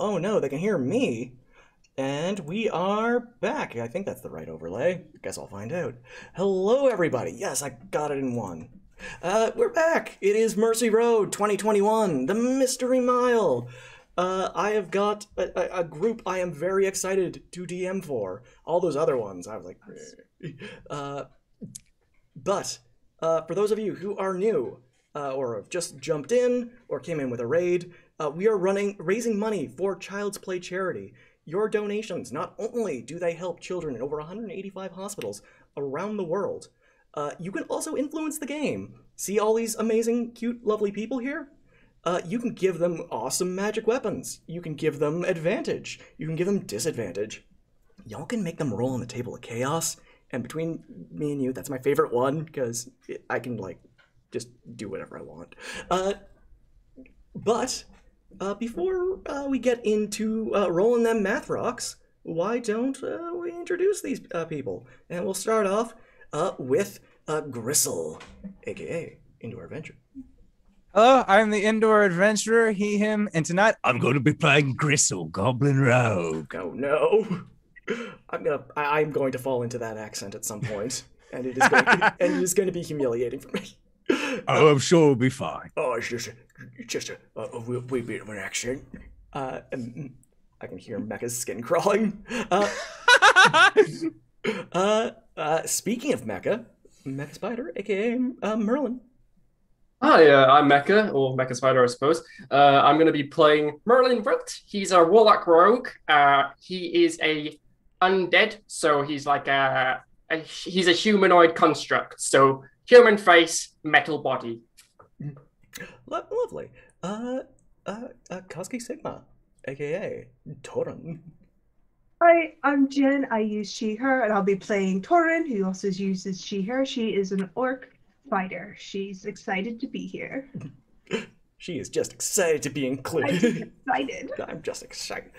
Oh no, they can hear me. And we are back. I think that's the right overlay. Guess I'll find out. Hello, everybody. Yes, I got it in one. We're back. It is Mercy Road 2021, the Mystery Mile. I have got a group I am very excited to DM for. All those other ones, I was like, uh, but for those of you who are new, or have just jumped in, or came in with a raid, we are raising money for Child's Play charity. Your donations, not only do they help children in over 185 hospitals around the world, you can also influence the game. See all these amazing, cute, lovely people here? You can give them awesome magic weapons. You can give them advantage. You can give them disadvantage. Y'all can make them roll on the table of chaos. And between me and you, that's my favorite one, because I can, like, just do whatever I want. But before we get into rolling them math rocks, why don't we introduce these people? And we'll start off with Gristle, aka Indoor Adventure. Hello, I'm the Indoor Adventurer, he, him, and tonight I'm going to be playing Gristle, Goblin Rogue. Oh no. I'm going to fall into that accent at some point, and it is going to be humiliating for me. Oh, I'm sure it'll be fine. Oh, it's just a wee bit of an accent. And I can hear Mecha's skin crawling. Speaking of Mecha Spider, aka Merlin. Hi, I'm Mecha, or Mecha Spider, I suppose. I'm going to be playing Merlin Wilt. He's a Warlock Rogue. He is a undead, so he's like he's a humanoid construct. So human face, metal body. Lovely. Koski Sigma, aka Torin. Hi, I'm Jen. I use she, her, and I'll be playing Torin, who also uses she, her. She is an orc fighter. She's excited to be here. She is just excited to be included. I'm excited. I'm just excited.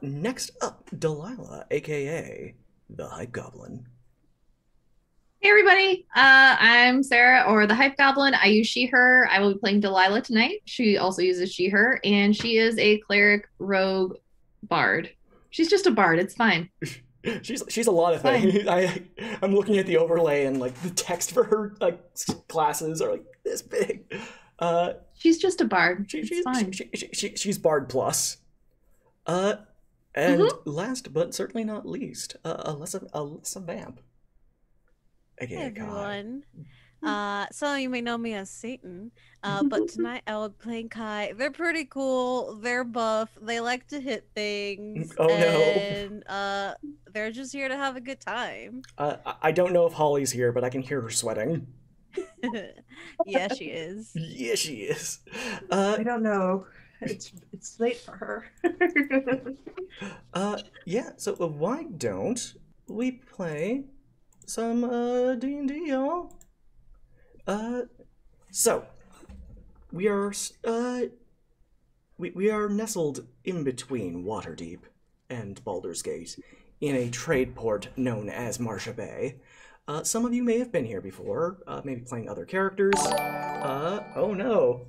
Next up, Delilah, aka the Hype Goblin. Hey everybody, I'm Sarah, or the Hype Goblin. I use she, her. I will be playing Delilah tonight. She also uses she, her, and she is a cleric, rogue, bard. She's just a bard, it's fine. She's a lot of things. I'm looking at the overlay, and like the text for her like classes are like this big. She's just a bard. She's fine. She's bard plus. And last but certainly not least, Alyssa Vamp. Hey everyone. Some of you may know me as Satan, but tonight I will be playing Kai. They're pretty cool. They're buff. They like to hit things. Oh and, they're just here to have a good time. I don't know if Holly's here, but I can hear her sweating. Yeah, she is. Yeah, she is. I don't know. It's late for her. Yeah. So why don't we play some D&D, y'all? So we are we are nestled in between Waterdeep and Baldur's Gate in a trade port known as Marcia Bay. Some of you may have been here before, maybe playing other characters. Oh no,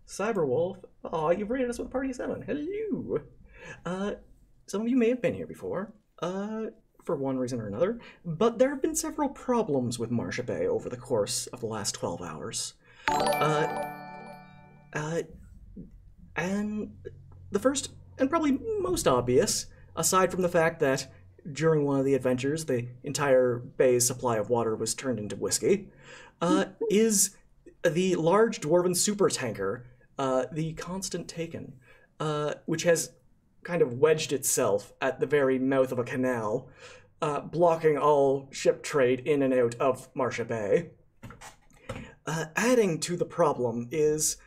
Cyberwolf. Oh, you've rated us with Party 7. Hello. Some of you may have been here before, for one reason or another, but there have been several problems with Marcia Bay over the course of the last 12 hours. And the first, and probably most obvious, aside from the fact that during one of the adventures the entire bay's supply of water was turned into whiskey, is the large dwarven supertanker, the Constant Taken, which has kind of wedged itself at the very mouth of a canal, blocking all ship trade in and out of Marcia Bay. Adding to the problem is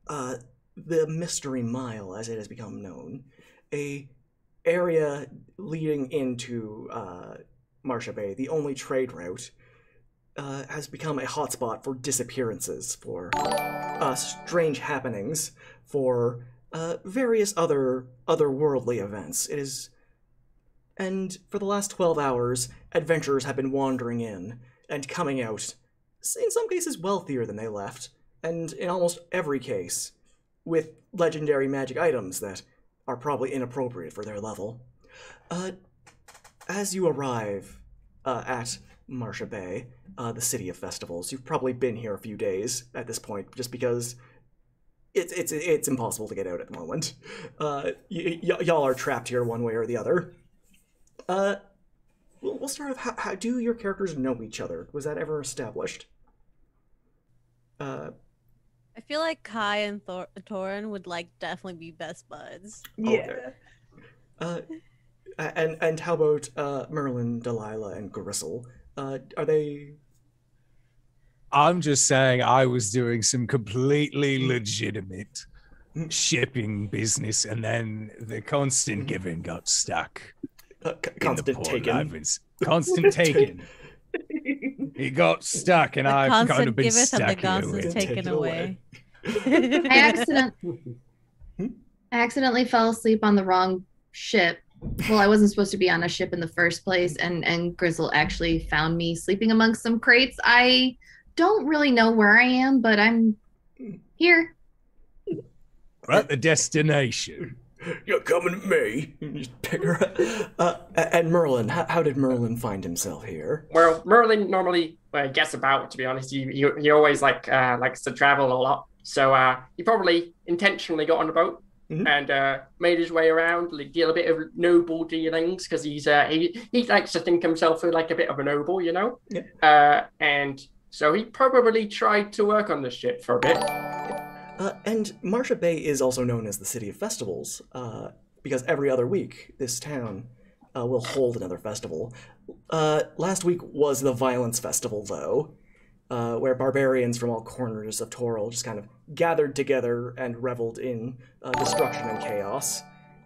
the Mystery Mile, as it has become known, a area leading into Marcia Bay, the only trade route, has become a hotspot for disappearances, for strange happenings, for various otherworldly events. It is, and for the last 12 hours, adventurers have been wandering in and coming out, in some cases wealthier than they left, and in almost every case, with legendary magic items that are probably inappropriate for their level. As you arrive at Marcia Bay, the city of festivals, you've probably been here a few days at this point, just because it's impossible to get out at the moment. Y'all are trapped here one way or the other. We'll start with how do your characters know each other? Was that ever established? I feel like Kai and Torin would definitely be best buds. Yeah. Okay. And how about Merlin, Delilah, and Gristle? Are they? I'm just saying I was doing some completely legitimate shipping business, and then the constant giving got stuck. Constant taking. Constant taking. He got stuck, and I've kind of been stuck here with it. Taken away. I accidentally fell asleep on the wrong ship. Well, I wasn't supposed to be on a ship in the first place, and Grizzle actually found me sleeping amongst some crates. I don't really know where I am, but I'm here. We're at the destination. You're coming to me. You just pick her up. And Merlin, how did Merlin find himself here? Well, Merlin normally gets about. To be honest, he always likes to travel a lot. So he probably intentionally got on a boat and made his way around, deal a bit of noble dealings, because he likes to think himself like a bit of a noble, you know. Yeah. And so he probably tried to work on the ship for a bit. And Marcia Bay is also known as the City of Festivals, because every other week this town will hold another festival. Last week was the Violence Festival, though, where barbarians from all corners of Toril just kind of gathered together and reveled in destruction and chaos,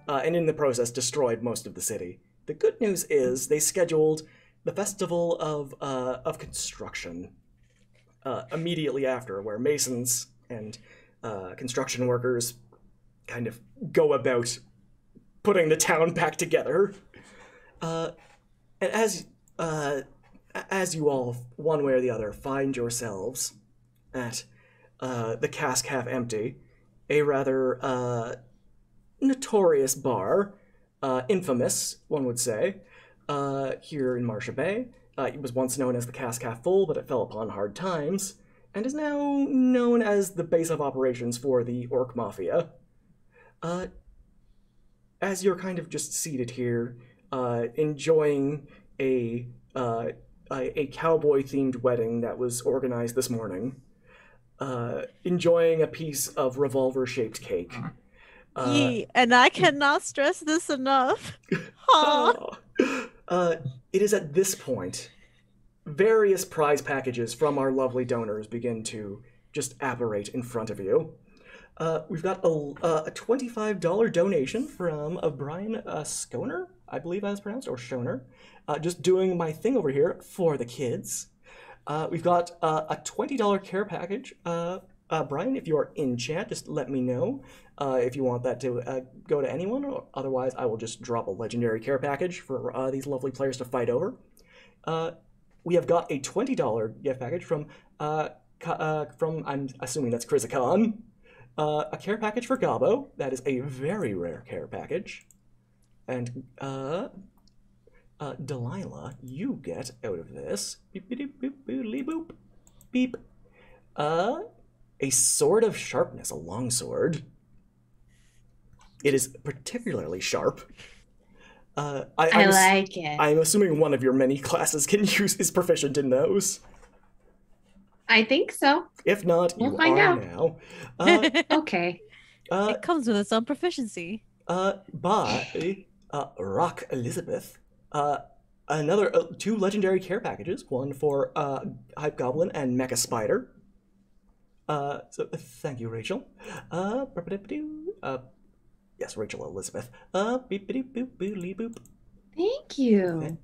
and in the process destroyed most of the city. The good news is they scheduled the Festival of Construction immediately after, where masons and construction workers kind of go about putting the town back together. And as you all, one way or the other, find yourselves at the Cask Half Empty, a rather notorious bar, infamous, one would say, here in Marcia Bay. It was once known as the Cask Half Full, but it fell upon hard times, and is now known as the base of operations for the Orc Mafia. As you're kind of just seated here, enjoying a cowboy-themed wedding that was organized this morning, enjoying a piece of revolver-shaped cake. And I cannot stress this enough. It is at this point various prize packages from our lovely donors begin to just apparate in front of you. We've got a $25 donation from Brian Schoner, I believe that's pronounced, or Schoner. Just doing my thing over here for the kids. We've got a $20 care package. Brian, if you are in chat, just let me know if you want that to go to anyone. Or otherwise, I will just drop a legendary care package for these lovely players to fight over. We have got a $20 gift package from I'm assuming that's Krizakan. A care package for Gabo. That is a very rare care package. And Delilah, you get out of this beep beep boop boop boop beep. A sword of sharpness, a longsword. It is particularly sharp. I like it. I'm assuming one of your many classes is proficient in those. I think so. If not, we'll you find are out. Now. Okay. It comes with its own proficiency. By Rock Elizabeth. Another 2 legendary care packages, one for Hype Goblin and Mecha Spider. So thank you, Rachel. Yes, Rachel Elizabeth. Beep-a-doop-boop-boop-boop. Thank you.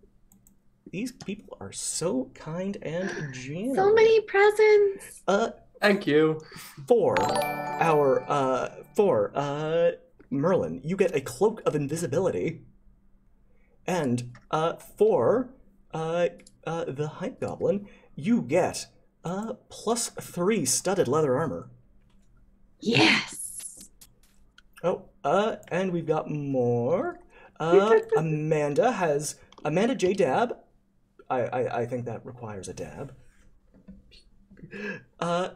These people are so kind and generous. So many presents. Thank you. For Merlin, you get a cloak of invisibility. And for the Hype Goblin, you get +3 studded leather armor. Yes. Oh, And we've got more. Amanda J. Dab. I think that requires a dab. I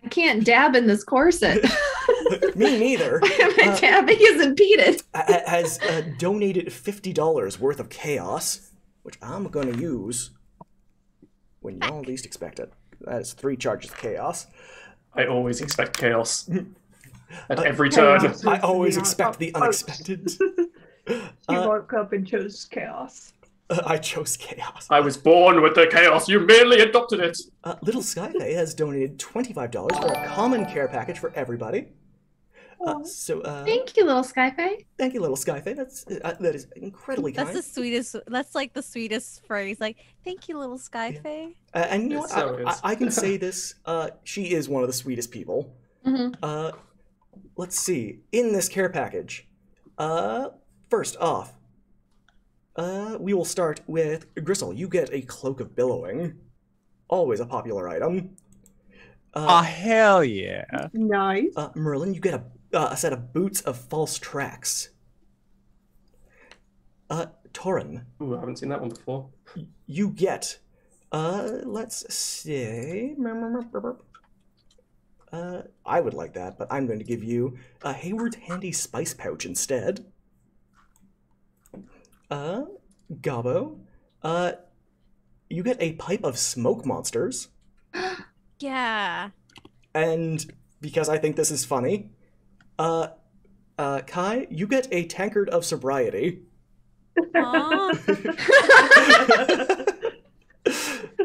can't dab in this corset. Me neither. My dabbing is impeded. Has donated $50 worth of chaos, which I'm going to use when y'all least expect it. That is 3 charges of chaos. I always expect chaos. At every turn. chaos. I always expect the unexpected. He woke up and chose chaos. I chose chaos. I was born with the chaos. You merely adopted it. Little Skyfae has donated $25 for a common care package for everybody. Thank you, little Skyfae. Thank you, little Skyfae. That is incredibly kind. That's the sweetest. That's like the sweetest phrase. Like, thank you, little Skyfae. And you know what? So is. I can say this. She is one of the sweetest people. Mm-hmm. Let's see. In this care package, first off, we will start with Gristle. You get a Cloak of Billowing. Always a popular item. Hell yeah. Nice. Merlin, you get a set of Boots of False Tracks. Torin. Ooh, I haven't seen that one before. You get, let's see. I would like that, but I'm going to give you a Hayward's Handy Spice Pouch instead. Gabo, you get a Pipe of Smoke Monsters. Yeah. And because I think this is funny, Kai, you get a Tankard of Sobriety. Aw.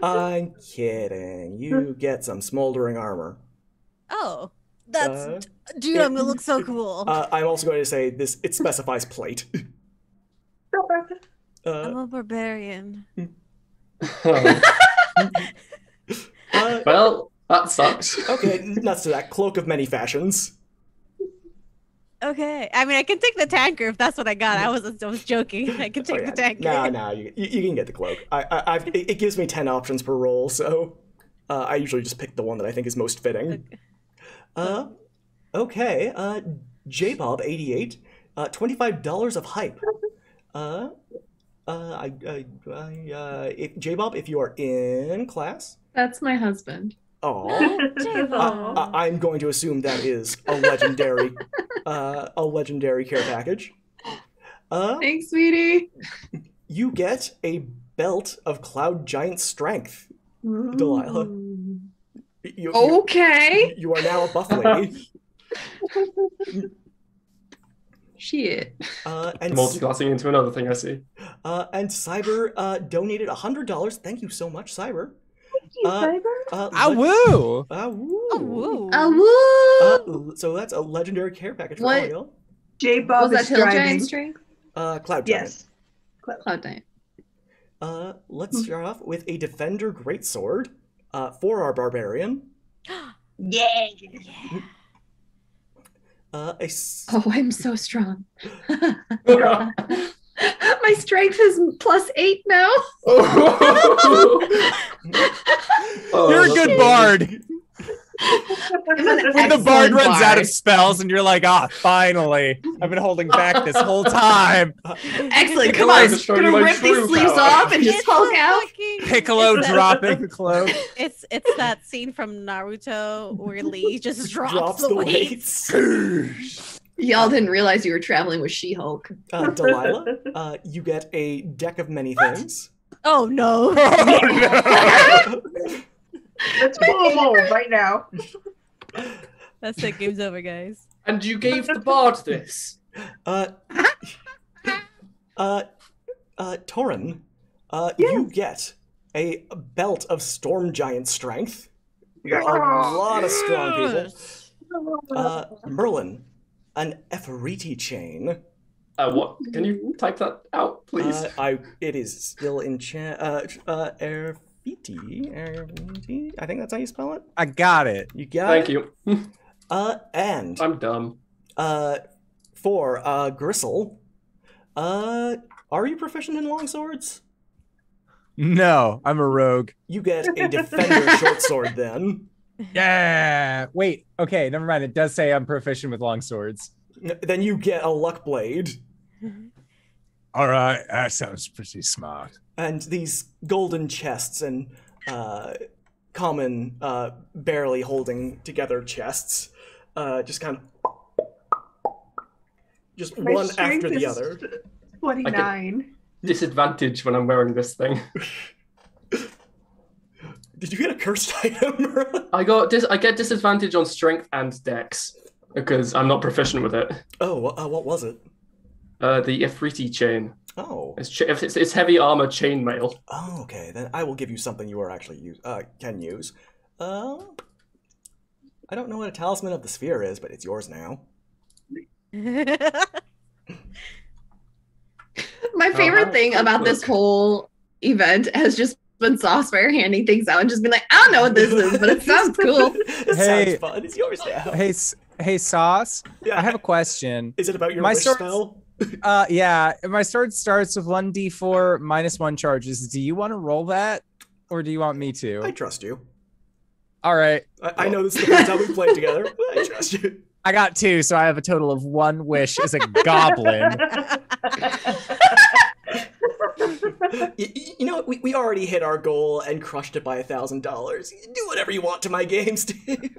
I'm kidding. You get some smoldering armor. Oh, that's dude. I'm gonna look so cool. I'm also going to say this. It specifies plate. I'm a barbarian. Well, that sucks. Okay, nuts to that. Cloak of Many Fashions. Okay, I mean, I can take the tanker if that's what I got. I was joking. I can take the tanker. Nah, you can get the cloak. It gives me 10 options per roll, so I usually just pick the one that I think is most fitting. Okay, J-Bob88, $25 of hype. J-Bob, if you are in class. That's my husband. Oh, I'm going to assume that is a legendary care package. Thanks, sweetie. You get a belt of Cloud Giant Strength, Delilah. Okay. You are now a buff lady. Shit. And Multiclassing into another thing, I see. And Cyber donated $100. Thank you so much, Cyber. Awoo! Awoo! Awoo! So that's a legendary care package for What? all y'all. J-Bob Was is that Hill driving. Giant Strength? Cloud Giant. Yes. Cloud Giant. Let's start off with a Defender Greatsword for our Barbarian. Yeah. Oh, I'm so strong. My strength is +8 now. You're a good bard. When the bard runs out of spells. spells and you're like, finally. I've been holding back this whole time. Excellent. Come I on, can show gonna you my rip these true sleeves power. off and just It's Hulk the out. fucking- Piccolo dropping the cloak. It's that scene from Naruto where Lee just drops, the weights. weights. Y'all didn't realize you were traveling with She-Hulk. Delilah, you get a deck of many things. Oh no. Oh, Let's pull them all right now. That's it. Game's over, guys. And you gave the bard this. Torin, you get a belt of Storm Giant Strength. You got a lot of strong people. Merlin, an Ephoriti chain. What? Can you type that out, please? It is still in chat. Erfiti. I think that's how you spell it. I got it. You got Thank it. you. And I'm dumb. for Gristle, are you proficient in longswords? No, I'm a rogue. You get a Defender short sword then. Yeah. Wait. Okay. Never mind. It does say I'm proficient with long swords. Then you get a luck blade. All right, that sounds pretty smart. And these golden chests and common, barely holding together chests, just kind of, just My one strength after the is other. 29. Disadvantage when I'm wearing this thing. Did you get a cursed item? I get disadvantage on strength and dex because I'm not proficient with it. Oh, what was it? The Ifriti chain. Oh. It's heavy armor chainmail. Oh, okay. Then I will give you something you are actually can use. I don't know what a talisman of the sphere is, but it's yours now. My favorite thing about this whole event has just been Saucefire handing things out and just being like, I don't know what this is, but it sounds cool. It Hey. sounds fun. It's yours now. Hey, Sauce. Yeah. I have a question. Is it about your My wish sword- spell? Yeah, my sword starts with 1d4 -1 charges. Do you want to roll that, or do you want me to? I trust you. All right, I know this is the first time we played together, but I trust you. I got 2, so I have a total of 1 wish as a goblin. You know, we already hit our goal and crushed it by $1,000. Do whatever you want to my game, Steve.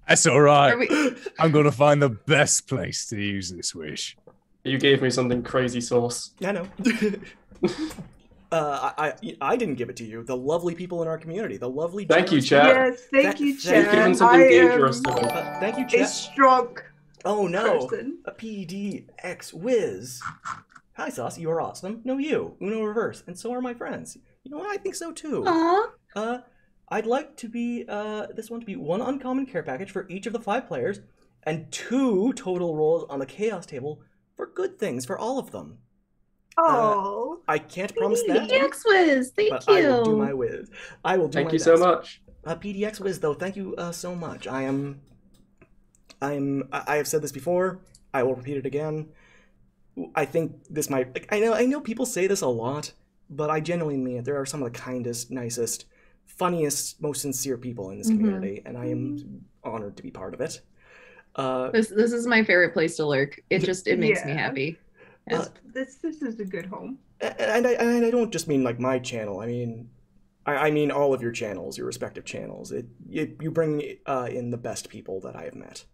That's all right. Are we- I'm gonna find the best place to use this wish. You gave me something crazy, Sauce. I know. I didn't give it to you. The lovely people in our community, the lovely. Thank you, generous- chat. Yes, thank you, You've Chad. given something I dangerous to am them. Thank you, a chat. strong Oh no, person. a PDX whiz. Hi, Sauce. You are awesome. No, you. Uno reverse, and so are my friends. You know what? I think so too. Aw. I'd like to be this one to be 1 uncommon care package for each of the 5 players, and 2 total rolls on the chaos table for good things for all of them. Oh, I can't promise that, PDX Wiz, thank but you. I will do my whiz. I will do Thank my you best. so much. PDX whiz, though. Thank you so much. I have said this before. I will repeat it again. I think this might. Like, I know people say this a lot, but I genuinely mean it. There are some of the kindest, nicest, funniest, most sincere people in this community, and I am honored to be part of it. This is my favorite place to lurk. It makes me Yeah. happy. this is a good home. And I don't just mean like my channel. I mean all of your channels, your respective channels. You bring in the best people that I have met,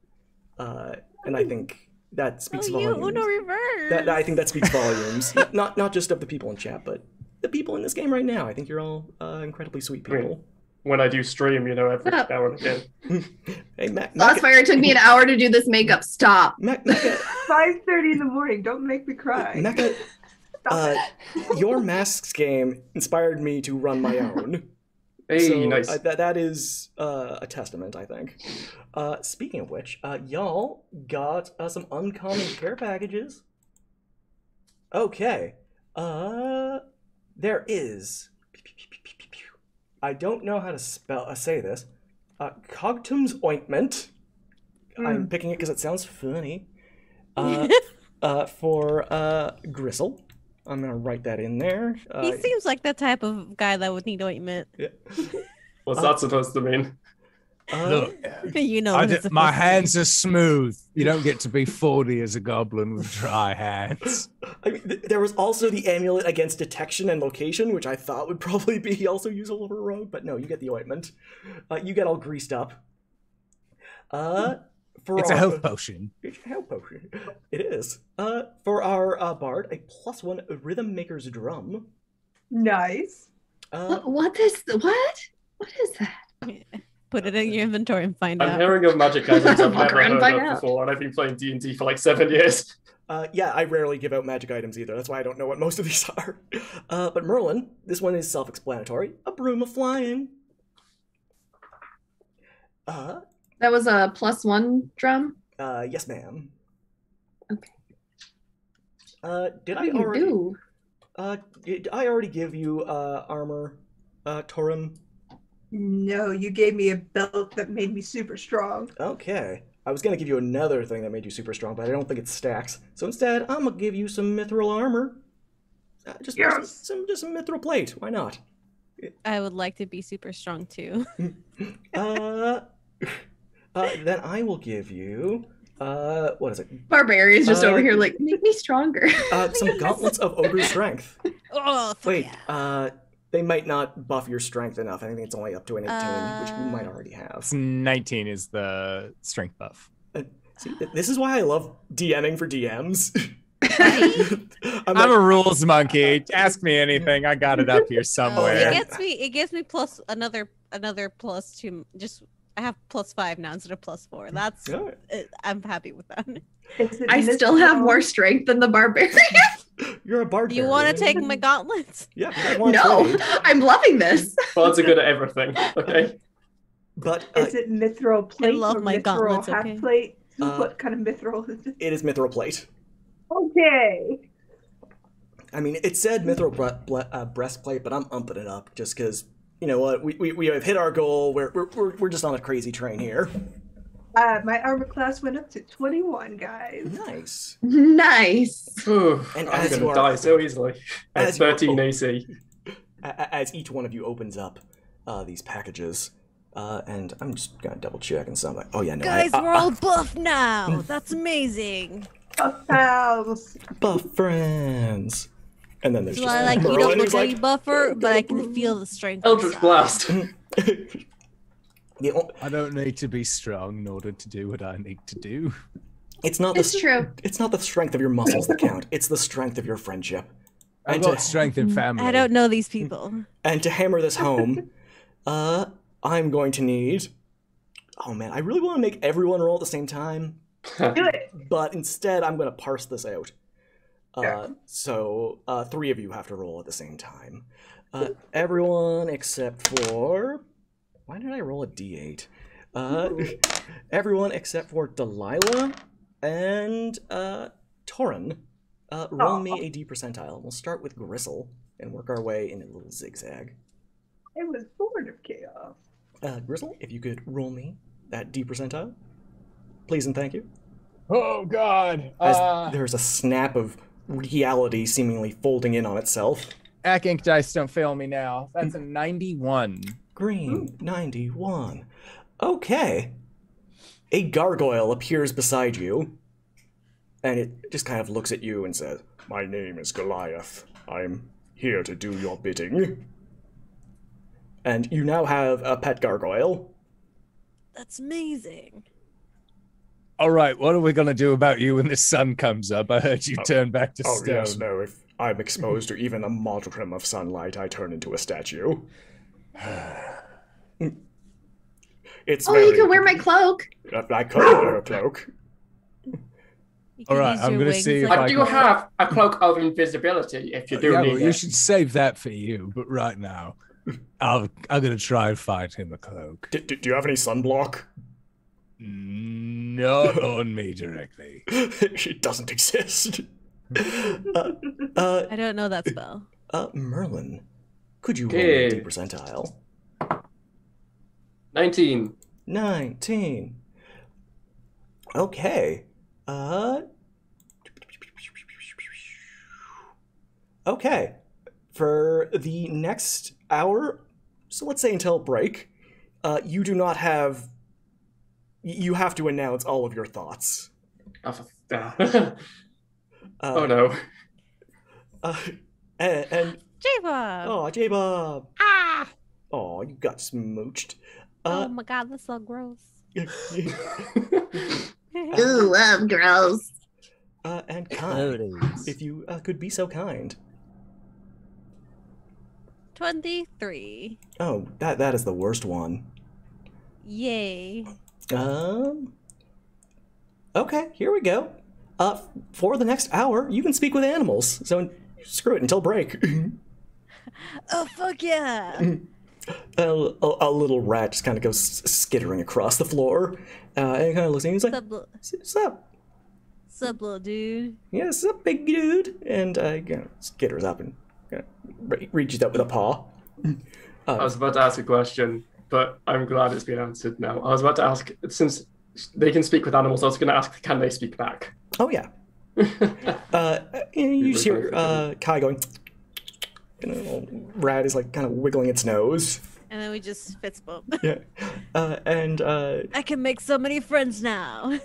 and I think that speaks volumes. Uno reverse. I think that speaks volumes. not just of the people in chat, but the people in this game right now. I think you're all incredibly sweet people. When I do stream, every now and again. Hey, Mac. Saucefire, it took me an hour to do this makeup. Stop. Mecca, 5:30 in the morning. Don't make me cry. Mecca, your Masks game inspired me to run my own. Hey, So, nice. that is a testament, I think. Speaking of which, y'all got some uncommon care packages. Okay. There is. I don't know how to say this. Cogtum's ointment. I'm picking it because it sounds funny. For Gristle. I'm gonna write that in there. He seems like the type of guy that would need ointment. Yeah. What's that supposed to mean? Look, You know, what it's my supposed to hands are smooth. You don't get to be 40 as a goblin with dry hands. I mean, there was also the amulet against detection and location, which I thought would probably be also useful for a rogue, but no, you get the ointment. You get all greased up. For It's a our- health potion. It's a health potion. It is. For our bard, a +1 rhythm maker's drum. Nice. What is that? be. Put it in your inventory and find I'm out. hearing of magic items I've Walk never around and heard find of out. before, and I've been playing D&D for like 7 years. Yeah, I rarely give out magic items either. That's why I don't know what most of these are. But Merlin, this one is self-explanatory. A broom of flying. That was a +1 drum. Yes, ma'am. Okay. Did What I do you already? do? Did I already give you armor, Torin? No, you gave me a belt that made me super strong. Okay. I was gonna give you another thing that made you super strong, but I don't think it stacks. So instead, I'm gonna give you some mithril armor. Just Yes. some mithril plate. Why not? I would like to be super strong too. Then I will give you What is it? Barbarian's just over here like, make me stronger. Some gauntlets of ogre strength. Oh, fuck Wait, yeah. they might not buff your strength enough. I think it's only up to an 18, which you might already have. 19 is the strength buff. See, this is why I love DMing for DMs. I'm a rules monkey. Ask me anything. I got it up here It somewhere. gets me plus another plus 2. Just I have +5 now instead of +4. That's I'm happy with that. I still have more strength than the barbarian. You're a barbarian. You want to take my gauntlets? Yeah. No, I'm loving this. Bards are good at everything. Okay. But Is it mithril plate love or my mithril gauntlets, half okay? plate? What kind of mithril is it? it is mithril plate. Okay. I mean, it said mithril breastplate, but I'm umping it up just because, you know what, we have hit our goal. We're just on a crazy train here. My armor class went up to 21, guys. Nice. Nice. And I'm as going you to are- die so easily. At as you are- 13 AC. As each one of you opens up these packages, and I'm just gonna double check and something. Oh yeah, no, Guys, we're all buff now. That's amazing. Pals. buff friends. And then there's So just I like you Merlin don't who's look any buffer, but I can feel the strength. Eldritch inside. Blast. I don't need to be strong in order to do what I need to do. It's not It's true. It's not the strength of your muscles that count. It's the strength of your friendship. I've got strength in family. I don't know these people. And to hammer this home, I'm going to need. Oh man, I really want to make everyone roll at the same time, Do it. but instead I'm going to parse this out. Yeah. So 3 of you have to roll at the same time. Everyone except for. Why did I roll a d8? Everyone except for Delilah and Torin. Roll me a D percentile. We'll start with Gristle and work our way in a little zigzag. I was bored of chaos. Gristle, if you could roll me that D percentile, please and thank you. Oh God! As there's a snap of reality seemingly folding in on itself. Ack Ink dice don't fail me now. That's a 91. Green 91. Okay. A gargoyle appears beside you, and it just kind of looks at you and says, "My name is Goliath. I'm here to do your bidding." And you now have a pet gargoyle. That's amazing. All right, what are we gonna do about you when the sun comes up? I heard you turn back to Oh, stone. yes, no. If I'm exposed to even a modicum of sunlight, I turn into a statue. It's Oh, very you can wear my cloak. I could wear a cloak. You All can right, use I'm your gonna wings see if like- I I do can- have a cloak of invisibility if you do Yeah, need well, you it. should save that for you. But right now, I'm gonna try and find him a cloak. Do you have any sunblock? Not on me directly. It doesn't exist. I don't know that spell. Merlin, could you roll Okay. a D percentile? 19. 19. Okay. Okay. For the next hour, so let's say until break, you do not have. You have to announce all of your thoughts. Oh no. And J-Bob! oh, J-Bob. Ah! Oh, you got smooched. Oh my god, that's so gross. Ooh, I'm gross. And Kai, if you could be so kind. 23. Oh, that is the worst one. Yay. Okay, here we go. For the next hour, you can speak with animals. So screw it until break. Oh, fuck yeah. A little rat just kind of goes skittering across the floor, and kind of looks at you. He's like, "What's up? Sup, little dude? Yeah, what's up, big dude?" And skitters up and reaches out with a paw. I was about to ask a question, but I'm glad it's been answered now. I was about to ask, since they can speak with animals, I was going to ask, can they speak back? Oh yeah. You just hear Kai going. And a little rat is like kind of wiggling its nose. And then we just fist bump. Yeah. And I can make so many friends now.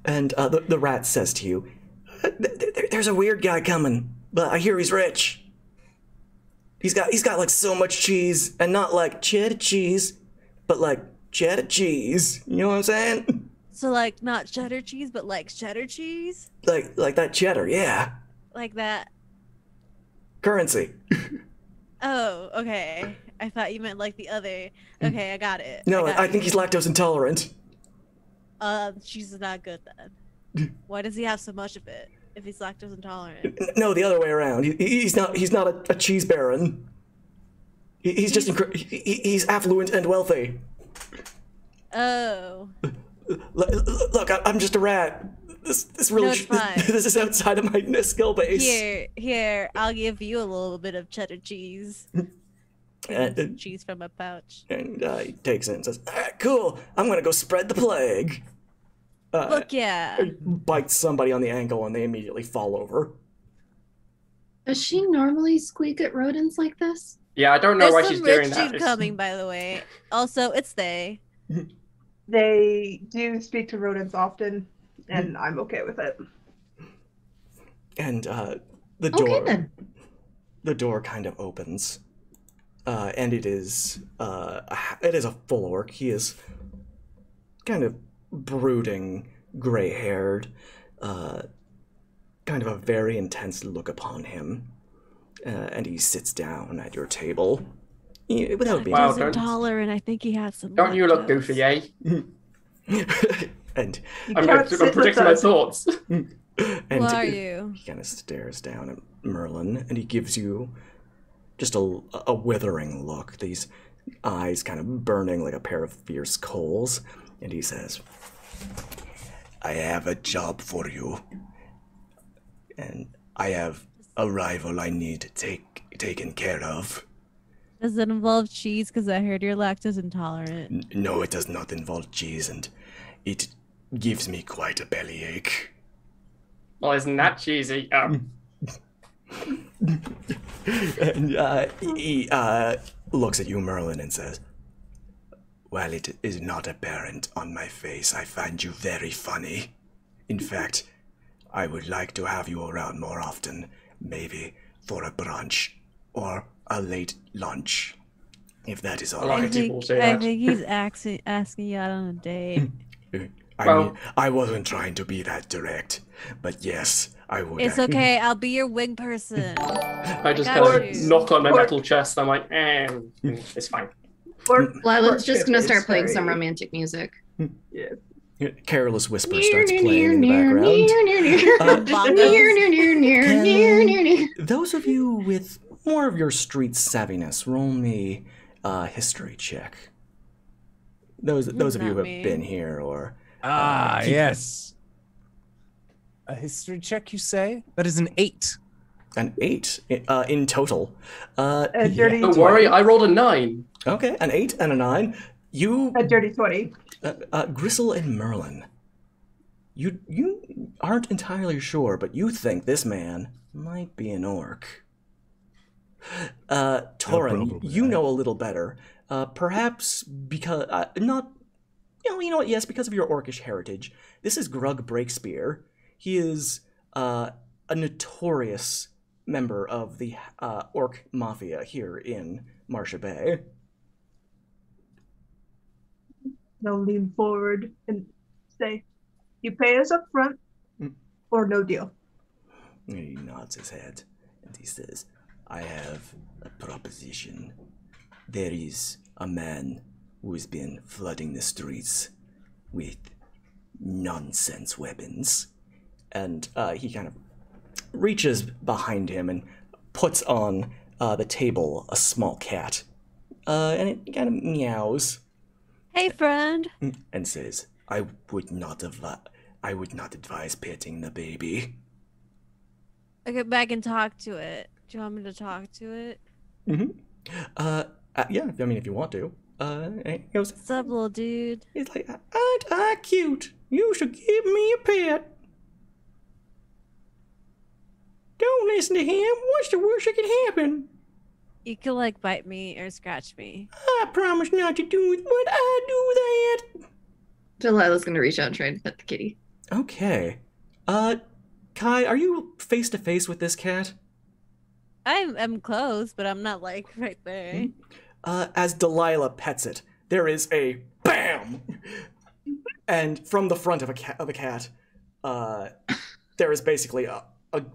And the rat says to you, there's a weird guy coming, but I hear he's rich. He's got like so much cheese, and not like cheddar cheese, but like cheddar cheese. You know what I'm saying? So like not cheddar cheese, but like cheddar cheese? Like that cheddar, yeah. Like that. Currency. Oh, okay. I thought you meant like the other. Okay, I got it. No, got I it. think he's lactose intolerant. Cheese is not good then. Why does he have so much of it if he's lactose intolerant? No, the other way around. He's not a cheese baron. He's just he's affluent and wealthy. Oh. Look, I'm just a rat. This really No, it's fine. this is outside of my skill base. Here, I'll give you a little bit of cheddar cheese. Cheese from a pouch. And he takes it and says, cool, I'm gonna go spread the plague. Look, yeah. Bites somebody on the ankle and they immediately fall over. Does she normally squeak at rodents like this? Yeah, I don't know why There's she's some doing rich that. dude coming, by the way. Also, it's they. They do speak to rodents often, and I'm okay with it. And the door, Okay then. the door kind of opens, and it is a full orc. He is kind of brooding, gray-haired, kind of a very intense look upon him, and he sits down at your table without being. Wow, He's don't- intolerant. I think he has some. Don't you look lactose. goofy, eh? and I'm can't sit with predicting my us. thoughts. and Who are you? He kind of stares down at Merlin, and he gives you just a withering look. These eyes kind of burning like a pair of fierce coals, and he says, "I have a job for you, and I have a rival I need taken care of." Does it involve cheese? Because I heard you're lactose intolerant. No, it does not involve cheese, and it gives me quite a bellyache. Well, isn't that cheesy? And he looks at you, Merlin, and says, "While it is not apparent on my face, I find you very funny. In fact, I would like to have you around more often, maybe for a brunch or a late lunch, if that is all I like right." it. People say that. think he's asking you out on a date. I Well- mean, I wasn't trying to be that direct, but yes, I would. It's okay. I'll be your wing person. I just got kind of you. knock on my Or- metal chest. I'm like, it's fine. Or Lila's just gonna It's start playing some very- romantic music. Yeah. Careless Whisper starts playing in the background. Those of you with more of your street savviness, roll me a history check. Those of you who Not have me. been here or Yes. A history check, you say? That is an 8. an 8 in total. A dirty Don't 20. worry, I rolled a 9. Okay, an 8 and a 9. You, A dirty 20. Gristle and Merlin, you aren't entirely sure, but you think this man might be an orc. Torin, probably. you know a little better. Perhaps because not, you know what? Yes, because of your orcish heritage. This is Grug Breakspear. He is a notorious member of the orc mafia here in Marsha Bay. They'll lean forward and say, "You pay us up front, or no deal." He nods his head and he says, "I have a proposition. There is a man who has been flooding the streets with nonsense weapons." And he kind of reaches behind him and puts on the table a small cat. And it kind of meows Hey, friend. and says, I would not advise petting the baby." I get back and talk to it. Do you want me to talk to it? Yeah, I mean, if you want to. And he goes, What's up, little dude? he's like, "Aren't I cute? You should give me a pet." Don't listen to him. What's the worst that can happen? You can like bite me or scratch me. I promise not to do it, but I do that. Delilah's gonna reach out and try and pet the kitty. Okay. Kai, are you face to face with this cat? I'm close, but I'm not like right there. As Delilah pets it, there is a BAM! And from the front of a cat, there is basically a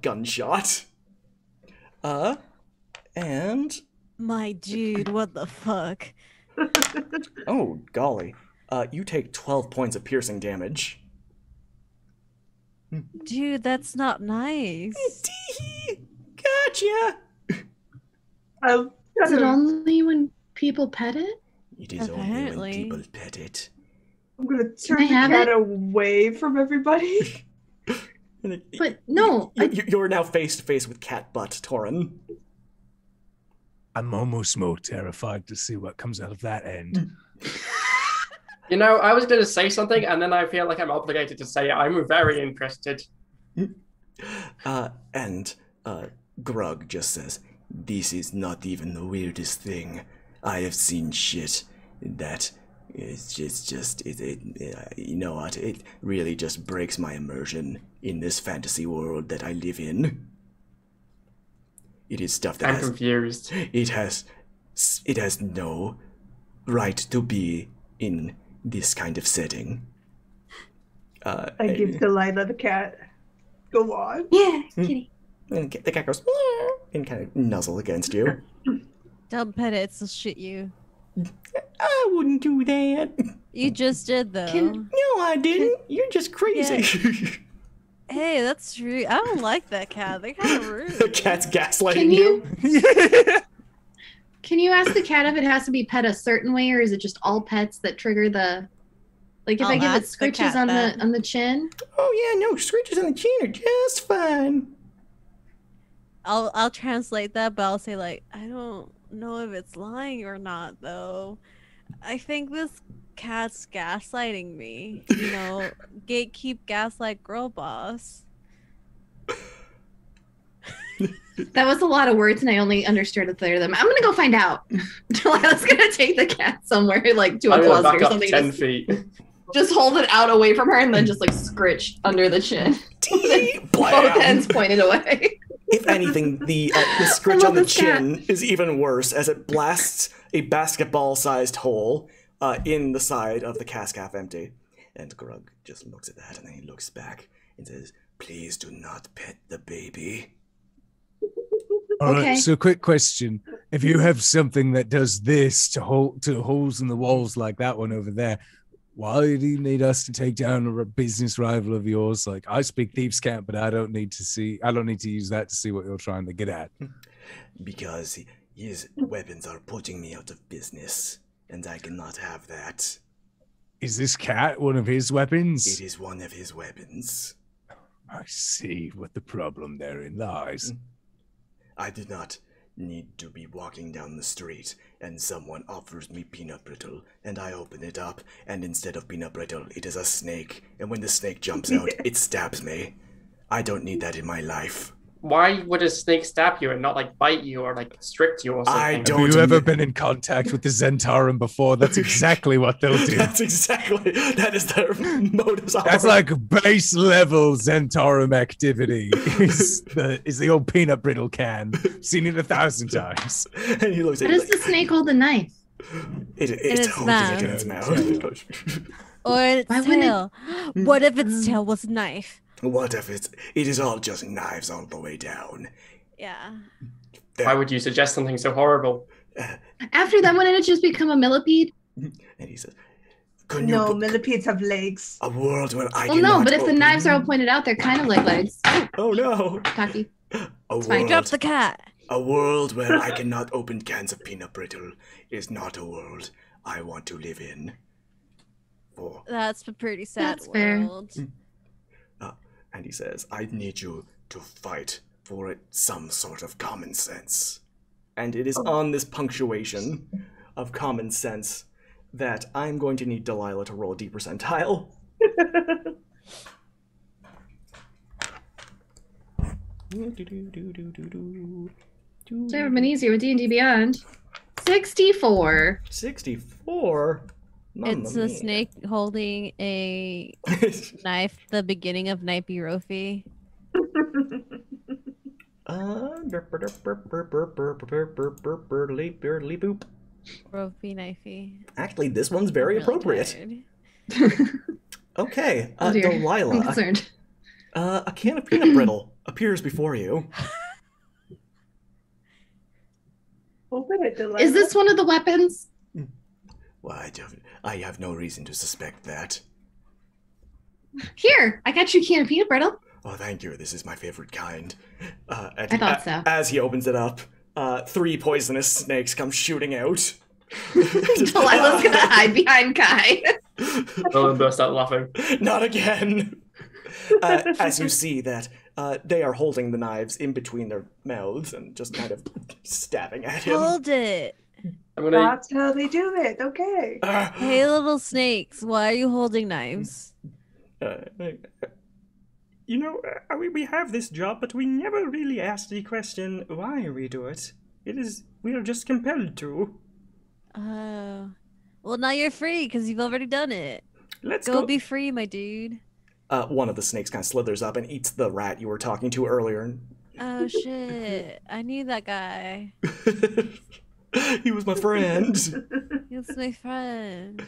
gunshot. And... My dude, what the fuck? Oh, golly. You take 12 points of piercing damage. Dude, that's not nice. Gotcha! Is it only when people pet it? It is only when Apparently. people pet it. I'm gonna turn I the have cat it? away from everybody. But no, You're now face to face with cat butt, Torin. I'm almost more terrified to see what comes out of that end. You know, I was going to say something, and then I feel like I'm obligated to say I'm very interested. And Grug just says, "This is not even the weirdest thing. I have seen shit that is just you know what? It really just breaks my immersion in this fantasy world that I live in. It is stuff that I'm confused. It has no right to be in this kind of setting." I give Delilah the cat. Go on. yeah, kitty. And the cat goes "Meow," and kind of nuzzle against you. Don't pet it, it'll shit you. I wouldn't do that. You just did though. No, I didn't. You're just crazy. Hey, that's rude. I don't like that cat. They're kind of rude. The cat's gaslighting Can you you. can you ask the cat if it has to be pet a certain way, or is it just all pets that trigger the? Like if I'll I give it ask the scritches cat on that. the chin. Oh yeah, no, scritches on the chin are just fine. I'll translate that, but I'll say like, I don't know if it's lying or not though. I think this cat's gaslighting me. You know, gatekeep gaslight girl boss. That was a lot of words, and I only understood a third of them. I'm gonna go find out. Delilah's gonna take the cat somewhere, like to a I'm going to closet back or up something. 10 feet. Just hold it out away from her, and then just like scritch under the chin. Both ends pointed away. If anything, the scritch love on the this cat. chin is even worse as it blasts a basketball-sized hole in the side of the cask half empty. And Grug just looks at that and then he looks back and says, "Please do not pet the baby." All right, Okay. so quick question. If you have something that does this to holes in the walls like that one over there, why do you need us to take down a business rival of yours? Like, I speak thieves' cant, but I don't need to use that to see what you're trying to get at. Because his weapons are putting me out of business, and I cannot have that. Is this cat one of his weapons? It is one of his weapons. I see what the problem therein lies. I do not need to be walking down the street and someone offers me peanut brittle and I open it up and instead of peanut brittle it is a snake, and when the snake jumps out it stabs me. I don't need that in my life. Why would a snake stab you and not like bite you or like strict you or something? I Have don't you ever need- been in contact with the Zentarum before? That's exactly what they'll do. That is their modus operandi. That's like base level Zentarum activity. Is the old peanut brittle can. Seen it 1,000 times. And he looks How at you does the snake hold the knife? it's its holding mouth. it in its mouth. Or its Why wouldn't it- tail. What if its tail was a knife? What if it is all just knives all the way down? Yeah. Why would you suggest something so horrible? After that, wouldn't it just become a millipede? And he says, "Can you No, book millipedes have legs. a world where I Well, cannot no, but if the open- knives are all pointed out, they're kind of like legs. Oh no! Cocky. A fine. Drop world, the cat. a world where I cannot open cans of peanut brittle is not a world I want to live in. For That's a pretty sad That's fair. world. And he says, "I need you to fight for some sort of common sense." And it is on this punctuation of common sense that I'm going to need Delilah to roll a D percentile. It's never been easier with D&D Beyond. 64. 64? It's a snake holding a knife, the beginning of Knifey Rofi. Boop. Rofi Knifey. Actually, this one's very I'm really appropriate. tired. Okay, Oh dear. I'm Delilah. concerned. A can of peanut brittle appears before you. Open it, Delilah. Is this one of the weapons? Why, I have no reason to suspect that. Here, I got you a can of peanut brittle. Oh, thank you. This is my favorite kind. I thought so. As he opens it up, 3 poisonous snakes come shooting out. Delilah's gonna hide behind Kai. Nolan burst out laughing. Not again. As you see that they are holding the knives in between their mouths and just kind of stabbing at him. Hold it. I'm gonna. That's how they do it. Okay. Hey, little snakes, why are you holding knives? You know, we have this job, but we never really ask the question why we do it. We are just compelled to. Oh. Well, now you're free because you've already done it. Let's Go be free, my dude. One of the snakes kind of slithers up and eats the rat you were talking to earlier. Oh, shit. I knew that guy. He was my friend. He was my friend.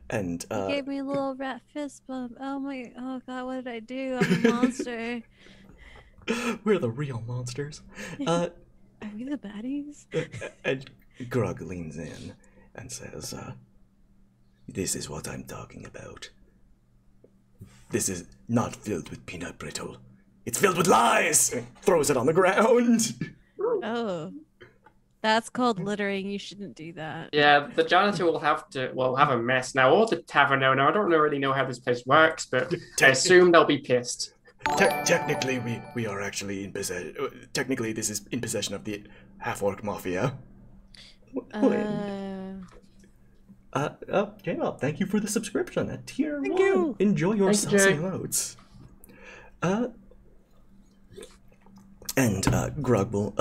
And He gave me a little rat fist bump. Oh god, what did I do? I'm a monster. We're the real monsters. Are we the baddies? And Grug leans in and says, this is what I'm talking about. This is not filled with peanut brittle. It's filled with lies! And throws it on the ground. Oh. That's called littering. You shouldn't do that. Yeah, the janitor will have a mess now, or the tavern owner. I don't really know how this place works, but I assume they'll be pissed. Technically, we are actually in possession. Technically, this is in possession of the half-orc mafia. J-Mob, thank you for the subscription at tier 1. You. Enjoy your Thank you, saucy Jay. emotes. And Grug will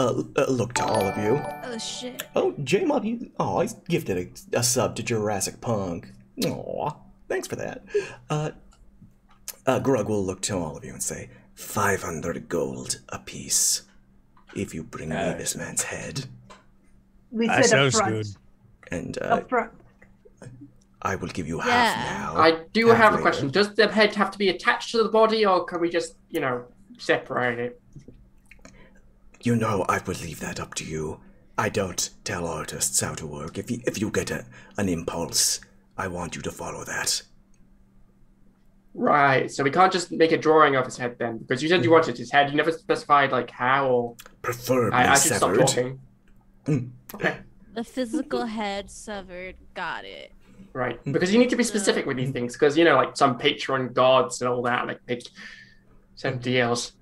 look to all of you. Oh shit. Oh, J-Mob, he's gifted a sub to Jurassic Punk. Aw, thanks for that. Grug will look to all of you and say, 500 gold apiece if you bring me this man's head. We That said up sounds front. good. And Up front. I will give you half Yeah. now. I do half have a later. question. Does the head have to be attached to the body, or can we just, separate it? You know, I would leave that up to you. I don't tell artists how to work. If you get an impulse, I want you to follow that. Right, so we can't just make a drawing of his head then, because you said you wanted his head. You never specified how, or Preferably I should stop severed. talking. Okay, The physical head severed. Got it. right, because you need to be specific with these things, because like some patron gods and all that, like pick somebody else.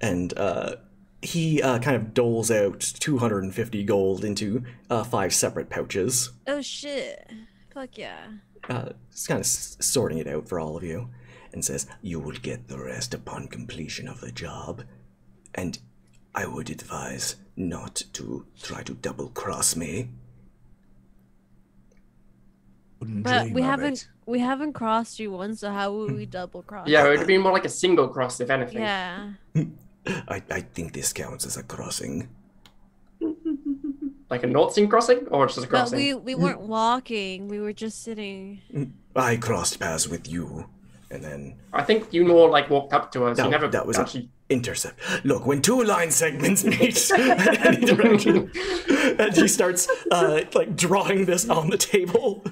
And he kind of doles out 250 gold into 5 separate pouches. Oh shit. Fuck yeah. Just kind of sorting it out for all of you, and says, you will get the rest upon completion of the job. And I would advise not to try to double-cross me. Wouldn't But dream we of haven't it. we haven't crossed you once, so how would we double cross? Yeah, it would be more like a single cross, if anything. Yeah. I think this counts as a crossing. Like a North-Sea crossing, or just a But crossing? we weren't walking. We were just sitting. I crossed paths with you, and then I think you more walked up to us. No, You never that was actually. intercept. Look, when 2 line segments meet in any direction, and he starts drawing this on the table.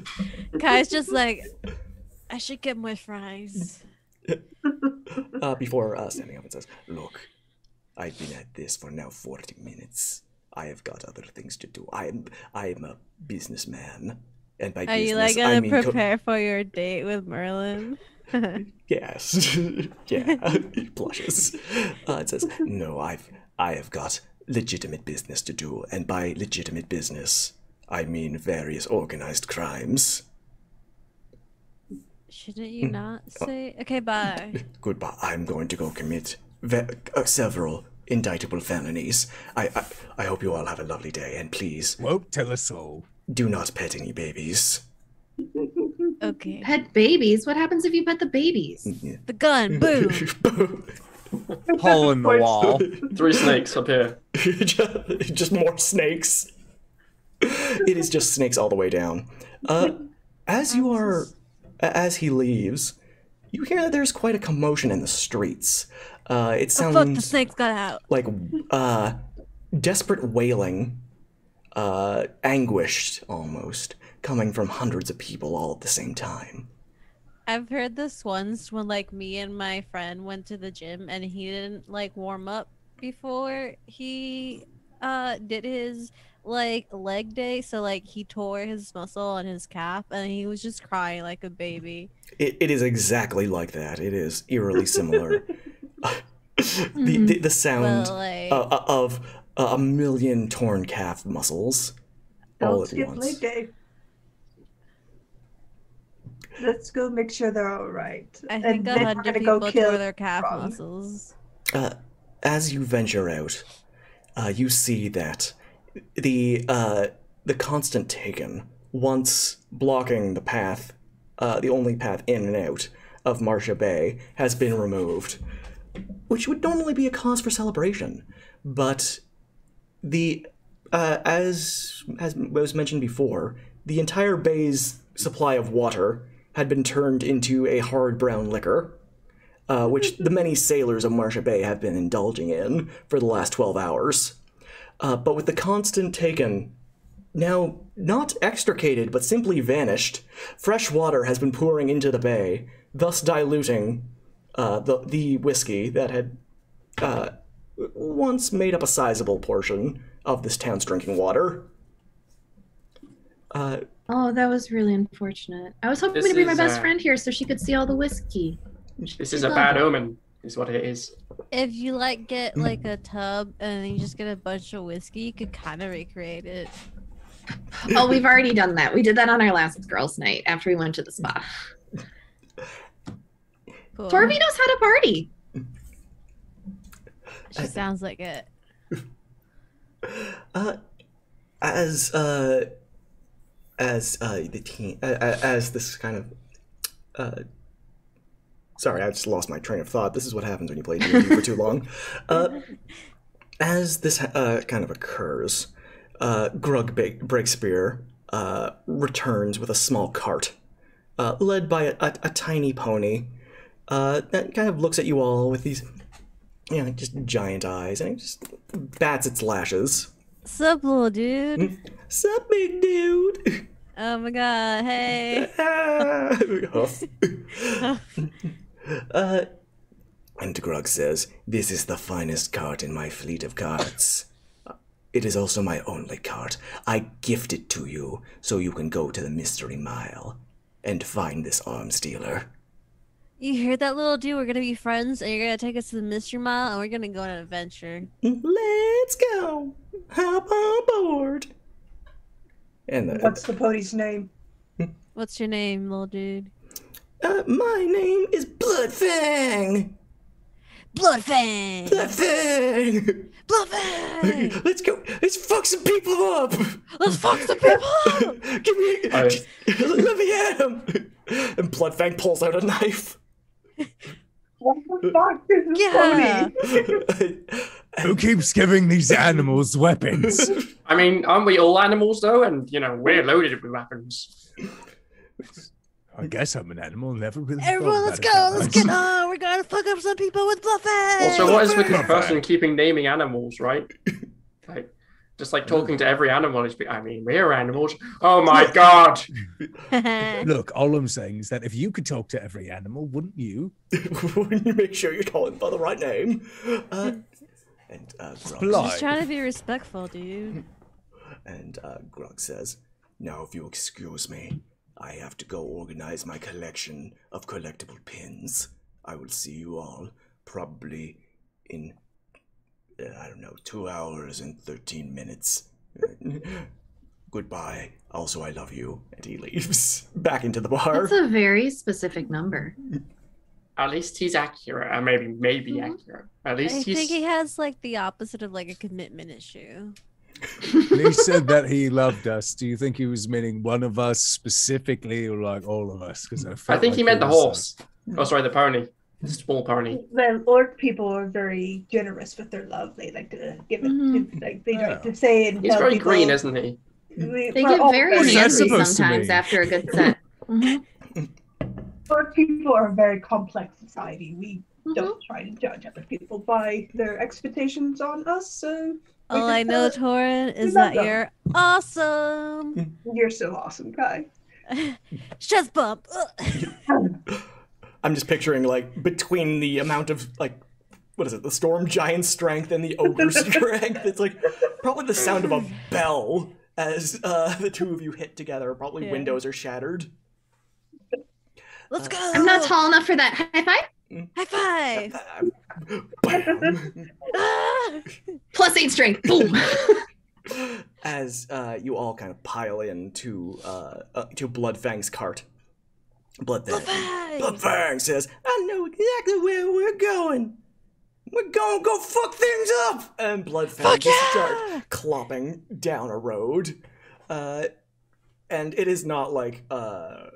Kai's just like, I should get my fries. Before standing up and says, "Look, I've been at this for now 40 minutes. I have got other things to do. I am a businessman, and by Are business you like I gonna mean prepare for your date with Merlin? yes, yeah." He blushes. It says, "No, I have got legitimate business to do, and by legitimate business, I mean various organized crimes." Shouldn't you not say? Okay, bye. Goodbye. I'm going to go commit several indictable felonies. I hope you all have a lovely day, and please, Won't tell us all. do not pet any babies. Okay. Pet babies? What happens if you pet the babies? The gun. Boom. Hole in the wall. 3 snakes up here. Just more snakes. It is just snakes all the way down. As he leaves, you hear that there's quite a commotion in the streets. It sounds Fuck, the snakes got out. like desperate wailing, anguished almost, coming from hundreds of people all at the same time. I've heard this once when like me and my friend went to the gym and he didn't like warm up before he did his like leg day, so like he tore his muscle on his calf and he was just crying like a baby. It is exactly like that. It is eerily similar. The sound Well, like- of a million torn calf muscles all Don't at skip once. leg day. Let's go make sure they're all right. I And think then we're 100 gonna people go kill tore their calf Frog. muscles. As you venture out, you see that the constant taken, once blocking the path, the only path in and out of Marcia Bay, has been removed, which would normally be a cause for celebration. But as was mentioned before, the entire bay's supply of water had been turned into a hard brown liquor, which the many sailors of Marcia Bay have been indulging in for the last 12 hours. But with the constant taken now not extricated but simply vanished, fresh water has been pouring into the bay, thus diluting the whiskey that had once made up a sizable portion of this town's drinking water. Oh, that was really unfortunate. I was hoping This to bring my is, best friend here so she could see all the whiskey. This is a bad omen, is what it is. If you like get like a tub and then you just get a bunch of whiskey, you could kind of recreate it. Oh, we've already done that. We did that on our last girls' night after we went to the spa. Cool. Torby knows how to party. She sounds like it. As the team, as this kind of, sorry, I just lost my train of thought. This is what happens when you play D&D for too long. As this kind of occurs, Grug Breakspear returns with a small cart, led by a tiny pony that kind of looks at you all with these, just giant eyes, and it just bats its lashes. Sup, little dude? Sup, big dude? Oh my god, hey. Huff. And Grug says, "This is the finest cart in my fleet of carts. It is also my only cart. I gift it to you so you can go to the Mystery Mile and find this arms dealer." You hear that, little dude? We're gonna be friends and you're gonna take us to the Mystery Mile and we're gonna go on an adventure. Let's go. Hop on board. And What's the pony's name? What's your name, little dude? my name is Bloodfang. Bloodfang! Bloodfang. Bloodfang! Let's go. Let's fuck some people up. Let's fuck some people up! Give me. Let me at him. And Bloodfang pulls out a knife. What the fuck? This is Yeah. Who keeps giving these animals weapons? I mean, aren't we all animals though? And we're loaded with weapons. I guess I'm an animal. Never really. Everyone, let's go! Let's get on! We're gonna fuck up some people with Bloodfang! Also, what is with this Bloodfang. person keeping naming animals, right? Just talking to every animal is. I mean, we're animals. Oh my god! Look, all I'm saying is that if you could talk to every animal, wouldn't you? Wouldn't you make sure you're calling by the right name? And Grug, Polite. Just trying to be respectful, dude. and Grug says, "Now, if you excuse me, I have to go organize my collection of collectible pins. I will see you all probably in, 2 hours and 13 minutes. Goodbye. Also, I love you." And he leaves back into the bar. That's a very specific number. At least he's accurate. Maybe accurate. At I least think he's. he has the opposite of a commitment issue. When he said that he loved us, do you think he was meaning one of us specifically, or like all of us? Because I think he meant the horse. Oh, sorry, the pony. The small pony. The orc people are very generous with their love. They like to give it, to, like they like to say and He's tell very people, green, isn't he? They get very What's that angry supposed to sometimes mean? after a good set. Orc people are a very complex society. We don't try to judge other people by their expectations on us. So All I know, Torin, is love that them. you're awesome. You're so awesome, Kai. Chest bump. I'm just picturing like between the amount of like, what is it, the storm giant strength and the ogre strength. It's like probably the sound of a bell as the two of you hit together. Probably Yeah. windows are shattered. Let's go. I'm not tall enough for that. High five. High five. Bam. Ah! Plus 8 strength. Boom. As you all kind of pile in to Bloodfang's cart. Bloodfang says, "I know exactly where we're going. We're gonna go fuck things up!" And Bloodfang just starts clopping down a road. And it is not like a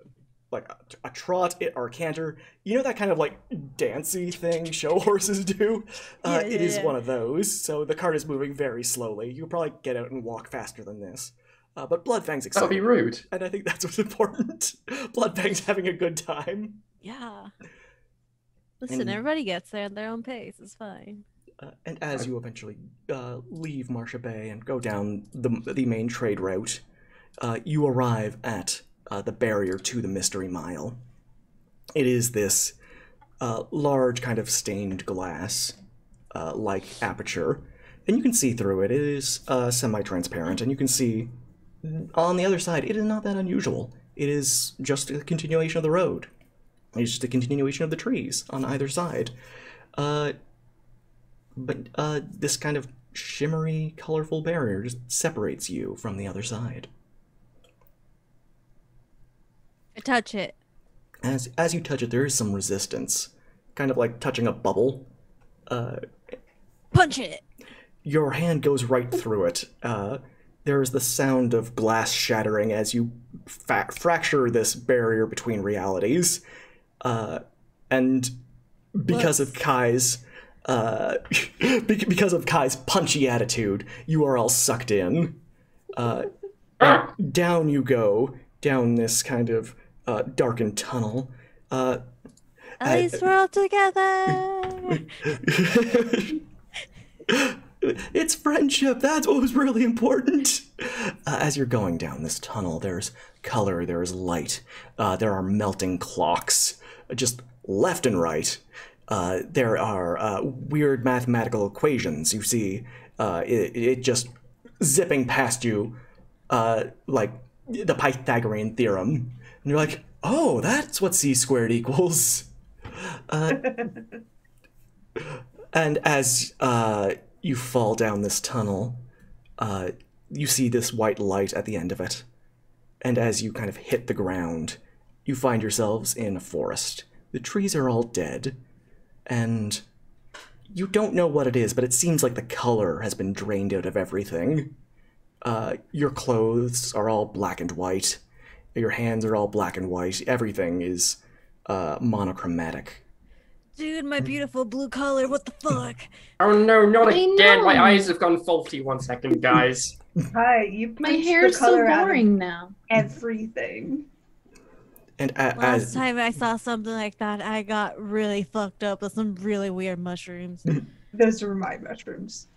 trot or a canter. You know that kind of like dancey thing show horses do? It is one of those. So the cart is moving very slowly. You could probably get out and walk faster than this. But Bloodfang's excited. That would be rude. And I think that's what's important. Bloodfang's having a good time. Yeah. Listen, And- everybody gets there at their own pace. It's fine. And as you eventually leave Marsha Bay and go down the main trade route, you arrive at the barrier to the Mystery Mile. It is this large kind of stained glass like aperture, and you can see through it. It is semi-transparent, and you can see on the other side, it is not that unusual. It is just a continuation of the road. It's just a continuation of the trees on either side. But this kind of shimmery, colorful barrier just separates you from the other side. I touch it. As you touch it, there is some resistance, kind of like touching a bubble. Punch it. Your hand goes right through it. There is the sound of glass shattering as you fracture this barrier between realities. And because of Kai's because of Kai's punchy attitude, you are all sucked in. And down you go, down this kind of darkened tunnel. At least we're all together. It's friendship. That's what was really important. As you're going down this tunnel, there's color, there's light. There are melting clocks, just left and right. There are weird mathematical equations. You see it just zipping past you like the Pythagorean theorem. And you're like, oh, that's what c squared equals. And as you fall down this tunnel, you see this white light at the end of it. And as you kind of hit the ground, you find yourselves in a forest. The trees are all dead, and you don't know what it is, but it seems like the color has been drained out of everything. Your clothes are all black and white. Your hands are all black and white. Everything is monochromatic. Dude, my beautiful blue color. What the fuck? Oh no, not I again. know. My eyes have gone faulty. 1 second, guys. Hi, you My punched hair's the so color out of boring now. everything. And Last as time I saw something like that, I got really fucked up with some really weird mushrooms. Those are my mushrooms.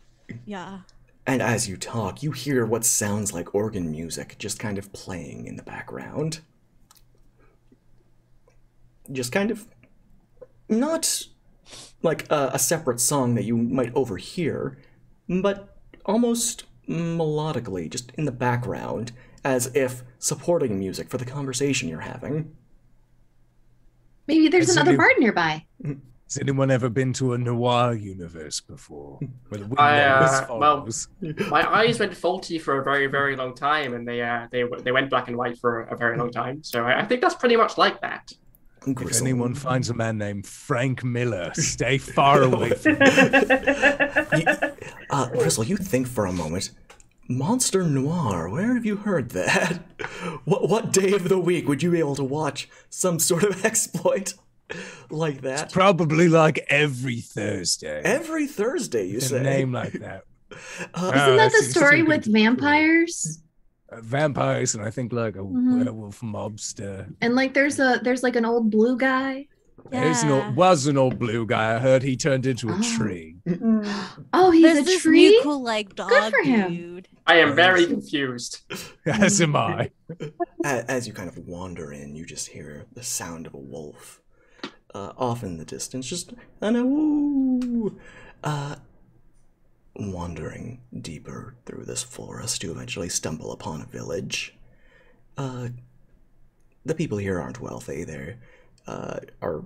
Yeah. And as you talk, you hear what sounds like organ music just kind of playing in the background. Just kind of not like a separate song that you might overhear, but almost melodically, just in the background, as if supporting music for the conversation you're having. Maybe there's Has another any- bard nearby. Has anyone ever been to a noir universe before? Where the wind I, always well- follows? My eyes went faulty for a very, very long time, and they went black and white for a very long time. So I think that's pretty much like that. If Gristle. anyone finds a man named Frank Miller, stay far away from him. Gristle, you think for a moment. Monster Noir, where have you heard that? What day of the week would you be able to watch some sort of exploit like that? It's probably like every Thursday. Every Thursday, you say? A name like that. Isn't that the story with vampires? Vampires, and I think like a werewolf mobster. And like there's like an old blue guy. Was an old blue guy. I heard he turned into a tree. Oh, he's There's a this tree? new cool like dog Good for him. dude. I am very confused. As am I. As you kind of wander in, you just hear the sound of a wolf. Off in the distance, just wandering deeper through this forest, you eventually stumble upon a village. The people here aren't wealthy. They are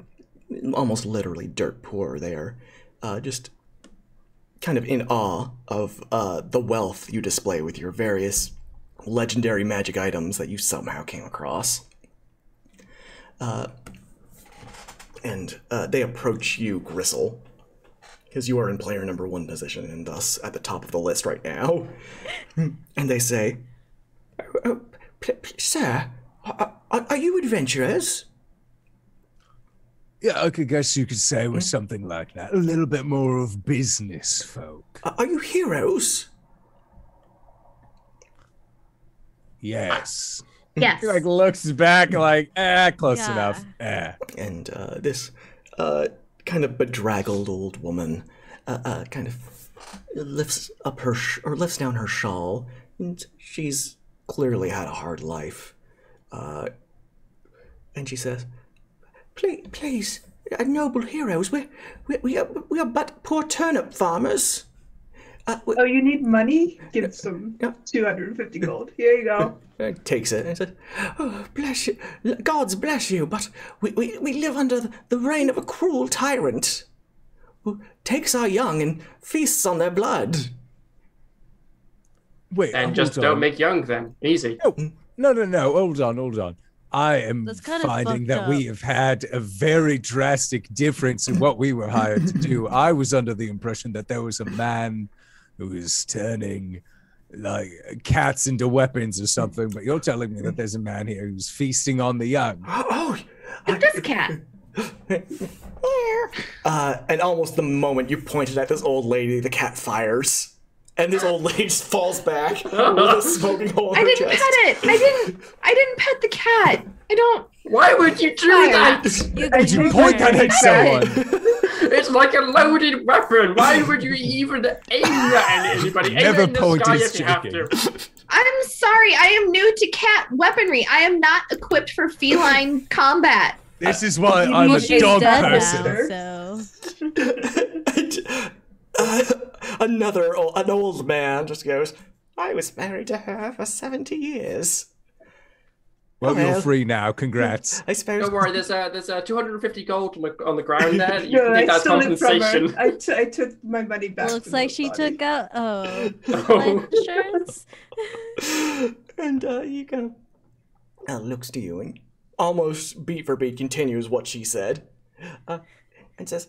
almost literally dirt poor. They are just kind of in awe of the wealth you display with your various legendary magic items that you somehow came across. And they approach you, Gristle, because you are in player number 1 position and thus at the top of the list right now. And they say, "Sir, are you adventurers?" Yeah, I could guess you could say we're something like that. A little bit more of business folk. Are you heroes? Yes. Yes. He like looks back like, close Yeah. enough. And this kind of bedraggled old woman kind of lifts up lifts down her shawl, and she's clearly had a hard life. And she says, "Please, noble heroes, we are but poor turnip farmers." Oh, you need money? Give some 250 gold. Here you go. Takes it and says, "Oh, bless you, gods bless you, but we live under the reign of a cruel tyrant who takes our young and feasts on their blood." Wait, And hold just on. don't make young then. Easy. No, hold on. I am That's kind of finding fucked that we up. have had a very drastic difference in what we were hired to do. I was under the impression that there was a man who was turning like cats into weapons or something, but you're telling me that there's a man here who's feasting on the young. Oh, Look at this cat. and almost the moment you pointed at this old lady, the cat fires. And this old lady just falls back with a smoking hole in I her didn't chest. pet it. I didn't pet the cat. I don't. Why would you do that? Did you point that at someone? It's like a loaded weapon. Why would you even aim that at anybody? Aim Never it in the point sky his if you have chicken. to. I'm sorry. I am new to cat weaponry. I am not equipped for feline combat. This is why You I'm a need to dog dead now. person. An old man just goes, "I was married to her for 70 years. Well, Well. you're free now. Congrats. I suppose." Don't worry, there's 250 gold on the ground there. You No, can I take that stole it from compensation. her. I took my money back. Looks from like her she body. took out Oh. life insurance. And he kind of looks to you and almost beat for beat continues what she said, and says,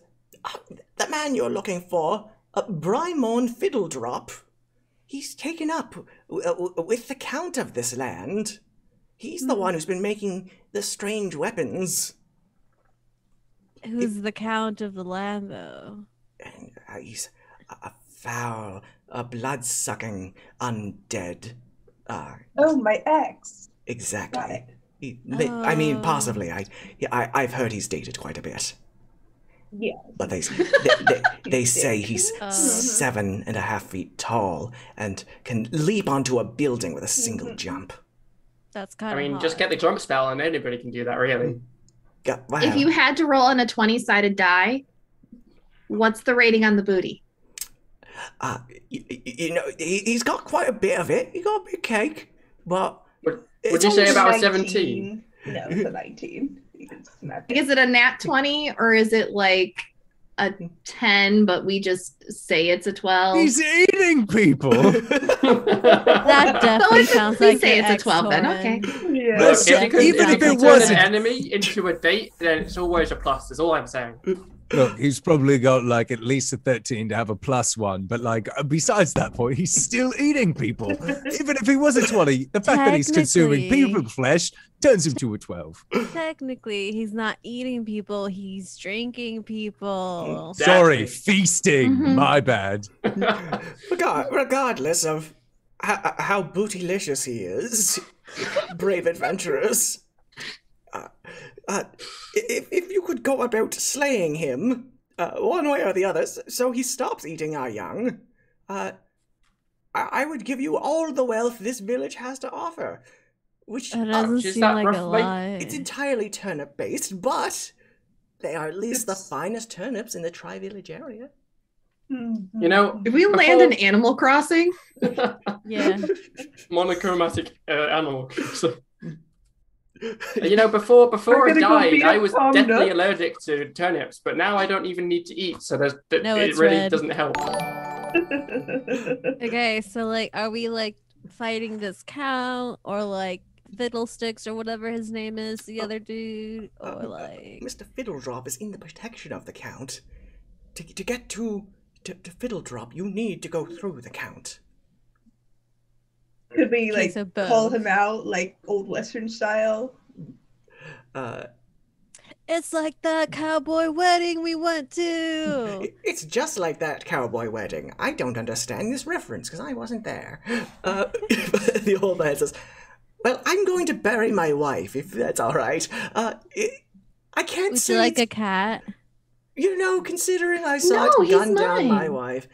"The man you're looking for, Brymorn Fiddledrop, he's taken up with the Count of this land. He's the one who's been making the strange weapons. Who's the count of the land, though? And he's a foul, blood-sucking undead. Oh, my ex. Got Exactly. it. I mean, possibly. I've heard he's dated quite a bit. Yeah. But they say he's 7.5 feet tall and can leap onto a building with a single jump. That's I kind of mean, just get the drunk spell and anybody can do that, really. Wow. If you had to roll on a 20-sided die, what's the rating on the booty? you know, he's got quite a bit of it. He got a big cake, but Would it's you say almost about 19. 17? No, it's a 19. You can snap it. Is it a nat 20 or is it like a 10, but we just say it's a 12? He's eating people. That So definitely let's sounds please like say your it's a 12 then. Okay. ex-Torin. Yeah. Let's If you could, even if if you it could turn wasn't- an enemy into a date, then it's always a plus. That's all I'm saying. Look, he's probably got like at least a 13 to have a +1, but like besides that point, he's still eating people. Even if he was a 20, the fact that he's consuming people flesh turns him to a 12. Technically, he's not eating people, he's drinking people. Sorry, feasting. My bad. Regardless of how bootylicious he is, brave adventurers. If you could go about slaying him, one way or the other, so he stops eating our young, I would give you all the wealth this village has to offer. Which doesn't seem like a lot. It's entirely turnip-based, but they are at least the finest turnips in the Tri-Village area. You know, Did we land in Animal Crossing? Yeah. Monochromatic Animal Crossing. You know, before I died, I was deathly allergic to turnips, but now I don't even need to eat, so it really doesn't help. Okay, so like, are we like fighting this count or like Fiddlesticks or whatever his name is, the other dude, or like Mr. Fiddledrop is in the protection of the Count. To get to Fiddledrop, you need to go through the Count. Could we like call him out like old Western style? It's like that cowboy wedding we went to. It's just like that cowboy wedding. I don't understand this reference because I wasn't there. The old man says, "Well, I'm going to bury my wife, if that's all right. I can't Would say you like a cat? You know, considering I saw it gun down my wife.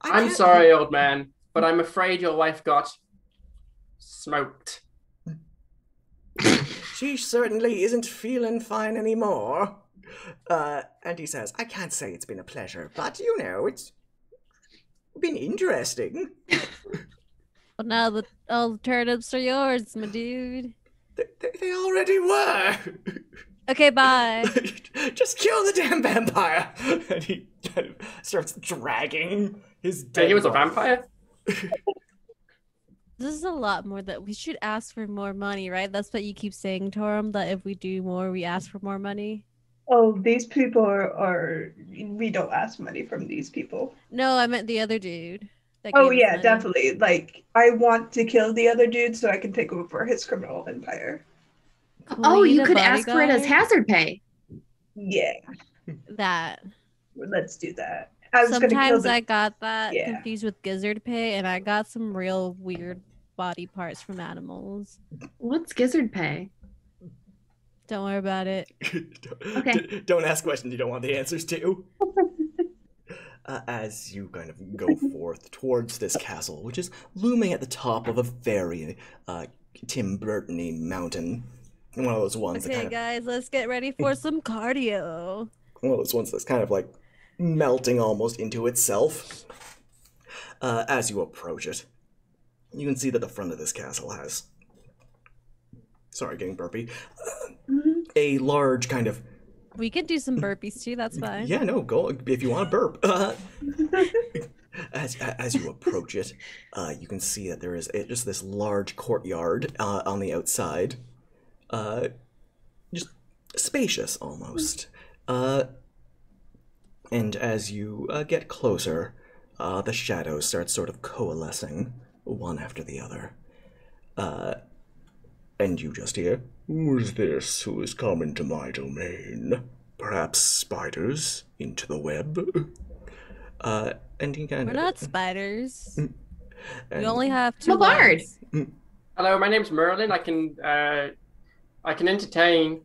I'm sorry, old man, but I'm afraid your wife got smoked. She certainly isn't feeling fine anymore. And he says, I can't say it's been a pleasure, but you know, it's been interesting. Well, now all the turnips are yours, my dude. They already were. Okay, bye. Just kill the damn vampire. And he kind of starts dragging his dead he was a wife. vampire? This is a lot more that we should ask for more money, right? That's what you keep saying, Torum, that if we do more, we ask for more money. Oh, these people are we don't ask money from these people. No, I meant the other dude. Oh yeah, definitely. Like, I want to kill the other dude so I can take over his criminal empire. Oh, you could ask for it as hazard pay. Yeah. That. Let's do that. Sometimes I got that confused with gizzard pay, and I got some real weird body parts from animals. What's gizzard pay? Don't worry about it. Okay. Don't ask questions you don't want the answers to. As you kind of go forth towards this castle, which is looming at the top of a very Tim Burton-y mountain. One of those ones that Okay, kind of, guys, let's get ready for some cardio. one of those ones that's kind of like melting almost into itself. As you approach it, you can see that the front of this castle has, sorry, getting burpy, a large kind of, we can do some burpees too, that's fine. yeah, no, go if you want to burp. As you approach it, you can see that there is just this large courtyard on the outside. Just spacious almost. And as you get closer, the shadows start sort of coalescing, one after the other. And you just hear, "Who's this who is come into my domain? Perhaps spiders into the web?" And he kind of... We're not spiders. And We only have two. I'm a bard. legs. Hello, my name's Merlin. I can entertain.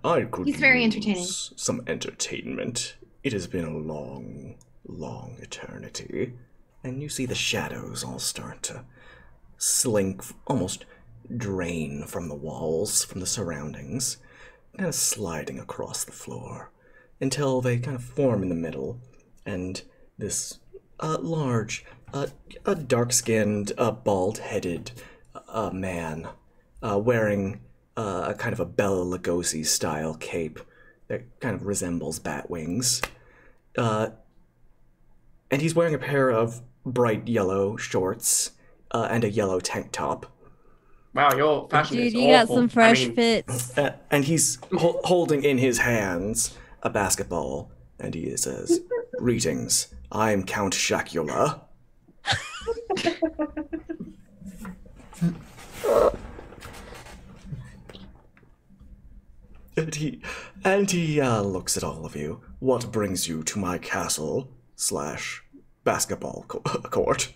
I could He's very entertaining. use some entertainment. It has been a long, long eternity. And you see the shadows all start to slink, almost drain from the walls, from the surroundings, kind of sliding across the floor, until they kind of form in the middle, and this large, dark-skinned, bald-headed man wearing a kind of a Bela Lugosi-style cape that kind of resembles bat wings. And he's wearing a pair of bright yellow shorts and a yellow tank top. Wow, your fashion Dude, is you got awful. some fresh I mean, fits. And he's holding in his hands a basketball, and he says, "Greetings, I'm Count Shacula." And he looks at all of you. "What brings you to my castle / basketball court?"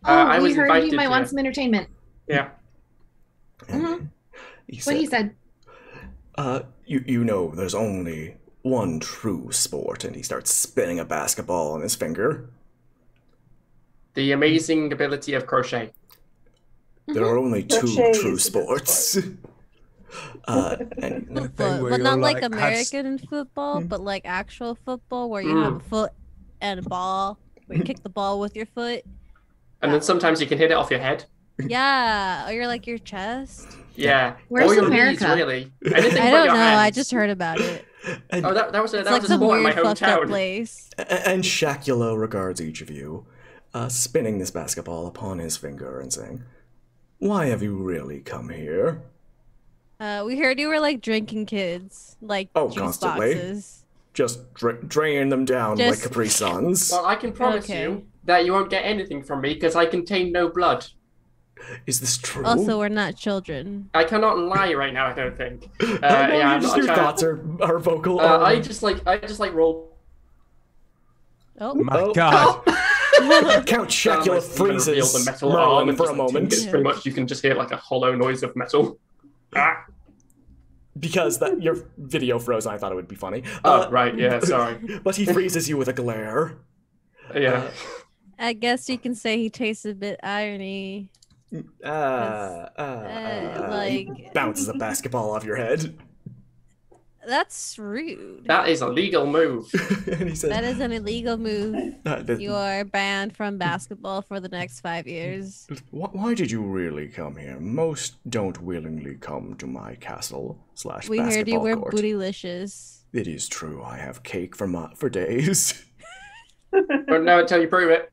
I we was heard invited you might to- want some entertainment. Yeah. And What he said. You know, there's only one true sport, and he starts spinning a basketball on his finger. The amazing ability of crochet. There are only two Crochet true is the best sports. And Football, where but not you're like like, have American football, but like actual football where you have a foot and a ball, where you kick the ball with your foot. And then sometimes you can hit it off your head. Yeah, or you're like your chest. Yeah. Where's or your America? knees, really. Anything I but don't your know. I hands. just heard about it. Oh, that was a, It's that like was a some sport in my weird fucked up hometown. place. And Shacula regards each of you, spinning this basketball upon his finger and saying, "Why have you really come here?" We heard you were like drinking kids, like Oh, juice constantly. boxes. Just drain them down Just- like Capri Suns. Well, I can promise Okay. you that you won't get anything from me because I contain no blood. Is this true? Also, we're not children. I cannot lie right now. I don't think. No, Yeah, I'm not a your child. thoughts are vocal. I just like roll. Oh, My Oh. God. Count Shacula reveal freezes the metal arm Merlin and for just, a like, moment. It's pretty much you can just hear like a hollow noise of metal. Ah. Because that your video froze and I thought it would be funny. Oh, right, yeah, sorry. But he freezes you with a glare. Yeah. I guess you can say he tastes a bit irony. He like bounces a basketball off your head. that's rude. That is a legal move. And he says, That is an illegal move. "That- You are banned from basketball for the next 5 years. Why did you really come here? Most don't willingly come to my castle / We heard you basketball were court. bootylicious. It is true. I have cake for days." But now until you prove it.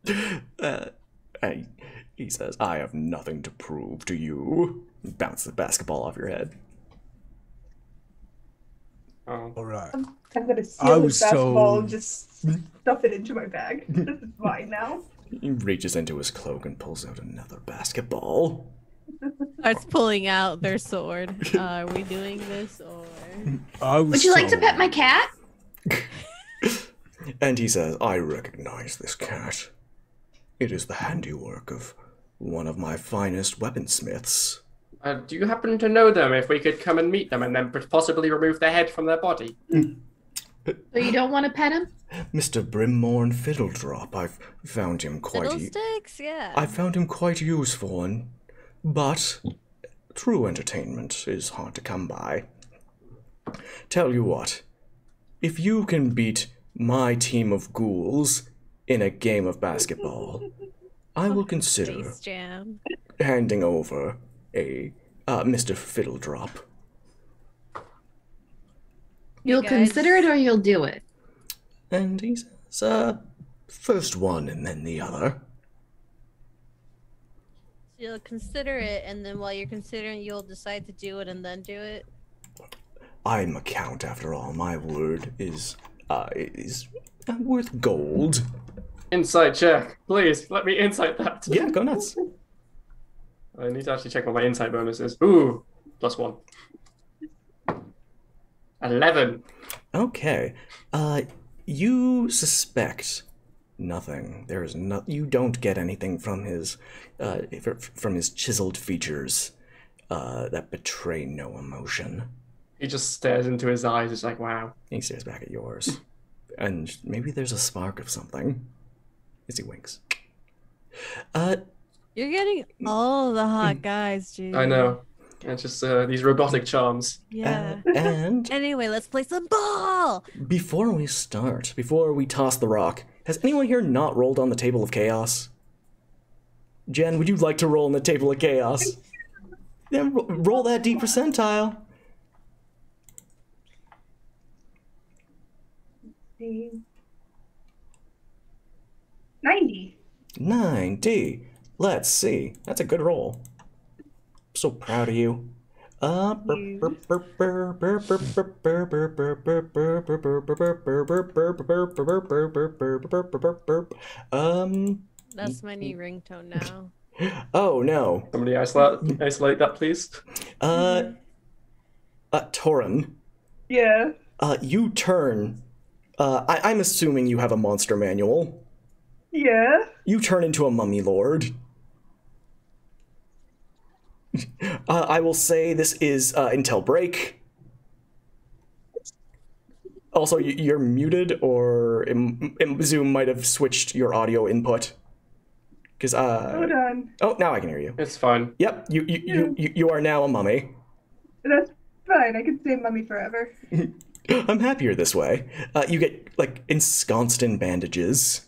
And he says, "I have nothing to prove to you." He bounces the basketball off your head. Oh. All right. I'm gonna I steal was this basketball told- and just stuff it into my bag. This is mine now. He reaches into his cloak and pulls out another basketball. Starts pulling out their sword. Are we doing this or? I was Would you like to told- pet my cat? And he says, "I recognize this cat. It is the handiwork of one of my finest weaponsmiths." Do you happen to know them? If we could come and meet them and then possibly remove their head from their body. So you don't want to pet him? Mr. Brimmorn Fiddledrop. I've found him quite Fiddlesticks? Yeah. I found him quite useful, but true entertainment is hard to come by. Tell you what, if you can beat my team of ghouls in a game of basketball, I will consider Space Jam. handing over a Mr. Fiddledrop. You'll guys- consider it or you'll do it. And he says, first one and then the other. You'll consider it, and then while you're considering, you'll decide to do it and then do it. I'm a count after all. My word is worth gold. Insight check. Please, let me insight that. Yeah, go nuts. I need to actually check what my insight bonus is. Ooh, +1. 11. Okay. You suspect nothing. There is no. You don't get anything from his chiseled features that betray no emotion. He just stares into his eyes. It's like, wow. He stares back at yours, and maybe there's a spark of something. As he winks. You're getting all the hot guys, dude. I know. It's just these robotic charms. Yeah. And Anyway, let's play some ball. before we start, before we toss the rock, has anyone here not rolled on the table of chaos? Jen, would you like to roll on the table of chaos? Then roll that deep percentile. See. 90. 90. Let's see. That's a good roll. So proud of you. That's my new ringtone now. Oh no. Somebody isolate that, please. Torin. Yeah. You turn. I'm assuming you have a monster manual. Yeah. You turn into a mummy lord. I will say this is Intel break. Also, you're muted, or Zoom might have switched your audio input. Because Hold on. oh, now I can hear you. It's fine. Yep, you are now a mummy. That's fine. I can say mummy forever. I'm happier this way. You get like ensconced in bandages.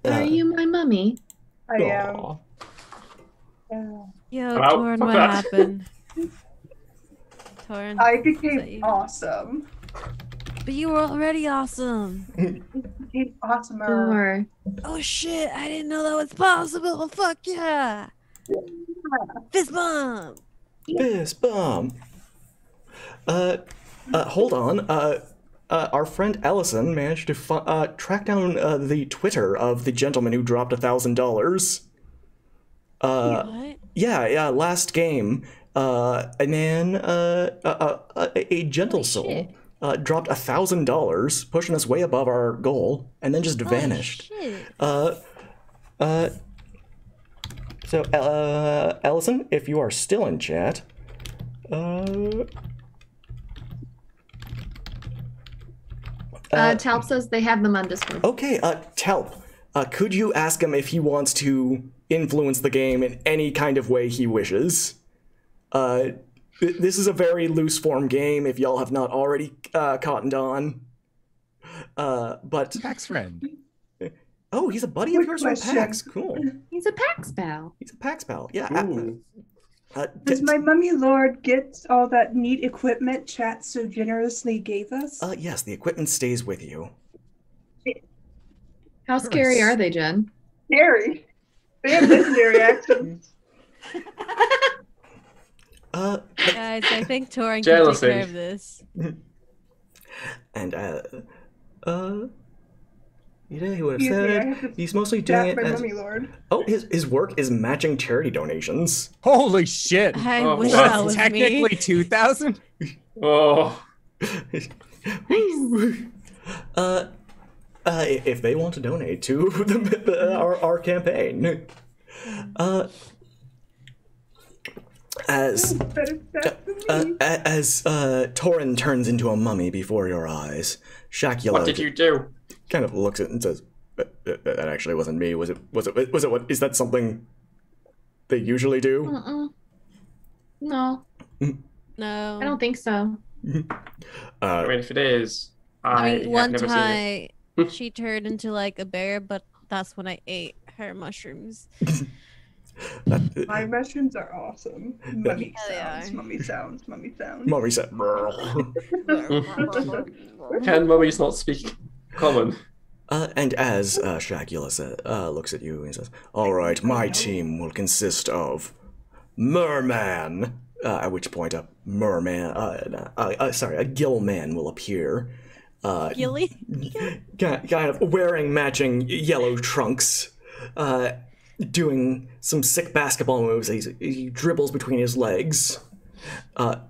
Are you my mummy? I am. Aw. Yo, Hello? Torn, Fuck what that. happened? Torn, I Is that you? became awesome. but you were already awesome. Became awesomer. Or Oh shit! I didn't know that was possible. Fuck yeah! Fist bump. Fist bump. Hold on. Our friend Ellison managed to track down the Twitter of the gentleman who dropped $1,000. What? Yeah. Last game, a man, a gentle soul, dropped $1,000, pushing us way above our goal, and then just vanished. Shit. So, Ellison, if you are still in chat, Talp says they have them on Discord. okay, Telp, could you ask him if he wants to influence the game in any kind of way he wishes? This is a very loose form game, if y'all have not already cottoned on. But Pax friend. oh, he's a buddy of Quick yours from question. PAX. Cool. He's a Pax pal. He's a PAX pal. Yeah. Ooh. Does my mummy lord get all that neat equipment chat so generously gave us? Yes, the equipment stays with you. How scary are they, Jen? Scary. They have legendary actions. Guys, I think Torin can take Jealousy. care of this. And you know, he would have Excuse me, I said have to he's mostly doing Chat it my as mummy lord. his work is matching charity donations. Holy shit. I Oh, wish wow. that was Technically me. 2,000? Oh, If they want to donate to our campaign, as Better stat than me. as Torin turns into a mummy before your eyes, Shakula what did you do? kind of looks at it and says, "That actually wasn't me. Was it? What? Is that something they usually do?" No, No. I don't think so. I mean, if it is, I mean, have one never seen it. time she turned into like a bear, but that's when I ate her mushrooms. My mushrooms are awesome. Mummy Hell yeah. sounds, mummy sounds, mummy sounds. Mummy said, Can mummies not speak common? and as Shakula looks at you and says, "All right, my team will consist of Merman." At which point, a merman, a gillman will appear. Gilly? Kind of wearing matching yellow trunks, doing some sick basketball moves. He dribbles between his legs.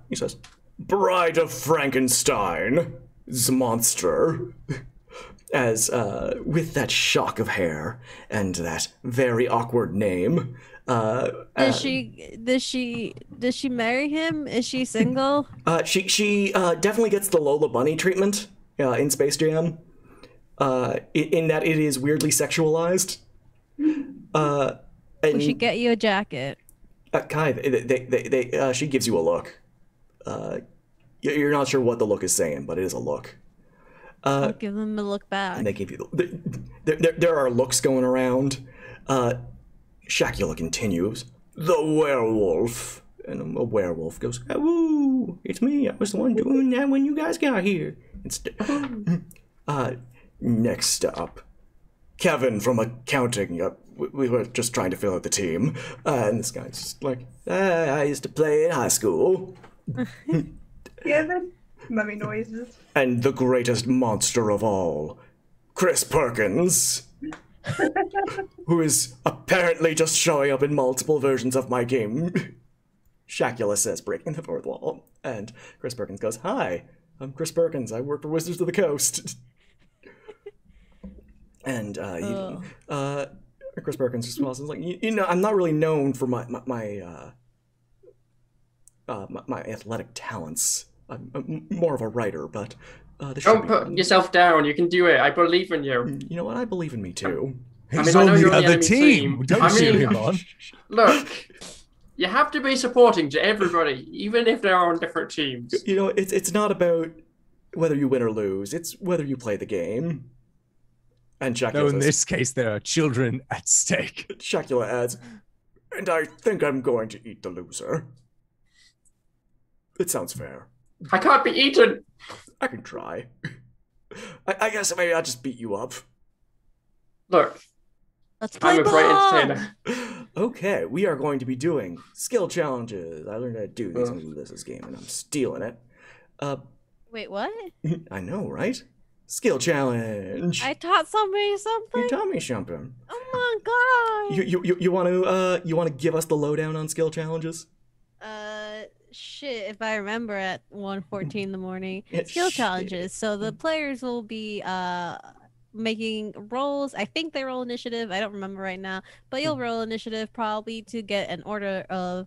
He says, "Bride of Frankenstein, the monster." As with that shock of hair and that very awkward name. Does she marry him? Is she single? She definitely gets the Lola Bunny treatment in Space Jam. In that it is weirdly sexualized. And We should get you a jacket. Kai, she gives you a look. You're not sure what the look is saying, but it is a look. I'll give them a look back. And they give you there are looks going around. Shakula continues, "The werewolf," and a werewolf goes, "Woo! It's me. I was the one doing that when you guys got here." Next up, Kevin from accounting we were just trying to fill out the team. And this guy's just like, I used to play in high school. Kevin, mummy noises. And the greatest monster of all, Chris Perkins, who is apparently just showing up in multiple versions of my game. Shakula says, breaking the fourth wall. And Chris Perkins goes, hi, I'm Chris Perkins. I work for Wizards of the Coast. And Chris Perkins just smiles and is like, you know, I'm not really known for my athletic talents. I'm more of a writer, but this should Don't put yourself down. You can do it. I believe in you. You know what? I believe in me too. He's I know on you're the on the other enemy team. team. Don't I cheer mean- him on. Look, you have to be supporting to everybody, even if they're on different teams. You know, it's not about whether you win or lose. It's whether you play the game. And Shakula No, in says, this case, there are children at stake. Shakula adds, and I think I'm going to eat the loser. It sounds fair. I can't be eaten. I can try. I guess maybe I'll just beat you up. Look, Let's play I'm a great ball! entertainer. Okay, we are going to be doing skill challenges. I learned how to do these in Ulysses game, and I'm stealing it. Wait, what? I know, right? Skill challenge. I taught somebody something? You taught me something. Oh my god! You want to give us the lowdown on skill challenges? Shit, if I remember at 1:14 in the morning. Yeah, Skill shit. challenges. So the players will be making rolls. I think they roll initiative. I don't remember right now, but you'll roll initiative probably to get an order of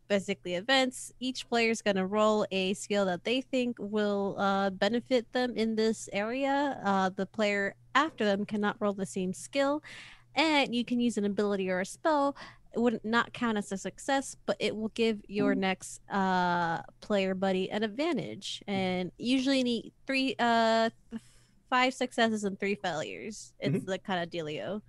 basically events. Each player's gonna roll a skill that they think will benefit them in this area. The player after them cannot roll the same skill, and you can use an ability or a spell. It would not count as a success, but it will give your next player buddy an advantage. And usually you need 5 successes and 3 failures. It's the kind of dealio.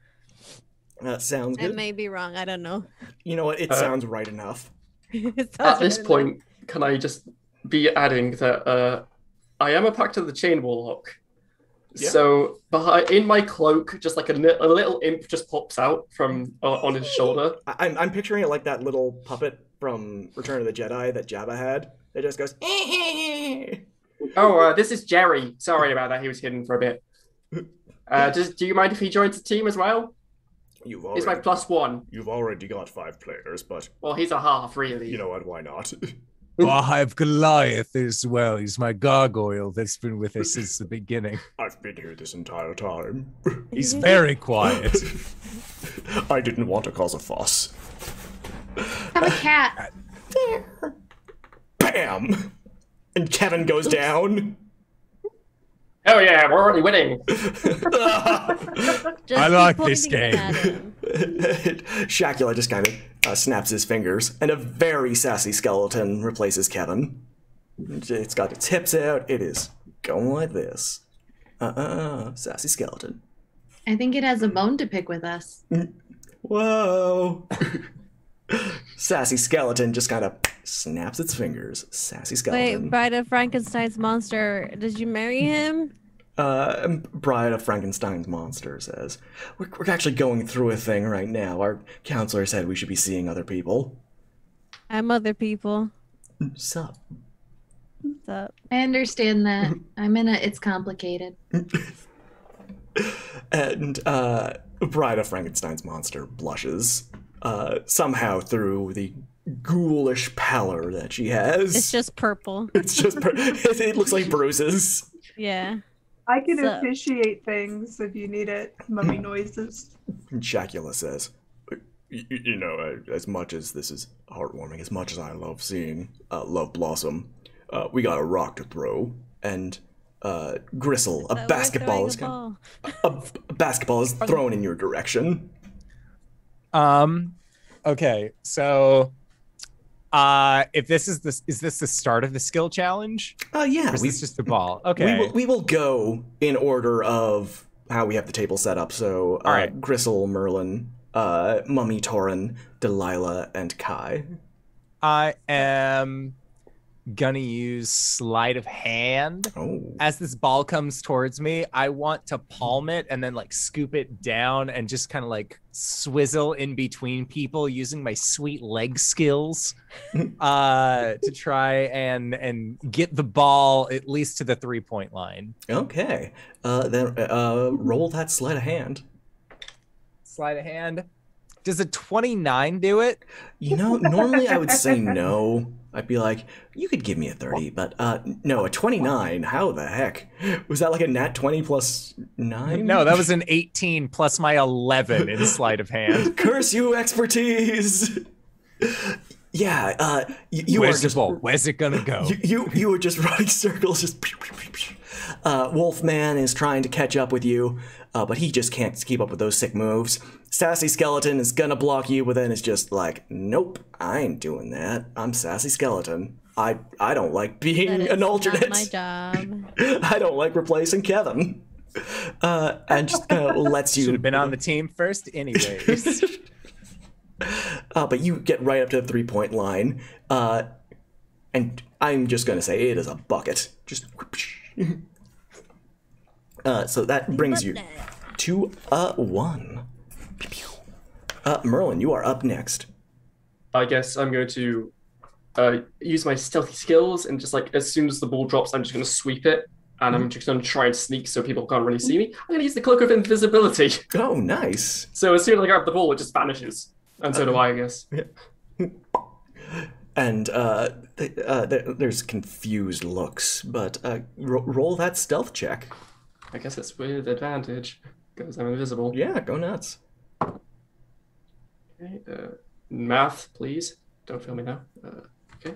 That sounds I good. may be wrong. I don't know. You know what? It sounds right enough. It At sounds this right point, can I just be adding that I am a Pact of the Chain Warlock. Yeah. So in my cloak, just like a little imp just pops out from on his shoulder. I'm picturing it like that little puppet from Return of the Jedi that Jabba had. It just goes. Oh, this is Jerry. Sorry about that. He was hidden for a bit. Do you mind if he joins the team as well? He's my +1. You've already got 5 players, but Well, he's a half, really. you know what? Why not? Oh, I have Goliath as well. He's my gargoyle that's been with us since the beginning. I've been here this entire time. He's very quiet. I didn't want to cause a fuss. Have a cat. Bam! And Kevin goes down. Oh yeah, we're already winning. Just I keep like this pointing it at him. Shakula just kind of snaps his fingers, and a very sassy skeleton replaces Kevin. It's got its hips out. It is going like this. Sassy skeleton. I think it has a bone to pick with us. Whoa. Sassy skeleton just kind of snaps its fingers. Sassy Wait, skeleton. Bride of Frankenstein's monster. Did you marry him? Bride of Frankenstein's monster says, we're actually going through a thing right now. Our counselor said we should be seeing other people. I'm other people. Sup? What's up? I understand that. It's complicated. And Bride of Frankenstein's monster blushes somehow through the ghoulish pallor that she has. It's just purple. It's just it looks like bruises. Yeah. I can So- officiate things if you need it. Mummy noises. And Shakula says, you know, as much as this is heartwarming, as much as I love seeing Love blossom, we got a rock to throw, and Gristle, a We're basketball throwing is a ball. a basketball is thrown in your direction. Okay, so if this is this the start of the skill challenge? Yeah, Or is this just the ball? Okay. we will go in order of how we have the table set up. So, All right. Gristle, Merlin, Mummy, Torin, Delilah, and Kai. I am gonna use sleight of hand. Oh. As this ball comes towards me, I want to palm it and then like scoop it down and just kind of like swizzle in between people using my sweet leg skills to try and get the ball at least to the 3-point line. Okay. Then roll that sleight of hand. Sleight of hand. Does a 29 do it? You know, normally I would say no. I'd be like, you could give me a 30, but no, a 29. How the heck? Was that like a nat 20 plus 9? No, that was an 18 plus my 11 in sleight of hand. Curse you, expertise! Yeah, you Where's are just... the ball? Where's it gonna go? You were just running circles, just... Wolfman is trying to catch up with you, but he just can't keep up with those sick moves. Sassy Skeleton is gonna block you, but then it's just like, nope, I ain't doing that. I'm Sassy Skeleton. I don't like being an alternate. Not my job. I don't like replacing Kevin. And just lets you... Should have been on the team first anyways. But you get right up to the 3-point line, and I'm just gonna say it is a bucket. Just... so that brings you to 1. Merlin, you are up next. I guess I'm going to use my stealthy skills and just like as soon as the ball drops, I'm just going to sweep it. And I'm just going to try and sneak so people can't really see me. I'm going to use the Cloak of Invisibility. Oh, nice. So as soon as I grab the ball, it just vanishes. And so do I guess. And there's confused looks, but roll that stealth check. I guess it's with advantage because I'm invisible. Yeah, go nuts. Okay, math, please. Don't fail me now. Okay.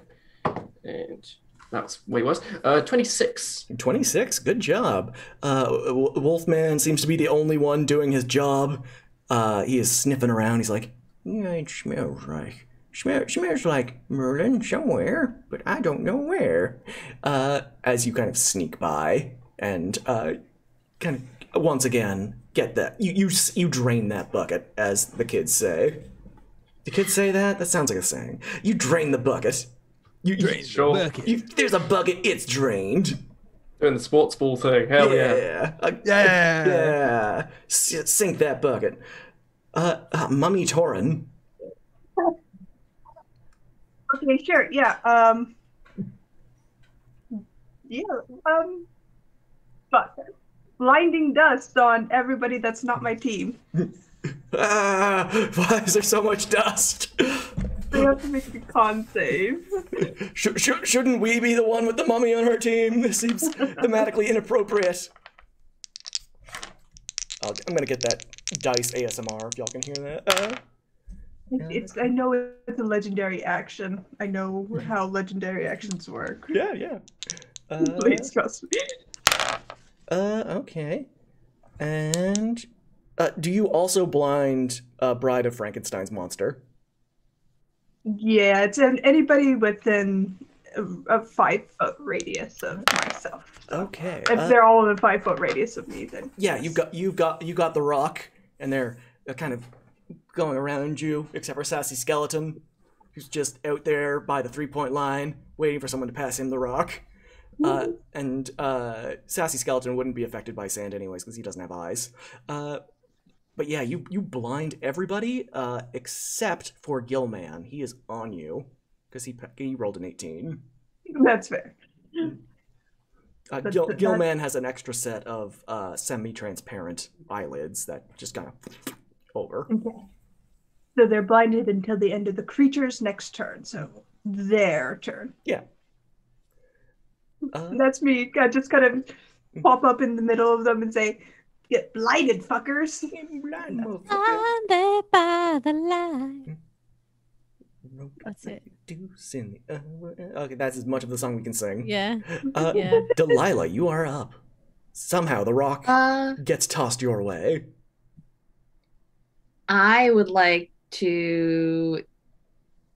And that's way worse. 26. 26, good job. Wolfman seems to be the only one doing his job. He is sniffing around. He's like, yeah, it smells like... Smells like Merlin somewhere, but I don't know where. As you kind of sneak by and kind of once again get that you drain that bucket, as the kids say. The kids say that? That sounds like a saying. You drain the bucket. You drain the bucket. There's a bucket. It's drained. Doing the sports ball thing. Hell yeah. Yeah. Sink that bucket. Mummy Torin. Okay, sure. Yeah. But blinding dust on everybody that's not my team. Why is there so much dust? They have to make a con save. Shouldn't we be the one with the mummy on our team? This seems thematically inappropriate. I'm gonna get that dice ASMR if y'all can hear that. I know it's a legendary action. I know how legendary actions work. Yeah. Please trust me. Okay. And do you also blind Bride of Frankenstein's monster? Yeah, it's anybody within a 5-foot radius of myself. Okay. If they're all in a 5-foot radius of me, then yeah, you got the rock, and they're kind of going around you, except for Sassy Skeleton, who's just out there by the 3-point line, waiting for someone to pass him the rock. And Sassy Skeleton wouldn't be affected by sand anyways, because he doesn't have eyes. But yeah, you blind everybody except for Gilman. He is on you because he rolled an 18. That's fair. Gilman has an extra set of semi-transparent eyelids that just kind of over. Okay. So they're blinded until the end of the creature's next turn. So their turn. Yeah. That's me. I just kind of pop up in the middle of them and say, "Get blinded, fuckers!" Blinded by the light. That's it. Okay, that's as much of the song we can sing. Yeah. Delilah, you are up. Somehow the rock gets tossed your way. I would like to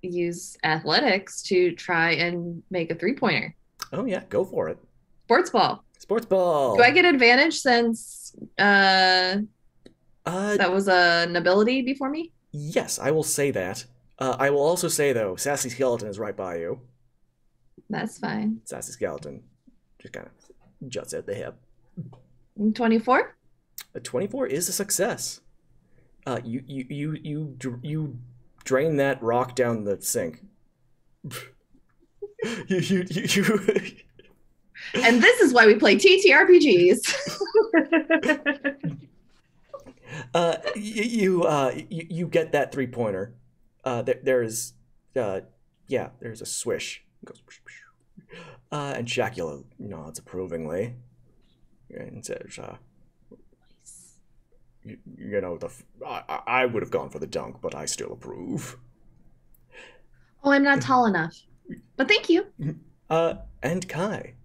use athletics to try and make a 3-pointer. Oh yeah, go for it. Sports ball. Sports ball. Do I get advantage since that was an ability before me? Yes, I will say that. I will also say though, Sassy Skeleton is right by you. That's fine. Sassy Skeleton just kind of juts out the hip. 24? A 24 is a success. You drain that rock down the sink. you And this is why we play TTRPGs. You get that 3-pointer. There's a swish. It goes, and Shakula nods approvingly and says, I would have gone for the dunk, but I still approve. Oh, I'm not tall enough. But thank you. And Kai.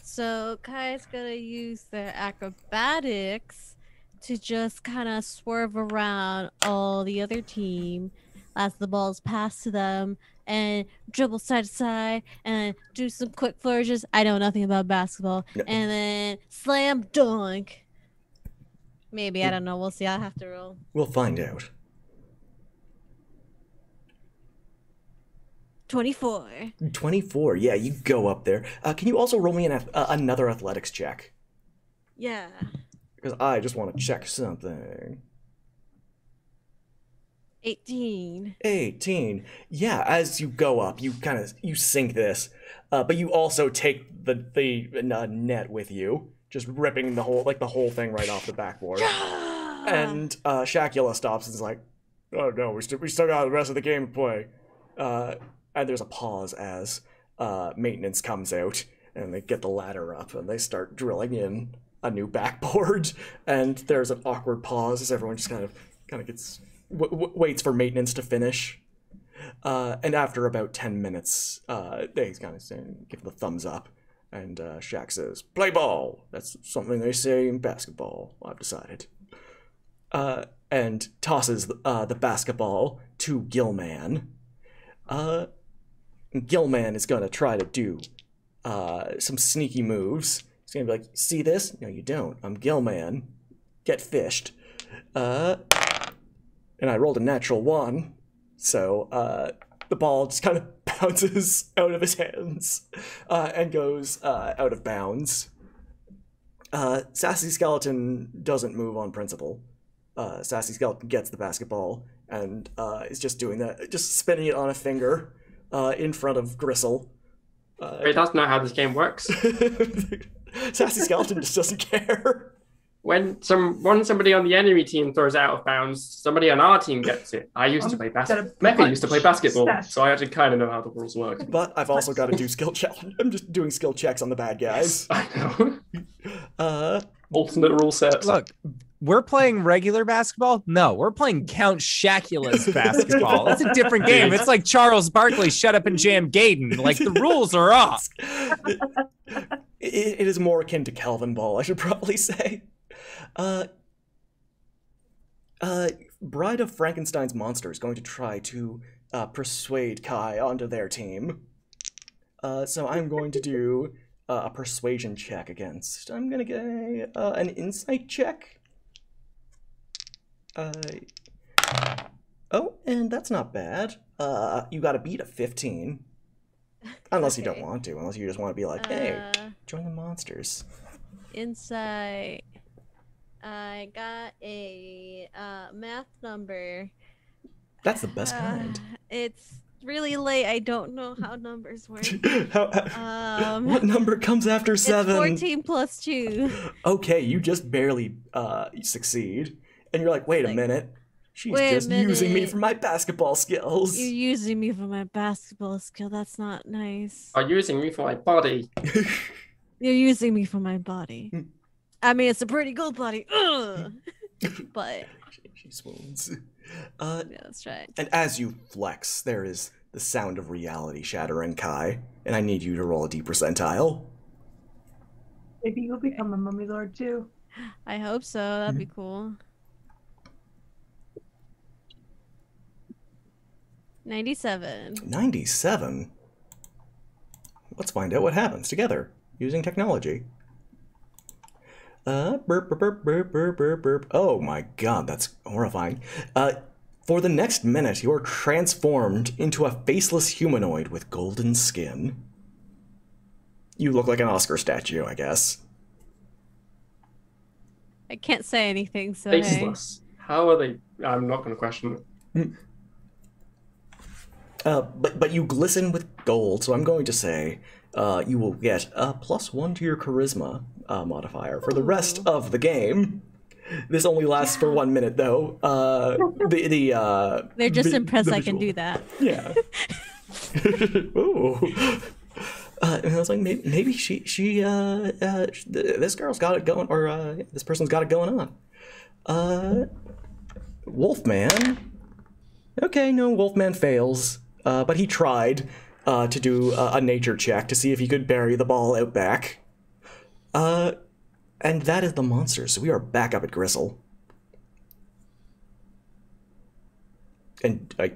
So Kai's gonna use their acrobatics to just kind of swerve around all the other team as the ball's passed to them and dribble side to side and do some quick flourishes. I know nothing about basketball. No. And then slam dunk. Maybe, I don't know. We'll see. I'll have to roll. We'll find out. 24. 24. Yeah, you go up there. Can you also roll me another athletics check? Yeah. Because I just want to check something. 18. 18. Yeah, as you go up, you sink this, but you also take the net with you, just ripping the whole thing right off the backboard. And Shakula stops and is like, "Oh no, we still got the rest of the game to play." And there's a pause as maintenance comes out, and they get the ladder up and they start drilling in a new backboard. And there's an awkward pause as everyone just kind of gets. Waits for maintenance to finish, and after about 10 minutes, they kind of give the thumbs up, and Shaq says, "Play ball." That's something they say in basketball, I've decided. And tosses the basketball to Gilman. Gilman is gonna try to do some sneaky moves. He's gonna be like, "See this? No, you don't. I'm Gilman. Get fished." And I rolled a natural 1, so the ball just kind of bounces out of his hands and goes out of bounds. Sassy Skeleton doesn't move on principle. Sassy Skeleton gets the basketball and is just doing that, just spinning it on a finger in front of Gristle. Wait, that's not how this game works. Sassy Skeleton just doesn't care. When somebody on the enemy team throws it out of bounds, somebody on our team gets it. I used to play basketball. Mecca used to play basketball, so I actually kind of know how the rules work. But I've also got to do skill check. I'm just doing skill checks on the bad guys. I know. Ultimate rule set. Look, we're playing regular basketball? No, we're playing Count Shakula's basketball. It's a different game. It's like Charles Barkley, shut up and jam Gaiden. Like, the rules are off. It is more akin to Kelvin Ball, I should probably say. Bride of Frankenstein's Monster is going to try to persuade Kai onto their team. So I'm going to do a persuasion check against. I'm gonna get an insight check. Oh, and that's not bad. You got to beat a 15. Unless you don't want to. Unless you just want to be like, hey, join the monsters. Insight. I got a math number. That's the best kind. It's really late. I don't know how numbers work. What number comes after 7? It's 14 plus 2. Okay, you just barely succeed. And you're like, wait a minute. She's just using me for my basketball skills. You're using me for my basketball skill. That's not nice. Are you using me for my body? You're using me for my body. I mean, it's a pretty good body. But she swoons. Yeah, that's right. And as you flex, there is the sound of reality shattering, Kai. And I need you to roll a D percentile. Maybe you'll become a mummy lord too. I hope so. That'd be cool. 97. 97? Let's find out what happens together, using technology. Burp, burp, burp, burp, burp, burp, burp. Oh my god, that's horrifying. For the next minute, you're transformed into a faceless humanoid with golden skin. You look like an Oscar statue, I guess. I can't say anything, so hey. Faceless. How are they? I'm not going to question it. But you glisten with gold, so I'm going to say you will get a +1 to your charisma modifier for the rest of the game. This only lasts for 1 minute, though. They're just impressed I can do that. Yeah. Ooh. And I was like, maybe this girl's got it going, or this person's got it going on. Wolfman. Okay, no, Wolfman fails. But he tried to do a nature check to see if he could bury the ball out back. And that is the monster, so we are back up at Gristle. And are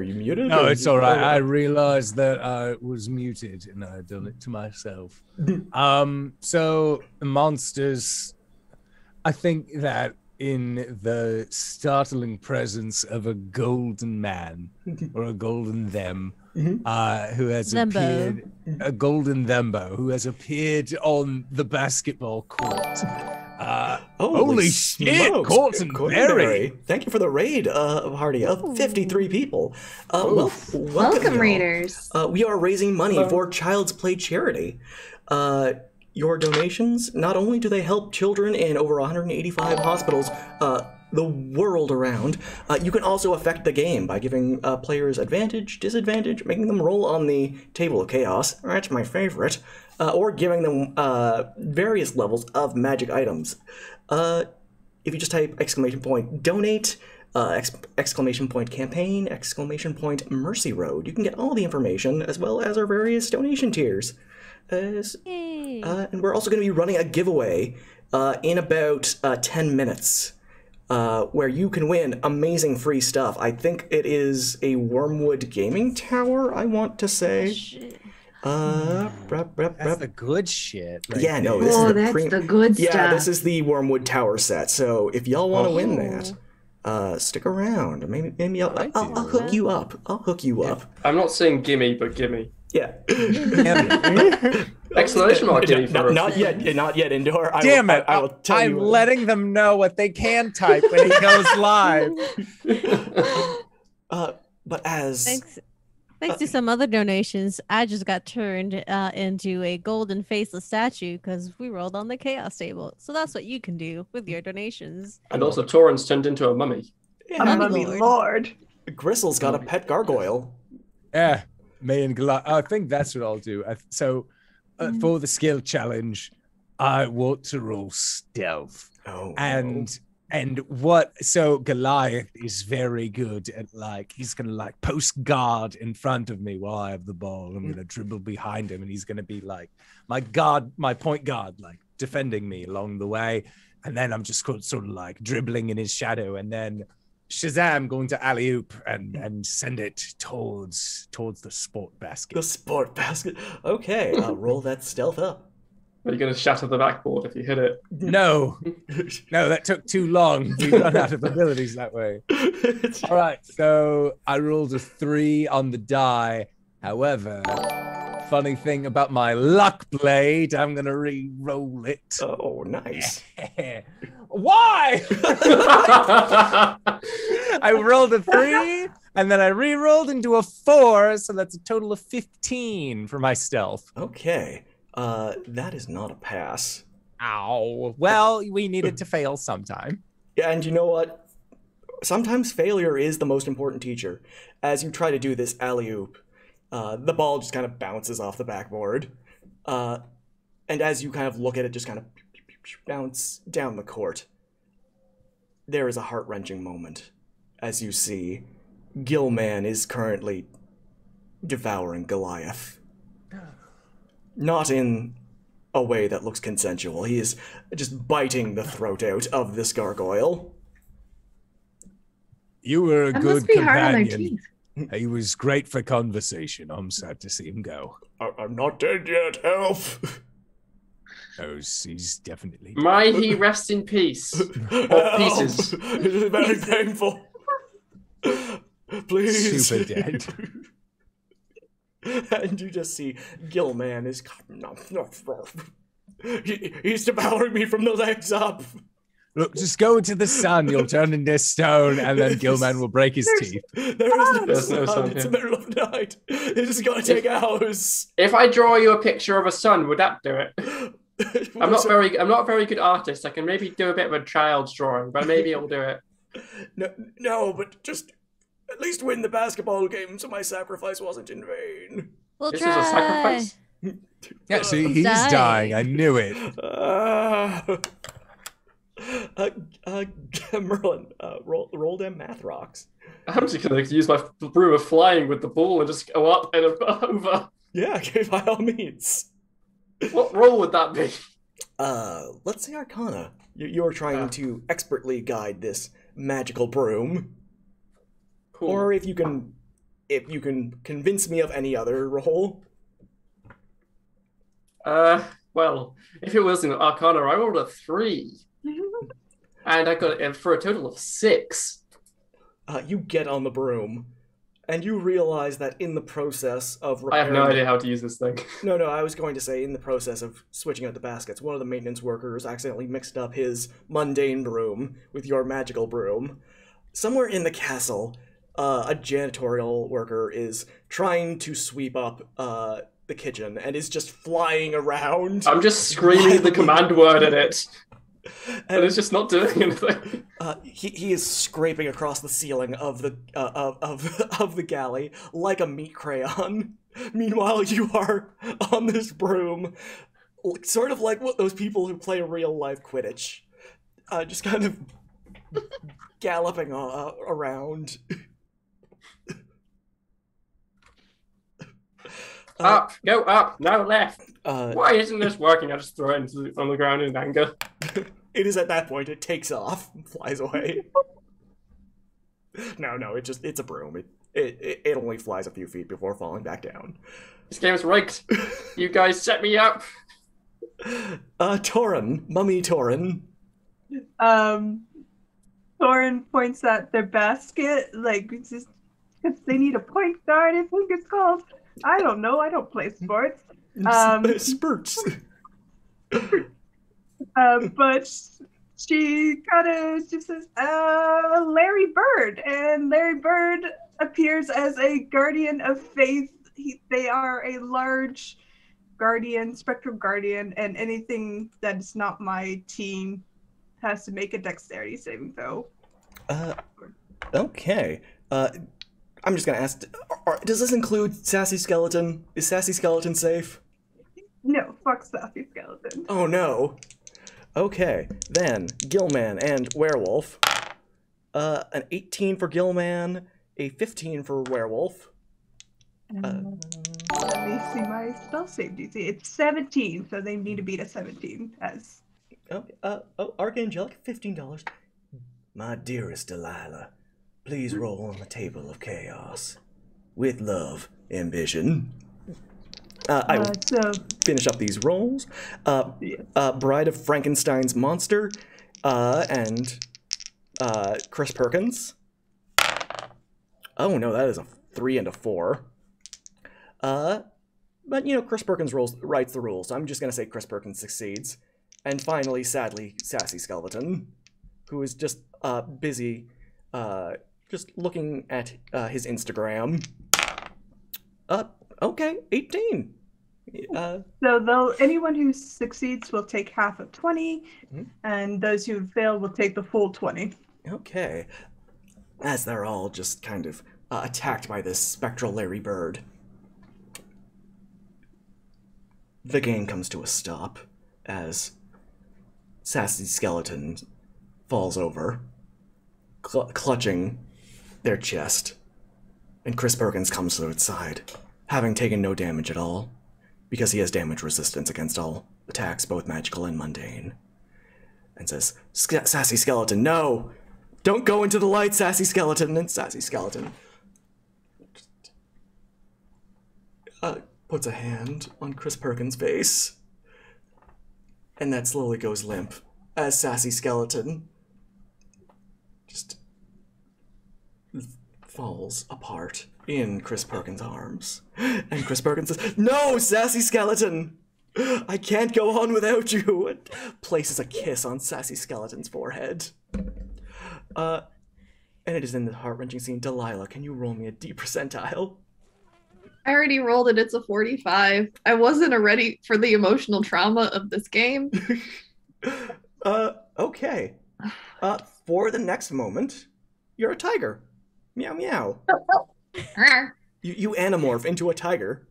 you muted? No, it's all right. I realized that I was muted and I had done it to myself. So the monsters, I think that in the startling presence of a golden man or a golden them who has appeared, a golden thembo who has appeared on the basketball court. Holy shit, Colton Berry! Thank you for the raid, party of 53 people. Welcome, Raiders. We are raising money for Child's Play charity. Your donations, not only do they help children in over 185 hospitals the world around, you can also affect the game by giving players advantage, disadvantage, making them roll on the table of chaos. That's my favorite. Or giving them various levels of magic items. If you just type !donate, !campaign, !mercy road, you can get all the information as well as our various donation tiers. And we're also going to be running a giveaway in about 10 minutes where you can win amazing free stuff. I think it is a Wormwood gaming tower, I want to say. That's the good shit. Right yeah, no, this is the good stuff. Yeah, this is the Wormwood Tower set. So if y'all want to win that, stick around. Maybe I'll hook you up. I'll hook you up. I'm not saying gimme, but gimme. Yeah. Exclamation mark gimme for not yet, Indoor. Damn it! I will tell I'm letting them know what they can type when he goes live. But as thanks to some other donations, I just got turned into a golden faceless statue because we rolled on the chaos table. So that's what you can do with your donations. And also, Torrance turned into a mummy. Yeah. A mummy lord. Gristle's got a pet gargoyle. Yeah. Me and Goliath. I think that's what I'll do. For the skill challenge, I want to roll stealth. So Goliath is very good at he's gonna post guard in front of me while I have the ball. I'm gonna dribble behind him and he's gonna be my point guard, defending me along the way. And then I'm just sort of dribbling in his shadow, and then Shazam going to alley-oop and send it towards the sport basket. The sport basket. Okay, roll that stealth up. Are you going to shatter the backboard if you hit it? No, that took too long. We run out of abilities that way. All right, so I rolled a 3 on the die. However, funny thing about my luck blade, I'm going to re-roll it. Oh, nice. Why? I rolled a 3, and then I re-rolled into a 4, so that's a total of 15 for my stealth. Okay. That is not a pass. Ow. Well, we needed to fail sometime. Yeah, and you know what? Sometimes failure is the most important teacher. As you try to do this alley-oop, the ball just kind of bounces off the backboard. And as you kind of look at it just kind of bounce down the court, there is a heart-wrenching moment as you see Gilman is currently devouring Goliath. Not in a way that looks consensual. He is just biting the throat out of this gargoyle. You were a good companion. He was great for conversation. I'm sad to see him go. I'm not dead yet. Help! Oh, he's definitely dead. May he rest in peace. Or pieces. It is very painful. Please. Super dead. And you just see Gilman is... He's devouring me from the legs up. Look, just go into the sun. You'll turn into stone, and then Gilman will break his teeth. There's no sun. It's here. the middle of the night. This is going to take hours. If I draw you a picture of a sun, would that do it? I'm not a very good artist. I can maybe do a bit of a child's drawing, but maybe I'll do it. No, but just at least win the basketball game so my sacrifice wasn't in vain. We'll This try. is a sacrifice? Yeah, see, he's dying. I knew it. Merlin, roll them math rocks. I'm just going to use my brew of flying with the ball and just go up and over. Yeah, okay, by all means. What role would that be? Let's say Arcana. You're trying to expertly guide this magical broom. Cool. Or if you can convince me of any other role. Well, if it was in Arcana, I rolled a 3. And I got it for a total of 6. You get on the broom, and you realize that in the process of I have repairing... no idea how to use this thing. No, I was going to say, in the process of switching out the baskets, one of the maintenance workers accidentally mixed up his mundane broom with your magical broom. Somewhere in the castle, a janitorial worker is trying to sweep up the kitchen and is just flying around. I'm just screaming the command word at it. And it's just not doing anything. He is scraping across the ceiling of the of the galley like a meat crayon. Meanwhile, you are on this broom, sort of like what those people who play real life Quidditch, just kind of galloping around. Up, go up, no left. Why isn't this working? I just throw it on the ground in anger. It is at that point it takes off and flies away. No, it's a broom. It only flies a few feet before falling back down. This game's rigged. You guys set me up. Torin, Mummy Torin. Thorin points at their basket, like, it's just because they need a point guard, I think it's called. I don't know. I don't play sports. Spurts. But she kind of just says, Larry Bird. And Larry Bird appears as a guardian of faith. They are a large guardian, spectral guardian, and anything that is not my team has to make a dexterity saving throw. Okay. I'm just gonna ask, does this include Sassy Skeleton? Is Sassy Skeleton safe? No, fuck Sassy Skeleton. Oh no. Okay, then, Gilman and Werewolf. An 18 for Gilman, a 15 for Werewolf. Let me see my spell save DC. It's 17, so they need to beat a 17 as... Archangelic, $15. My dearest Delilah, please roll on the table of chaos. With love, ambition. I will finish up these rolls. Bride of Frankenstein's Monster, and Chris Perkins. Oh no, that is a 3 and a 4. But you know, Chris Perkins writes the rules, so I'm just gonna say Chris Perkins succeeds. And finally, sadly, Sassy Skeleton, who is just busy just looking at his Instagram. Okay, 18. So anyone who succeeds will take half of 20, and those who fail will take the full 20. Okay. As they're all just kind of attacked by this spectral Larry Bird, the game comes to a stop as Sassy Skeleton falls over, clutching their chest, and Chris Perkins comes to its side, having taken no damage at all, because he has damage resistance against all attacks, both magical and mundane, and says, Sassy Skeleton, no! Don't go into the light, Sassy Skeleton! And Sassy Skeleton puts a hand on Chris Perkins' face, and that slowly goes limp as Sassy Skeleton just falls apart in Chris Perkins' arms. And Chris Perkins says, "No, Sassy Skeleton! I can't go on without you!" And places a kiss on Sassy Skeleton's forehead. And it is in the heart-wrenching scene. Delilah, can you roll me a D percentile? I already rolled it. It's a 45. I wasn't ready for the emotional trauma of this game. Okay. For the next moment, you're a tiger. Meow meow. You anamorph into a tiger.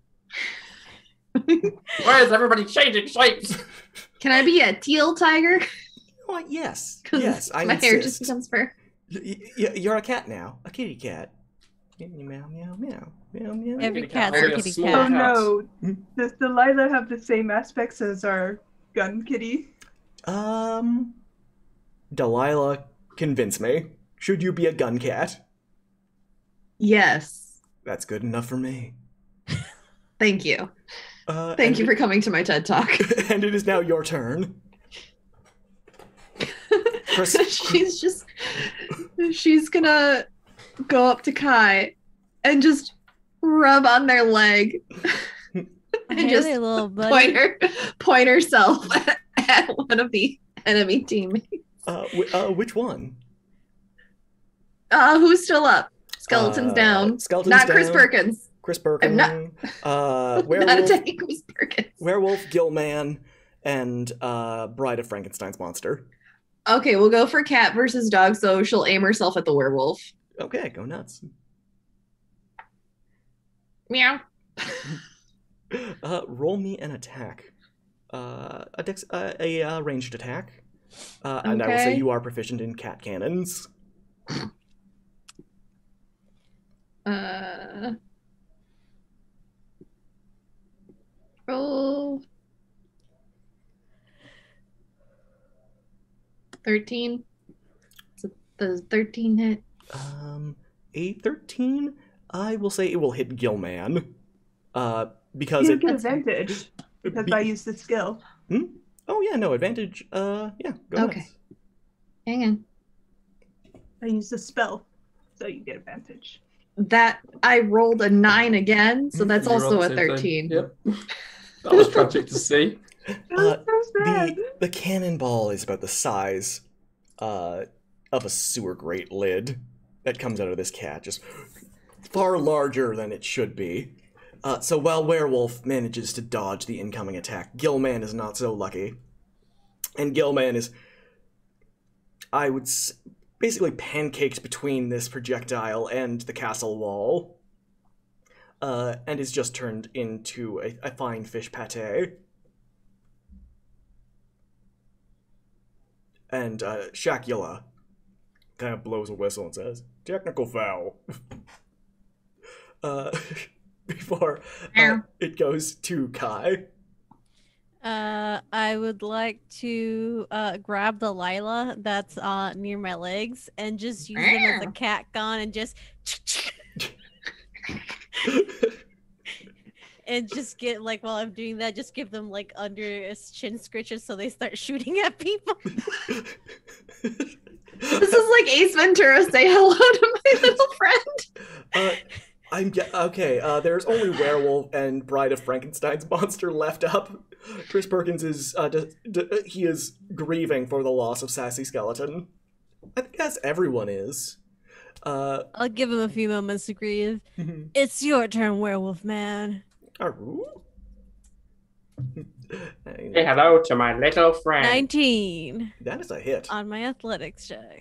Why is everybody changing shapes? Can I be a teal tiger? Oh, yes. 'Cause Yes, I my insist. hair just becomes fur. You're a cat now. A kitty cat. Meow meow meow. Meow meow. Every Kitty cat, cat's a only a kitty small Oh cat. no. Hmm? Does Delilah have the same aspects as our gun kitty? Delilah, convince me. Should you be a gun cat? Yes. That's good enough for me. Thank you. Thank Thank you for coming to my TED Talk. And it is now your turn. Chris, she's gonna go up to Kai and just rub on their leg and Hey just there, little buddy. point herself at one of the enemy teammates. which one? Who's still up? Skeleton's down. Skeleton's Not Chris down. Perkins. Chris Perkins. I'm not Werewolf. attacking Chris Perkins. Werewolf, Gillman, and Bride of Frankenstein's Monster. Okay, we'll go for cat versus dog, so she'll aim herself at the werewolf. Okay, go nuts. Meow. Roll me an attack. A ranged attack. And I will say Okay. you are proficient in cat cannons. Roll 13. Does 13 hit? A 13. I will say it will hit Gillman. Because You it. get advantage because I used the skill. Oh yeah, no advantage. Yeah, go Okay. nuts. Hang on. I used the spell, so you get advantage. That I rolled a 9 again, so that's You rolled also the a same thing. 13. Yep. That was tragic to see. That was so sad. The cannonball is about the size of a sewer grate lid that comes out of this cat, just far larger than it should be. So while Werewolf manages to dodge the incoming attack, Gillman is not so lucky. And Gillman is, I would basically pancaked between this projectile and the castle wall. And is just turned into a fine fish pate. And Shakula kind of blows a whistle and says, "Technical foul." Before it goes to Kai. I would like to grab the Lila that's near my legs and just use them as a cat gun and just and just get like while I'm doing that, just give them like under chin scritches so they start shooting at people. This is like Ace Ventura. Say hello to my little friend. Okay. There's only Werewolf and Bride of Frankenstein's Monster left up. Chris Perkins is he is grieving for the loss of Sassy Skeleton. I guess everyone is. I'll give him a few moments to grieve. It's your turn, Werewolf Man. Say hello to my little friend. 19 That is a hit. on my athletics check.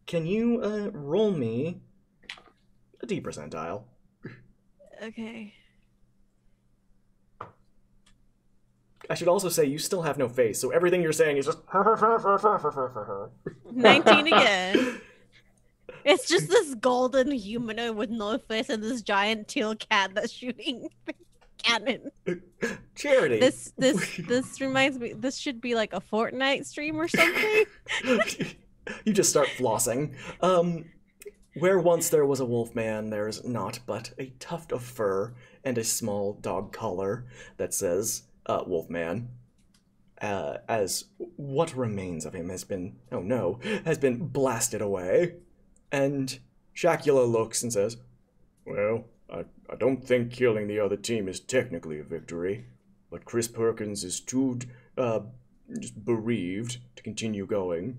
Can you roll me a D percentile? Okay. I should also say you still have no face, so everything you're saying is just 19 again. It's just this golden humanoid with no face and this giant teal cat that's shooting cannon. Charity. This reminds me. This should be like a Fortnite stream or something. You just start flossing. Where once there was a wolf man, there is not but a tuft of fur and a small dog collar that says Wolfman. As what remains of him has been blasted away. And Shakula looks and says, "Well, I don't think killing the other team is technically a victory, but Chris Perkins is too just bereaved to continue going,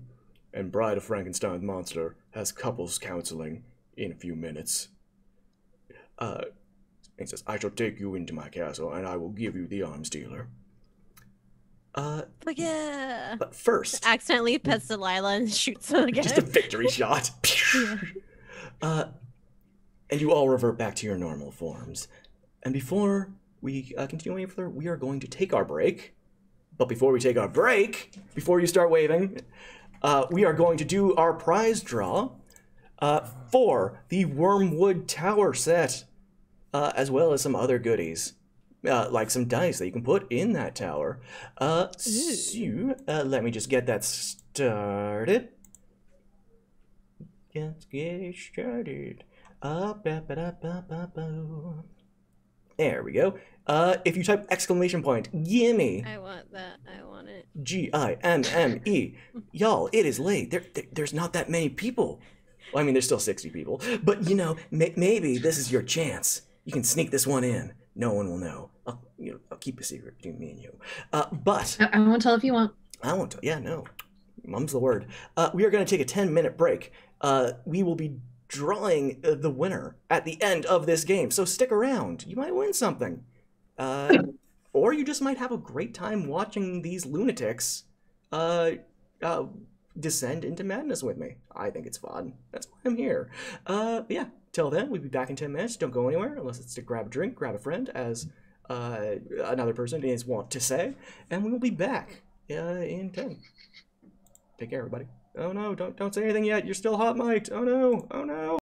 and Bride of Frankenstein's monster has couples counseling in a few minutes. He says, I shall take you into my castle, and I will give you the arms dealer. But yeah. But first, Accidentally pets Delilah and shoots her again. just a victory shot. And you all revert back to your normal forms. And before we continue any further, we are going to take our break. But before we take our break, before you start waving, we are going to do our prize draw for the Wormwood Tower set, as well as some other goodies, like some dice that you can put in that tower. So, let me just get that started. Let's get started. There we go. If you type exclamation point, gimme. I want that. I want it. GIMME. Y'all, it is late. There's not that many people. Well, I mean, there's still 60 people. But, you know, maybe this is your chance. You can sneak this one in. No one will know. I'll keep a secret between me and you. But I won't tell if you want. I won't tell. Yeah, no. Mum's the word. We are going to take a 10-minute break. We will be drawing the winner at the end of this game. So stick around. You might win something. Or you just might have a great time watching these lunatics descend into madness with me. I think it's fun. That's why I'm here. But yeah, till then, we'll be back in 10 minutes. Don't go anywhere unless it's to grab a drink, grab a friend, as another person is wont to say. And we will be back in 10. Take care, everybody. Oh no, don't say anything yet. You're still hot mic'd. Oh no, oh no.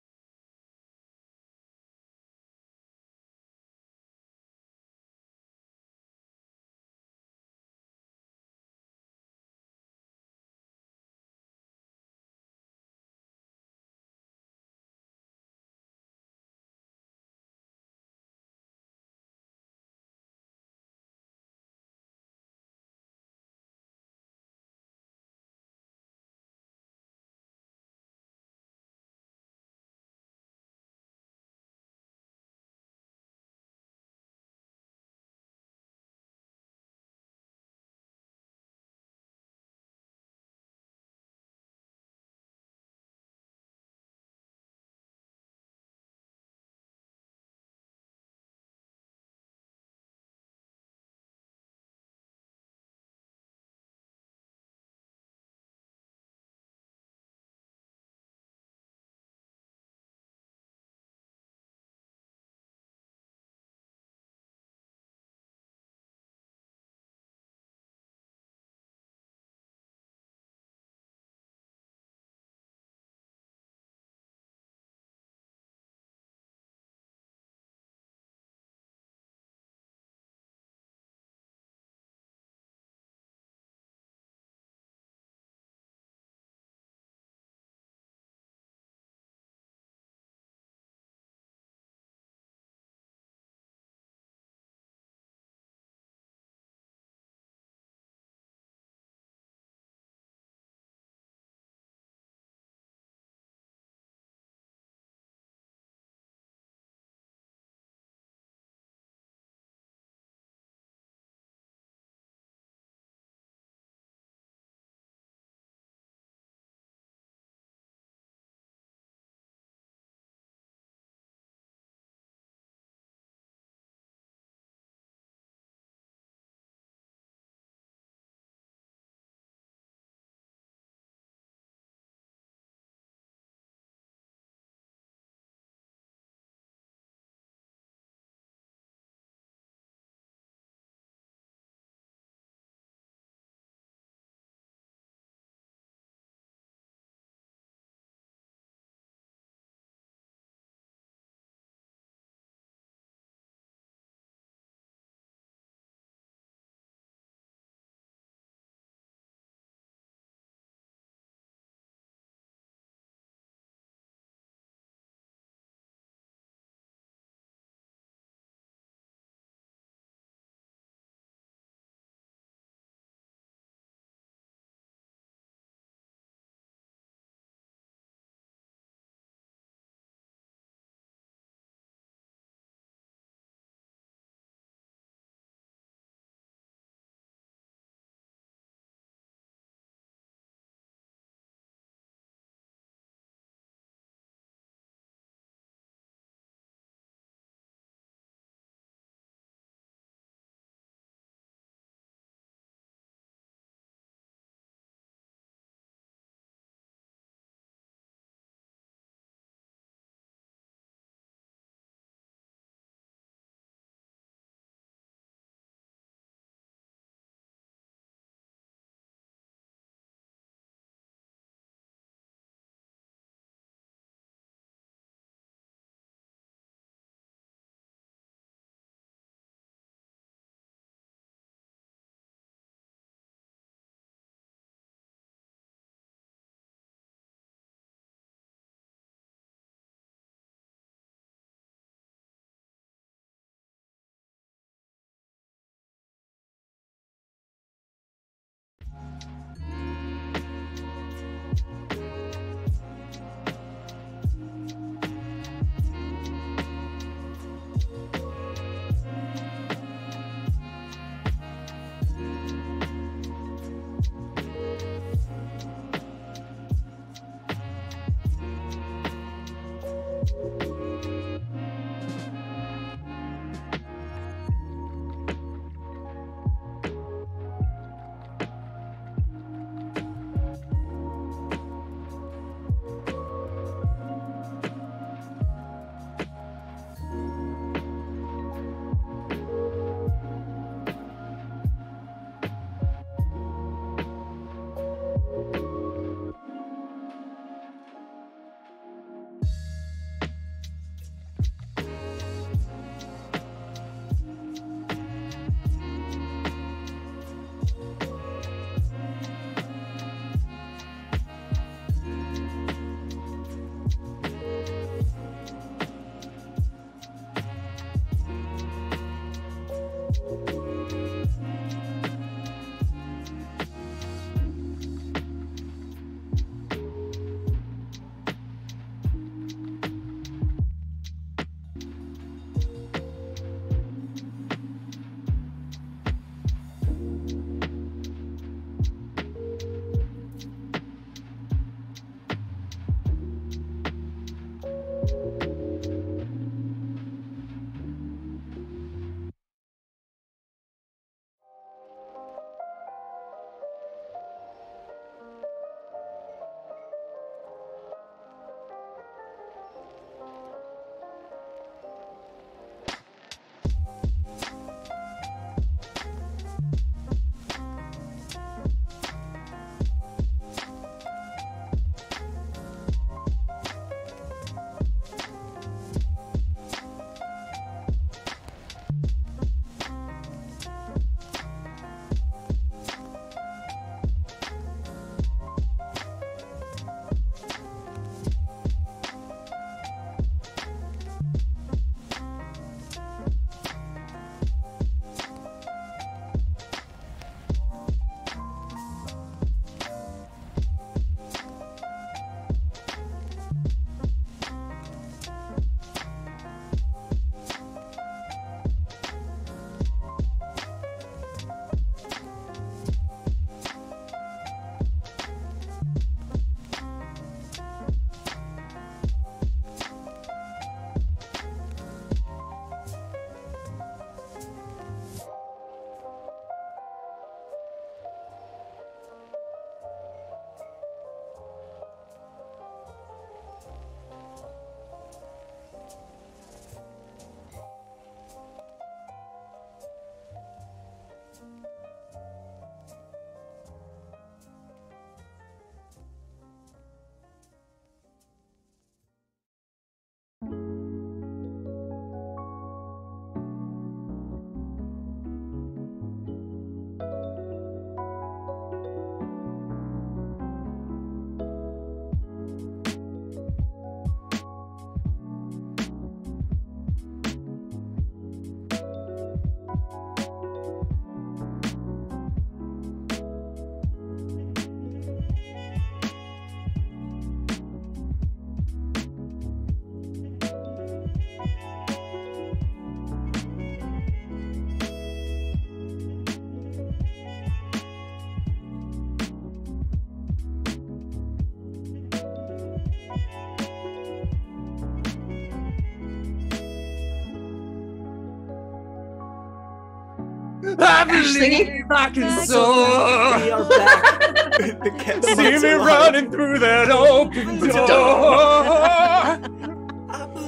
I believe I can soar. We are back. The See mics me are live. running through that open door.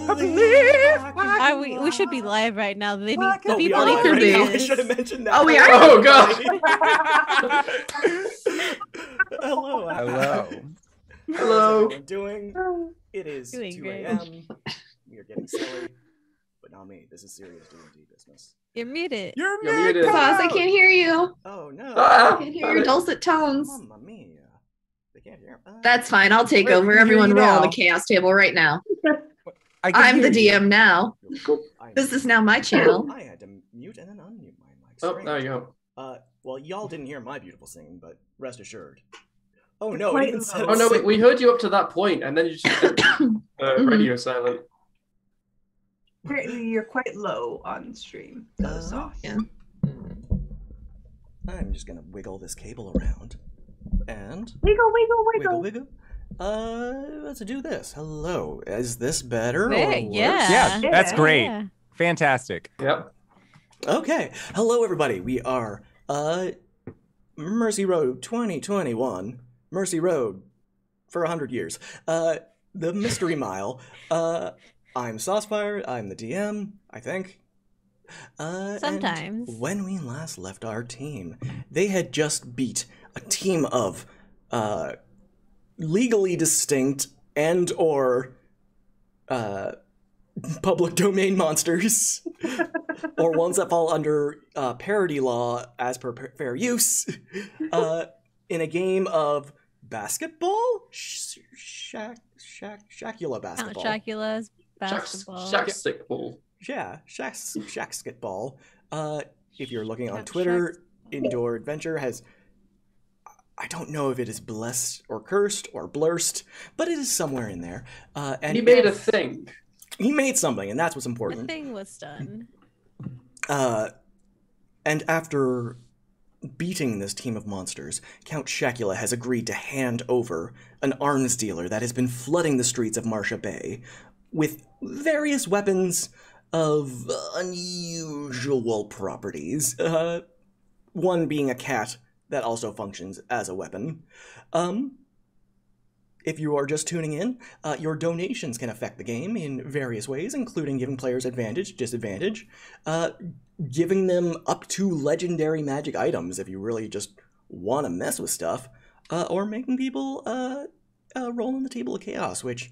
I believe We should be live right now. They need the Oh, we people are need live to right do now. I this. should have mentioned that. Oh, we are? Oh, God. Hello. Hello. How's Hello. everyone doing? It is Doing 2 great. a.m. We are getting silly, but not me. This is serious D&D business. You're muted. You're You're muted. Sauce, I can't hear you. Oh no! Ah, I can't hear your dulcet tones. Mamma mia! They can't hear. That's fine. I'll take Wait, over. we can hear Everyone you roll on now. the chaos table right now. I can I'm the hear you. DM now. I- This is now my channel. I had to mute and then unmute my mic. Oh, Strange. there you go. Well, y'all didn't hear my beautiful singing, but rest assured. Oh no! It Quite even low. said. Oh, no, we heard you up to that point, and then you just radio silent. Apparently, you're quite low on stream. Sauce. Yeah. I'm just gonna wiggle this cable around, and Wiggle, wiggle, wiggle, wiggle. wiggle. Let's do this. Hello. Is this better? There, or worse? yeah. Yeah, that's great. Yeah. Fantastic. Yep. Okay. Hello, everybody. We are Mercy Road 2021. Mercy Road for 100 years. The Mystery Mile. I'm Saucefire. I'm the DM, I think. And Sometimes. when we last left our team, they had just beat a team of legally distinct and or public domain monsters, or ones that fall under parody law as per fair use, in a game of basketball? Shacula Count basketball. Chocula's basketball. Shack ball. Yeah, Shacksketball. If you're looking on Shack- Twitter, Indoor Adventure has... I don't know if it is blessed or cursed or blurst, but it is somewhere in there. And He made a thing. He made something, and that's what's The important. thing was done. And after beating this team of monsters, Count Shacula has agreed to hand over an arms dealer that has been flooding the streets of Marcia Bay with various weapons of unusual properties. One being a cat that also functions as a weapon. If you are just tuning in, your donations can affect the game in various ways, including giving players advantage, disadvantage, giving them up to legendary magic items if you really just want to mess with stuff, or making people roll on the table of chaos, which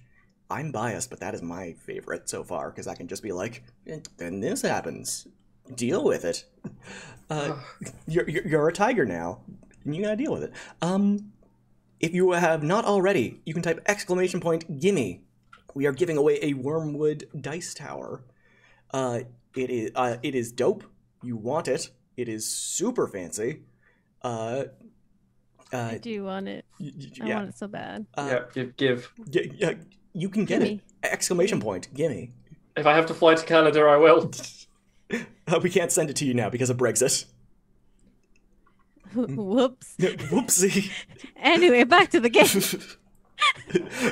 I'm biased, but that is my favorite so far, because I can just be like, then this happens. Deal with it. You're a tiger now, and you gotta deal with it. If you have not already, you can type !gimme. We are giving away a Wormwood dice tower. It is dope. You want it. It is super fancy. I do want it. I Yeah. want it so bad. Give. Yeah, you can get Gimme. it! Gimme. If I have to fly to Canada, I will. We can't send it to you now because of Brexit. Whoops. Whoopsie. Anyway, back to the game.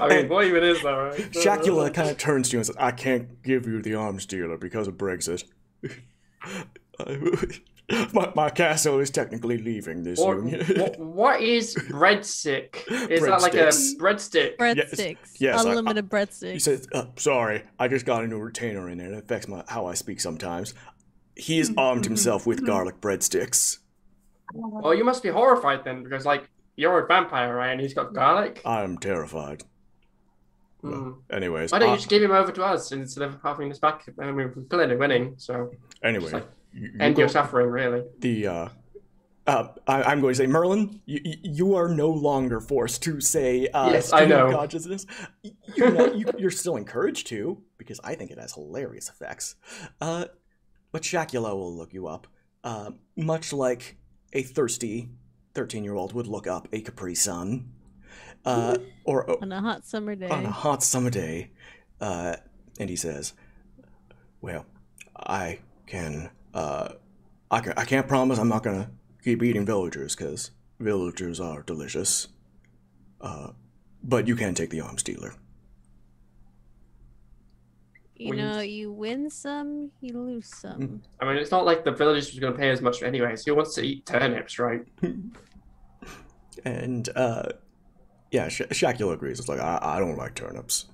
I mean, what even is that, right? Shacula kind of turns to you and says, I can't give you the arms dealer because of Brexit. my castle is technically leaving this union. What is breadstick? Is that like a Breadsticks. breadstick? Breadsticks. yes, Unlimited He breadsticks. says, sorry, I just got a new retainer in there. It affects how I speak sometimes. He has armed himself with garlic breadsticks. Oh, you must be horrified then, because like you're a vampire, right? And he's got garlic. I'm terrified. Mm. Anyways, Why don't you just give him over to us instead of having this back? I mean, we're clearly winning, so anyway, just, like, you end go- your suffering, really. I'm going to say, Merlin, you are no longer forced to say Yes, stream I know. of consciousness. You're still encouraged to, because I think it has hilarious effects. But Shacula will look you up, much like a thirsty 13-year-old would look up a Capri Sun, or On a hot summer day. on a hot summer day, and he says, "Well, I can't promise I'm not gonna keep eating villagers because villagers are delicious. But you can take the arms dealer." You know, you win some, you lose some. I mean, it's not like the village was going to pay as much anyways. Who wants to eat turnips, right? And, yeah, Shakula agrees. It's like, I don't like turnips.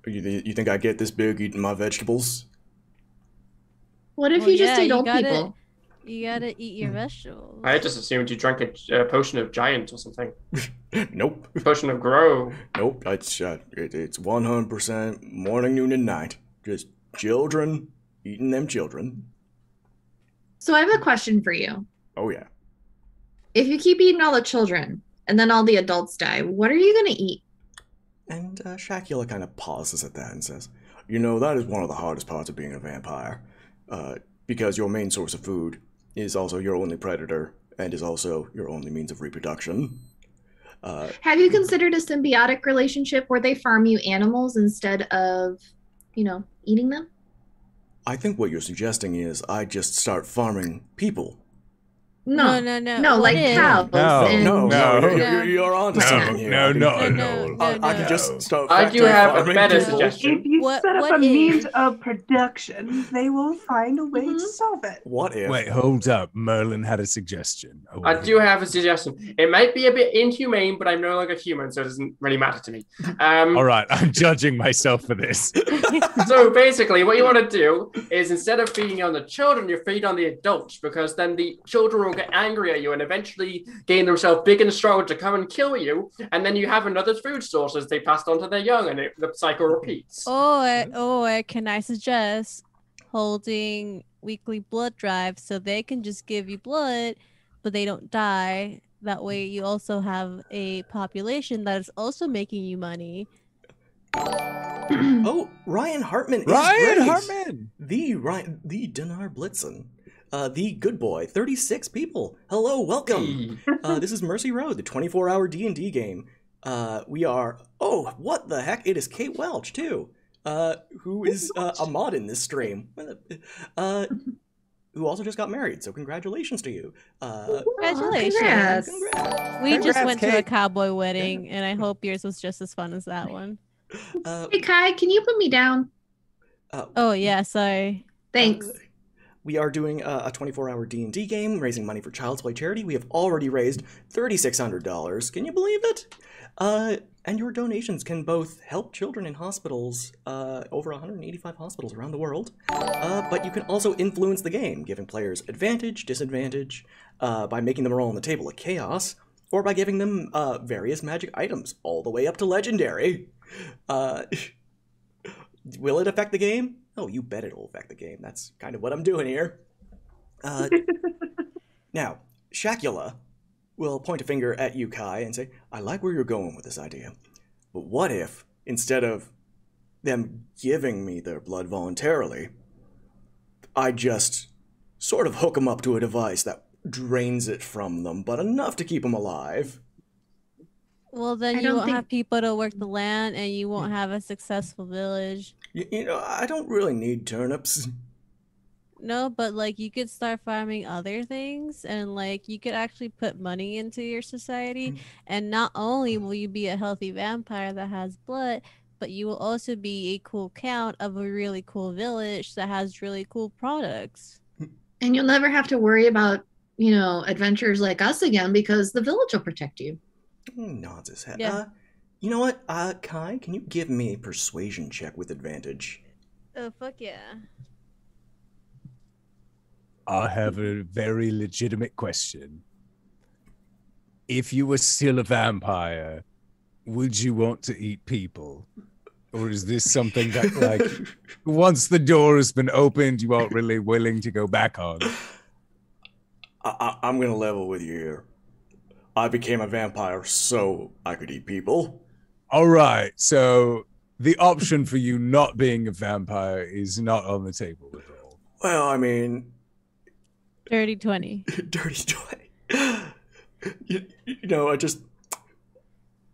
You think I get this big eating my vegetables? What if you just ate old people? You gotta eat your vegetables. I just assumed you drank a potion of giant or something. Nope. Potion of grow. Nope. It's 100% morning, noon, and night. Just children eating them children. So I have a question for you. Oh yeah. If you keep eating all the children and then all the adults die, what are you gonna eat? And Shakula kind of pauses at that and says, "You know, that is one of the hardest parts of being a vampire, because your main source of food is also your only predator and is also your only means of reproduction." Have you considered a symbiotic relationship where they farm you animals instead of, eating them? I think what you're suggesting is I just start farming people. No, like cows. You're onto something here. I can just start. I do have a better suggestion. If you set up a means of production, they will find a way to solve it. What if? Wait, hold up. Merlin had a suggestion. I do have a suggestion. It might be a bit inhumane, but I'm no longer human, so it doesn't really matter to me. All right, I'm judging myself for this. So basically, what you want to do is instead of feeding on the children, you feed on the adults, because then the children will get angry at you and eventually gain themselves big and strong to come and kill you, and then you have another food source as they passed on to their young, and the cycle repeats. Can I suggest holding weekly blood drives so they can just give you blood, but they don't die? That way, you also have a population that is also making you money. Oh, Ryan Hartman. The Dinar Blitzen. The good boy, 36 people. Hello, welcome. This is Mercy Road, the 24-hour D&D game. We are, what the heck? It is Kate Welch, too, who is a mod in this stream, who also just got married, so congratulations to you. Congratulations. Congrats. We just went to a cowboy wedding, and I hope yours was just as fun as that one. Hey, Kai, can you put me down? Yeah, sorry. Thanks. We are doing a 24-hour D&D game, raising money for Child's Play charity. We have already raised $3,600. Can you believe it? And your donations can both help children in hospitals, over 185 hospitals around the world, but you can also influence the game, giving players advantage, disadvantage, by making them roll on the table of chaos, or by giving them various magic items, all the way up to legendary. Will it affect the game? Oh, you bet it'll affect the game. That's kind of what I'm doing here. Now, Shakula will point a finger at you, Kai, and say, I like where you're going with this idea. But what if, instead of them giving me their blood voluntarily, I just sort of hook them up to a device that drains it from them, but enough to keep them alive? Well, then you won't have people to work the land, and you won't have a successful village. You know, I don't really need turnips. No, but like you could start farming other things, and like you could actually put money into your society, and not only will you be a healthy vampire that has blood, but you will also be a cool count of a really cool village that has really cool products. And you'll never have to worry about, adventures like us again, because the village will protect you. He nods his head. Yeah. You know what, Kai, can you give me a persuasion check with advantage? Oh, fuck yeah. I have a very legitimate question. If you were still a vampire, would you want to eat people? Or is this something that, like, once the door has been opened, you aren't really willing to go back on? I'm gonna level with you here. I became a vampire so I could eat people. All right, so the option for you not being a vampire is not on the table at all. Well, I mean... Dirty 20. Dirty 20. You know, I just...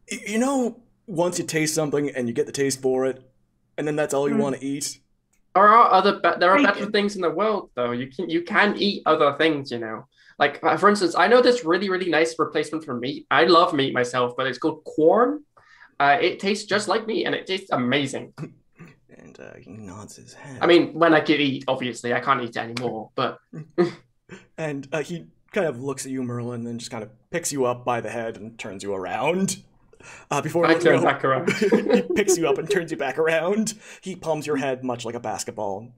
You know, once you taste something and you get the taste for it, and then that's all you want to eat? There are better things in the world, though. You can eat other things, Like, for instance, I know this really, really nice replacement for meat. I love meat myself, but it's called corn. It tastes just like meat, and it tastes amazing. he nods his head. I mean, when I could eat, obviously, I can't eat anymore, but... And he kind of looks at you, Merlin, and then just kind of picks you up by the head and turns you around. Before I turn back around. He picks you up and turns you back around. He palms your head much like a basketball and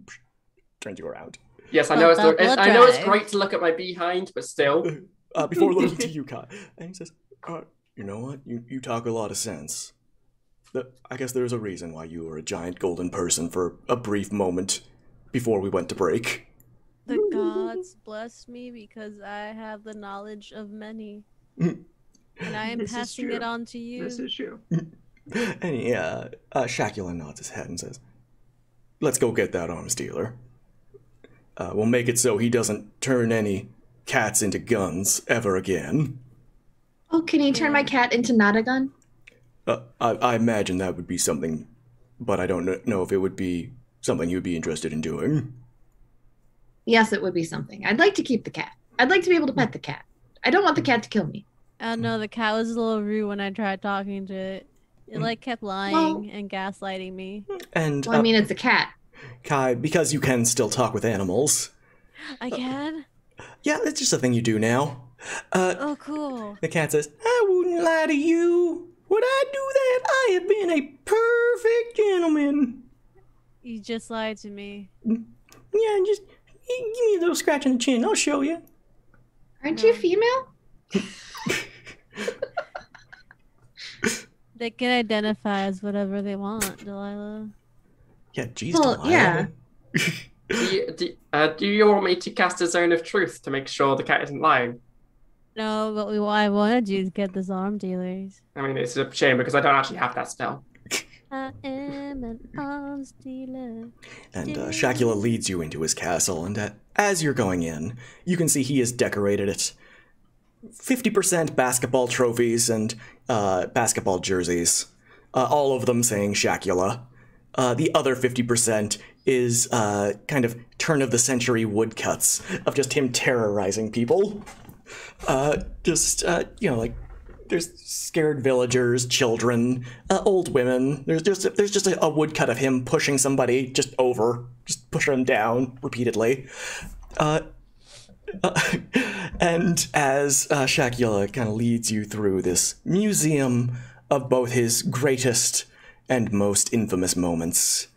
turns you around. Yes, I know it's great to look at my behind, but still. Before looking to you, Kai. And he says, you know what? You talk a lot of sense. I guess there's a reason why you were a giant golden person for a brief moment before we went to break. The gods bless me because I have the knowledge of many. And I am passing it on to you. This is true. And Shakula nods his head and says, let's go get that arms dealer. We'll make it so he doesn't turn any cats into guns ever again. Oh, can he turn my cat into not a gun? I imagine that would be something, but I don't know if it would be something you'd be interested in doing. Yes, it would be something. I'd like to keep the cat. I'd like to be able to pet the cat. I don't want the cat to kill me. I don't know, the cat was a little rude when I tried talking to it. It kept lying and gaslighting me. And I mean, it's a cat. Kai, because you can still talk with animals. I can? Yeah, it's just a thing you do now. Oh, cool. The cat says, I wouldn't lie to you. Would I do that? I have been a perfect gentleman. You just lied to me. Yeah, just give me a little scratch on the chin. I'll show you. Aren't you female? They can identify as whatever they want, Delilah. Yeah, geez, Well, Delilah. yeah. Do you want me to cast a zone of truth to make sure the cat isn't lying? No, but I wanted you to get this arm dealers. I mean, it's a shame because I don't actually have that spell. I am an arms dealer. And Shakula leads you into his castle, and as you're going in, you can see he has decorated it. 50% basketball trophies and basketball jerseys, all of them saying Shakula. The other 50% is kind of turn-of-the-century woodcuts of just him terrorizing people. There's scared villagers, children, old women. There's just a woodcut of him pushing somebody just pushing them down repeatedly. And as Shakula kind of leads you through this museum of both his greatest and most infamous moments,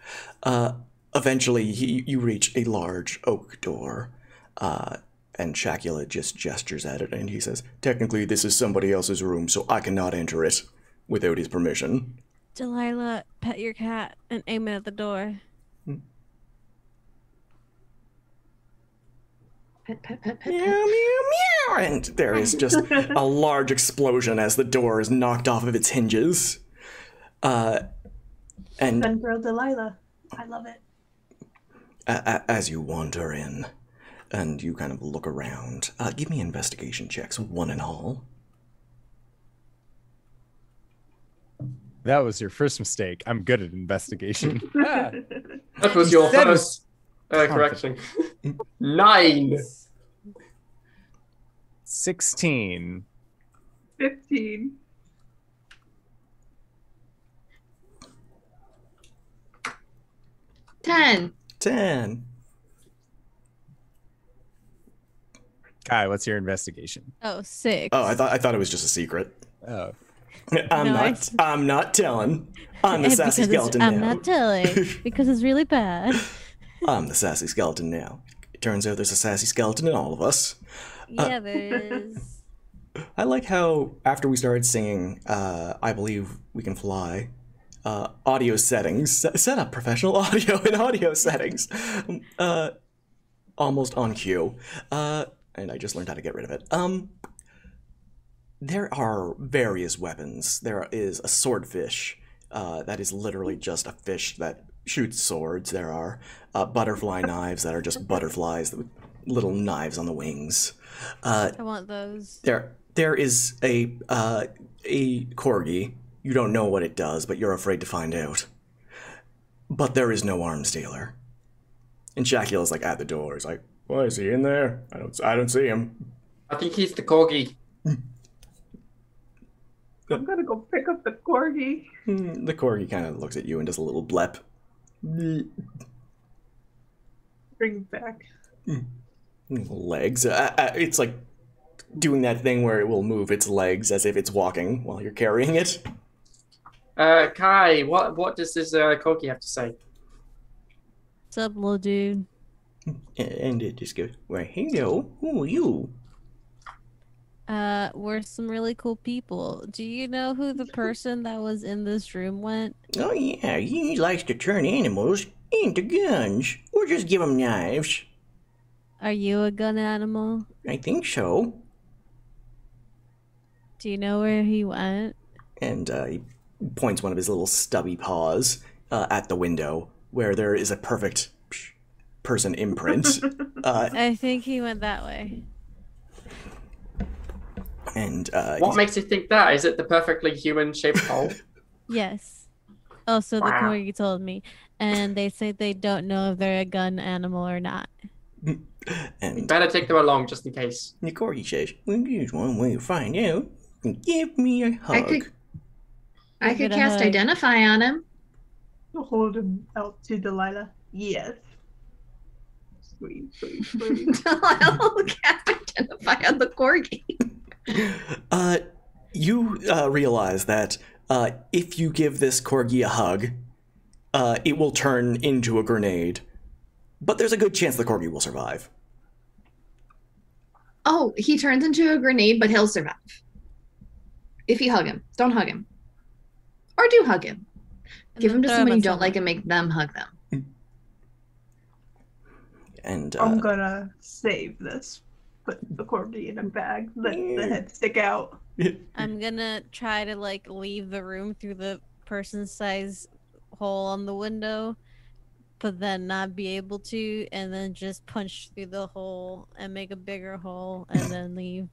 eventually you reach a large oak door, and Shakula just gestures at it, and he says, technically this is somebody else's room, so I cannot enter it without his permission. Delilah, pet your cat and aim it at the door. Pet. Meow, meow, meow. And there is just a large explosion as the door is knocked off of its hinges. And Fun girl Delilah. I love it. As you wander in and you kind of look around, give me investigation checks, one and all. That was your first mistake. I'm good at investigation. That was your first correction. 9. 16. 15. 10. 10. Kai, what's your investigation? Oh, 6. Oh, I thought it was just a secret. Oh. I'm not telling. I'm the sassy skeleton I'm now. not telling because it's really bad. I'm the sassy skeleton now. It turns out there's a sassy skeleton in all of us. Yeah, there is. I like how after we started singing I Believe We Can Fly, audio settings, set up professional audio in audio settings, almost on cue, and I just learned how to get rid of it. There are various weapons. There is a swordfish that is literally just a fish that shoots swords. There are butterfly knives that are just butterflies with little knives on the wings. I want those. There is a corgi. You don't know what it does, but you're afraid to find out. But there is no arms dealer. And Shakula's like at the door. He's like, "Why is he in there? I don't see him." I think he's the corgi. I'm gonna go pick up the corgi. The corgi kind of looks at you and does a little blep. Bring it back. Legs. It's like doing that thing where it will move its legs as if it's walking while you're carrying it. Kai, what does this corgi have to say? What's up, little dude? And it just goes, well, hello, who are you? We're some really cool people. Do you know who the person that was in this room went? Oh yeah, he likes to turn animals into guns, or just give them knives. Are you a gun animal? I think so. Do you know where he went? And he points one of his little stubby paws at the window, where there is a perfect person imprint. I think he went that way. And what makes you think that? Is it the perfectly human-shaped hole? Yes. Oh, so the Wow. corgi told me. And they say they don't know if they're a gun animal or not. and Better take them along just in case. the corgi says, well, here's one way to find out. Give me a hug. I Give could it a cast hug. Identify on him. Hold him out to Delilah. Yes. Sweet, sweet, sweet. I'll cast Identify on the corgi. You realize that if you give this corgi a hug, it will turn into a grenade. But there's a good chance the corgi will survive. Oh, he turns into a grenade, but he'll survive. If you hug him. Don't hug him. Or do hug him. And Give then him to throw somebody you at don't someone. like and make them hug them. And I'm gonna save this. Put the corgi in a bag. Let the head stick out. I'm gonna try to like leave the room through the person size hole on the window, but then not be able to, and then just punch through the hole and make a bigger hole and then leave.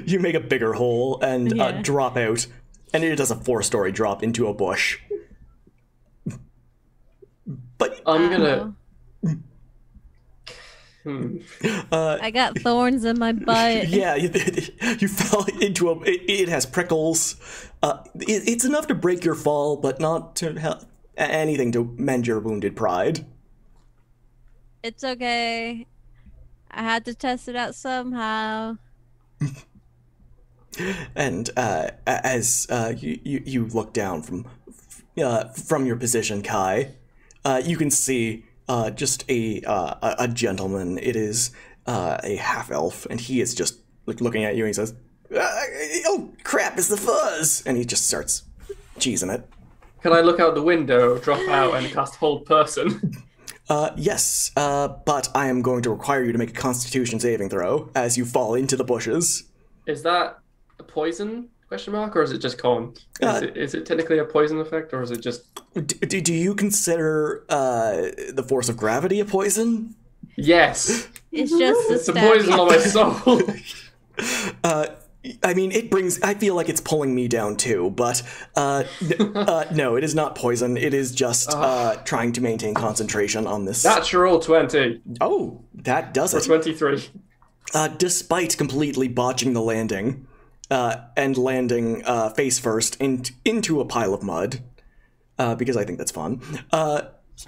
you make a bigger hole and Yeah. drop out, and it does a 4-story drop into a bush. But I'm gonna. Ow. I got thorns in my butt. yeah, you fell into a. It has prickles. It's enough to break your fall, but not to help anything to mend your wounded pride. It's okay. I had to test it out somehow. And as you look down from your position, Kai, you can see just a gentleman. It is a half elf, and he is just looking at you, and he says, "Oh crap! It's the fuzz!" And he just starts cheesing it. Can I look out the window, drop out, and cast Hold Person? Yes, but I am going to require you to make a Constitution saving throw as you fall into the bushes. Is that a poison? Question mark, or is it just con? Is it technically a poison effect, or is it just? Do you consider the force of gravity a poison? Yes. It's just a It's a stab. poison on my soul. I mean, it brings. I feel like it's pulling me down too, but no, it is not poison. It is just trying to maintain concentration on this. Natural 20 Oh, that does for it. 23. Despite completely botching the landing, and landing face first into a pile of mud, because I think that's fun.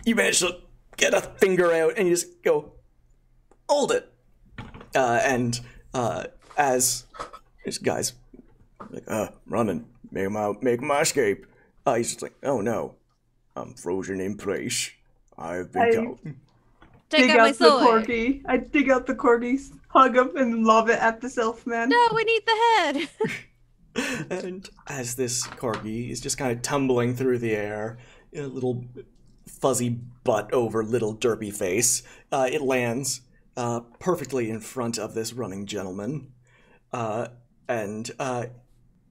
You manage to get a finger out and you just go, hold it, and as this guy's like, running, make my escape. He's just like, oh no, I'm frozen in place. I've been caught. Take dig out my out the sword. corgi. I dig out the corgi, hug him, and lob it at the self-man. No, we need the head. And as this corgi is just kind of tumbling through the air, a little fuzzy butt over little derpy face, it lands perfectly in front of this running gentleman. And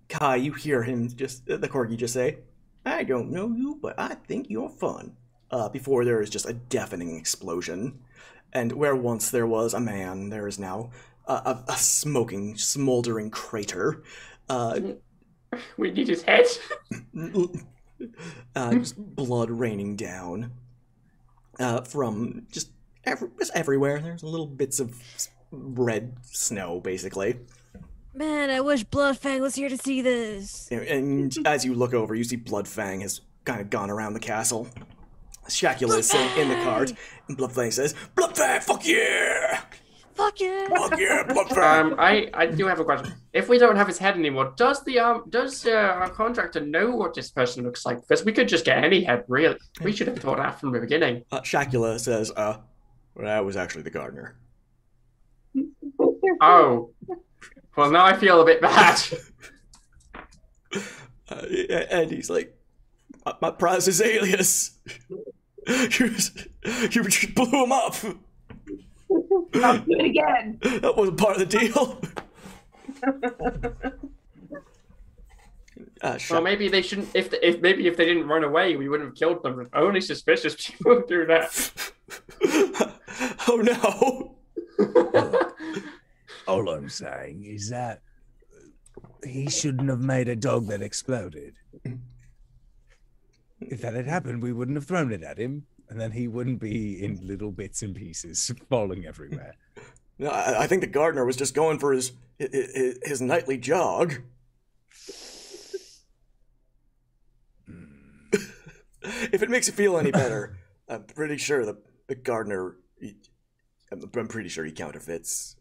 Kai, you hear him the corgi just say, "I don't know you, but I think you're fun." Before there is just a deafening explosion. And where once there was a man, there is now a smoking, smoldering crater. We need his head. Just blood raining down from just everywhere. There's little bits of red snow, basically. Man, I wish Bloodfang was here to see this. And as you look over, you see Bloodfang has kind of gone around the castle. Shakula is sitting in the cart, and Bloodfang says, "Bloodfang, fuck yeah! Fuck yeah! Fuck yeah, Bloodfang!" I do have a question. If we don't have his head anymore, does our contractor know what this person looks like? Because we could just get any head, really. We should have thought that from the beginning. Shakula says, well, that was actually the gardener. Oh. Well, now I feel a bit bad. And he's like, my prize is Alias. You just blew him up. I'll do it again. That wasn't part of the deal. Well, maybe they shouldn't. If they didn't run away, we wouldn't have killed them. Only suspicious people do that. Oh no! All I'm saying is that he shouldn't have made a dog that exploded. If that had happened, we wouldn't have thrown it at him, and then he wouldn't be in little bits and pieces falling everywhere. No, I think the gardener was just going for his nightly jog. If it makes you feel any better, I'm pretty sure the gardener. I'm pretty sure he counterfeits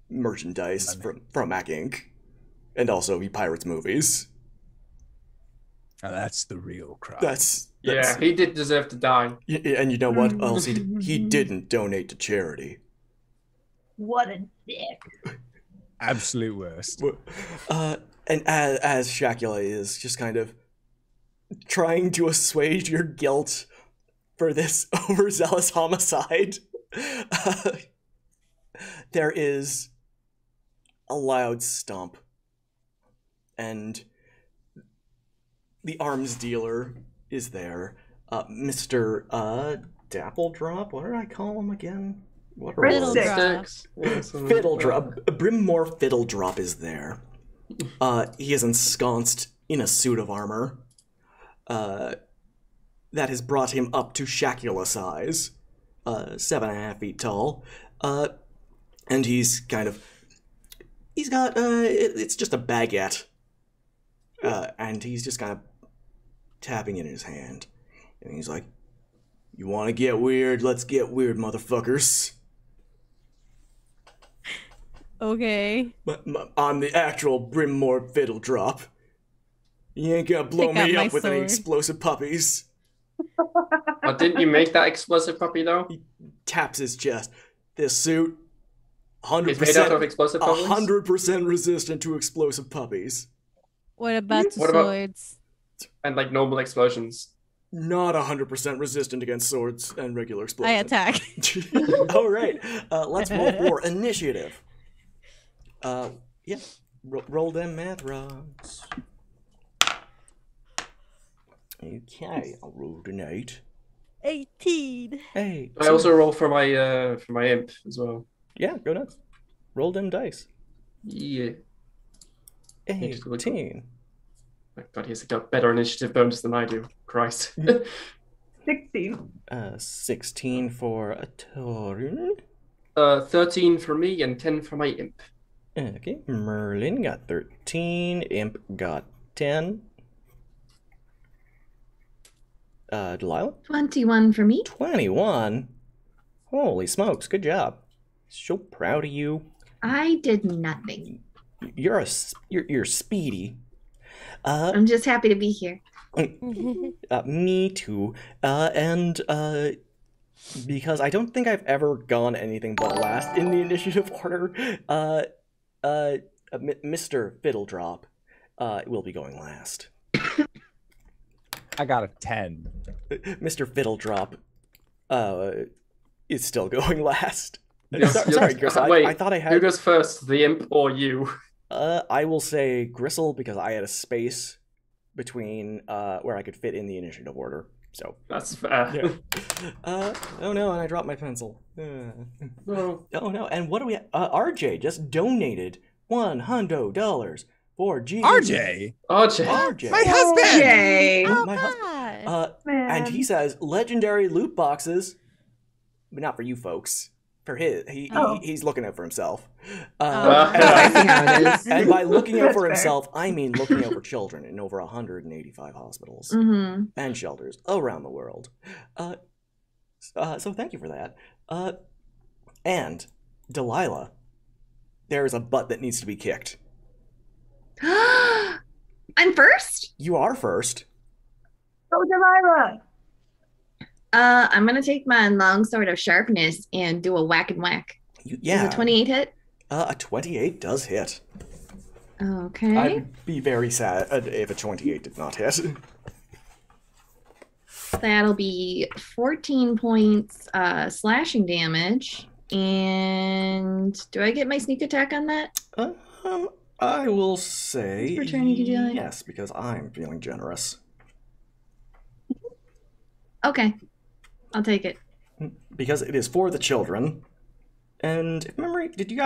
merchandise from Mac Inc. And also he pirates movies. Now that's the real crime. That's yeah, he did deserve to die. And you know what else he didn't donate to charity. What a dick. Absolute worst. And as Shakula is just kind of trying to assuage your guilt for this overzealous homicide, there is a loud stomp, and the arms dealer is there. Mr. Dappledrop, what did I call him again? What are Fiddledrop. Fiddledrop. Brimmore Fiddledrop is there. He is ensconced in a suit of armor that has brought him up to Shakula size, 7.5 feet tall, and he's got it's just a baguette, and he's just kind of tapping it in his hand, and he's like, "You want to get weird? Let's get weird, motherfuckers." Okay. I'm the actual Brimmore Fiddledrop. You ain't gonna blow me up with any explosive puppies. But didn't you make that explosive puppy though? He taps his chest. This suit, 100% It's made out of explosive puppies? 100% resistant to explosive puppies. What about the What about- swords? And like normal explosions. Not 100% resistant against swords and regular I explosions. attack. All right, let's roll for initiative. Yeah, roll them math rods. Okay, I'll roll tonight. 18. Hey, I also roll for my imp as well. yeah, go nuts. Roll them dice. Yeah. 18. My God, he's got better initiative bonus than I do. Christ. 16. 16 for a turn. 13 for me and 10 for my imp. Okay, Merlin got 13. Imp got 10. Delilah? 21 for me. 21? Holy smokes, good job. So proud of you. I did nothing. You're speedy. I'm just happy to be here. Me too. And because I don't think I've ever gone anything but last in the initiative order, Mr. Fiddledrop will be going last. I got a 10. Mr. Fiddledrop is still going last. Yes, Sorry, Gristle. Wait, I thought I had. who goes first, the imp or you? I will say Gristle because I had a space between where I could fit in the initiative order. So That's fair. yeah. Oh no, and I dropped my pencil. No. Oh no, and what do we? RJ just donated $100 for G. RJ? RJ. My husband! Yay. Oh, My husband. God. Man. And he says legendary loot boxes, but not for you folks. For his, he's looking out for himself. I see how it is. And by looking out for That's himself, I mean looking out for children in over 185 hospitals and shelters around the world. So thank you for that. And Delilah, there is a butt that needs to be kicked. I'm first? You are first. Oh, Delilah! I'm gonna take my long sword of sharpness and do a whack and whack. Yeah. Does a 28 hit? A 28 does hit. Okay. I'd be very sad if a 28 did not hit. That'll be 14 points slashing damage. And do I get my sneak attack on that? I will say Per turn you can do that? yes, because I'm feeling generous. Okay. I'll take it. Because it is for the children. And if memory, did you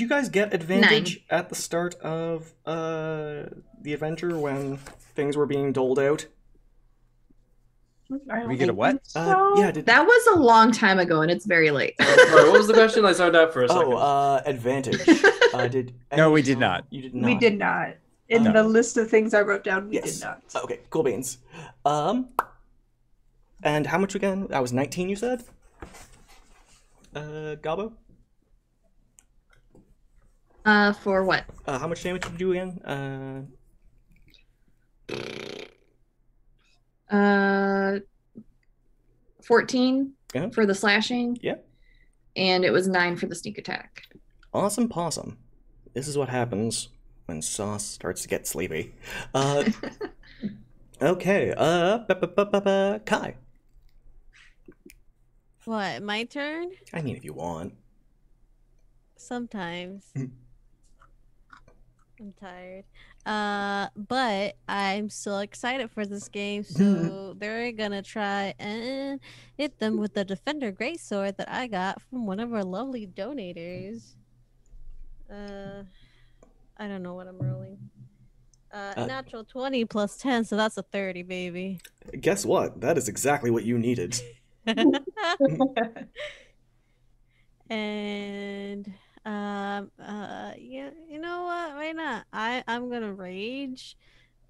guys get advantage at the start of the adventure when things were being doled out? We get a what? Yeah. That was a long time ago, and it's very late. Sorry, what was the question? I zoned out for a second. Advantage. No, we did not. You did not. We did not. In the list of things I wrote down, we did not. Okay, cool beans. And how much again? That was 19, you said? Gabo? For what? How much damage did you do again? 14 Yeah. for the slashing. Yeah. And it was 9 for the sneak attack. Awesome possum. This is what happens when Sauce starts to get sleepy. Okay, Kai. What, my turn? I mean, if you want. Sometimes. I'm tired. But I'm still excited for this game, so they're gonna try and hit them with the Defender Greatsword that I got from one of our lovely donators. I don't know what I'm rolling. Natural 20 plus 10, so that's a 30, baby. Guess what? That is exactly what you needed. And yeah, you know what? Why not? I'm gonna rage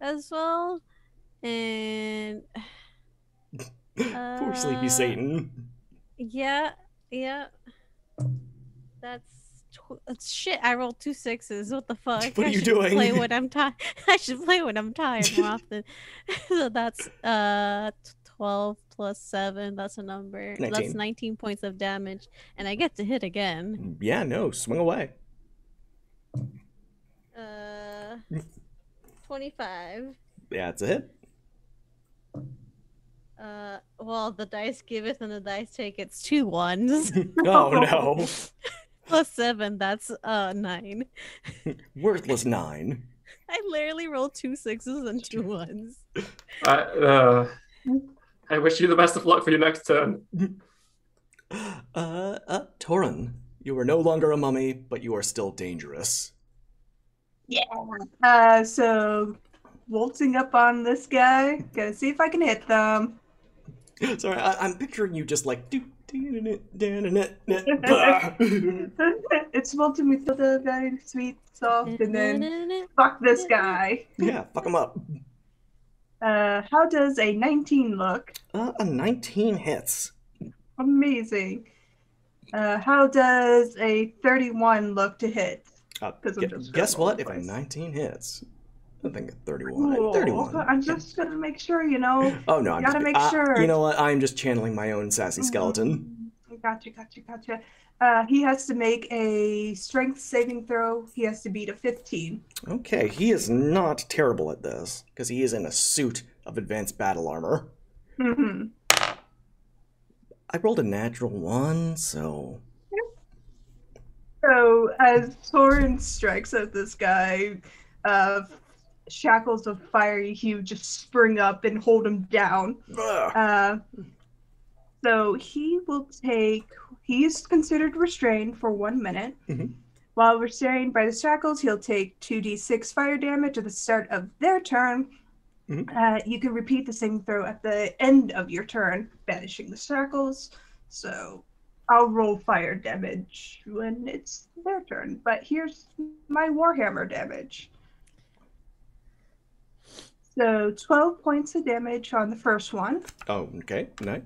as well. And Poor sleepy Satan. yeah. That's shit. I rolled 2 6s. What the fuck? What are I you should doing? Play when I'm tired. I should play when I'm tired more often. So that's 12 plus 7. That's a number. 19. That's 19 points of damage, and I get to hit again. Yeah, no, swing away. 25. Yeah, it's a hit. Well, the dice giveth and the dice take. It's 2 ones. Oh no. Plus 7. That's 9. Worthless 9. I literally rolled 2 6s and 2 1s. I wish you the best of luck for your next turn. Torin, you are no longer a mummy, but you are still dangerous. Yeah. So, waltzing up on this guy. Gotta see if I can hit them. Sorry, I'm picturing you just like It's waltzing with the very sweet, soft, and then fuck this guy. Yeah, fuck him up. How does a 19 look? A 19 hits. Amazing. How does a 31 look to hit? Guess what? If a 19 hits, I think a 31. Ooh, 31. I'm just gonna make sure, you know. Oh no, I'm gotta just, make sure. You know what? I'm just channeling my own sassy skeleton. Gotcha. He has to make a strength saving throw. He has to beat a 15. Okay, he is not terrible at this because he is in a suit of advanced battle armor. Mm-hmm. I rolled a natural 1, so. So as Torin strikes at this guy, shackles of fiery hue just spring up and hold him down. So he will take. He's considered restrained for 1 minute. Mm-hmm. While restrained by the shackles, he'll take 2d6 fire damage at the start of their turn. Mm-hmm. You can repeat the same throw at the end of your turn, banishing the shackles. So I'll roll fire damage when it's their turn. But here's my Warhammer damage. So 12 points of damage on the first one. Oh, okay, nice.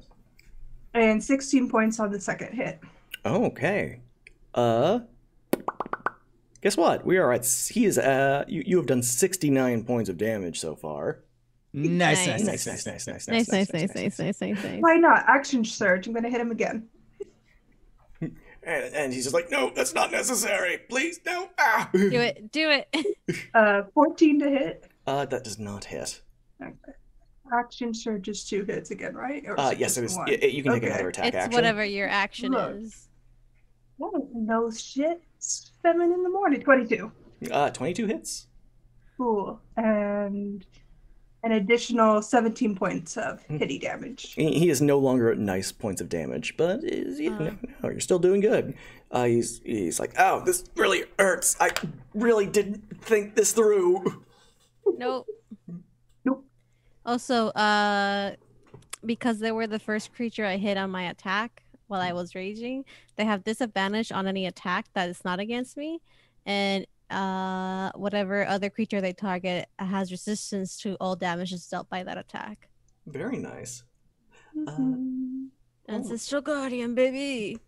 And 16 points on the second hit. Okay. Guess what? We are at. He is. You have done 69 points of damage so far. Nice. Why not? Action surge. I'm gonna hit him again. And he's just like, no, that's not necessary. Please, no. Ah. Do it. 14 to hit. That does not hit. Okay. Action surge is 2 hits again, right? Or Yes, it is. one? You can take Okay. another attack It's action. whatever your action Look. is. I don't know shit. It's 7 in the morning. 22. 22 hits. Cool. And an additional 17 points of hitty damage. He is no longer at nice points of damage, but no, you're still doing good. He's like, oh, this really hurts. I really didn't think this through. Nope. Nope. Also, because they were the first creature I hit on my attack while I was raging, they have disadvantage on any attack that is not against me, and whatever other creature they target has resistance to all damages dealt by that attack. Very nice. Ancestral Guardian, baby.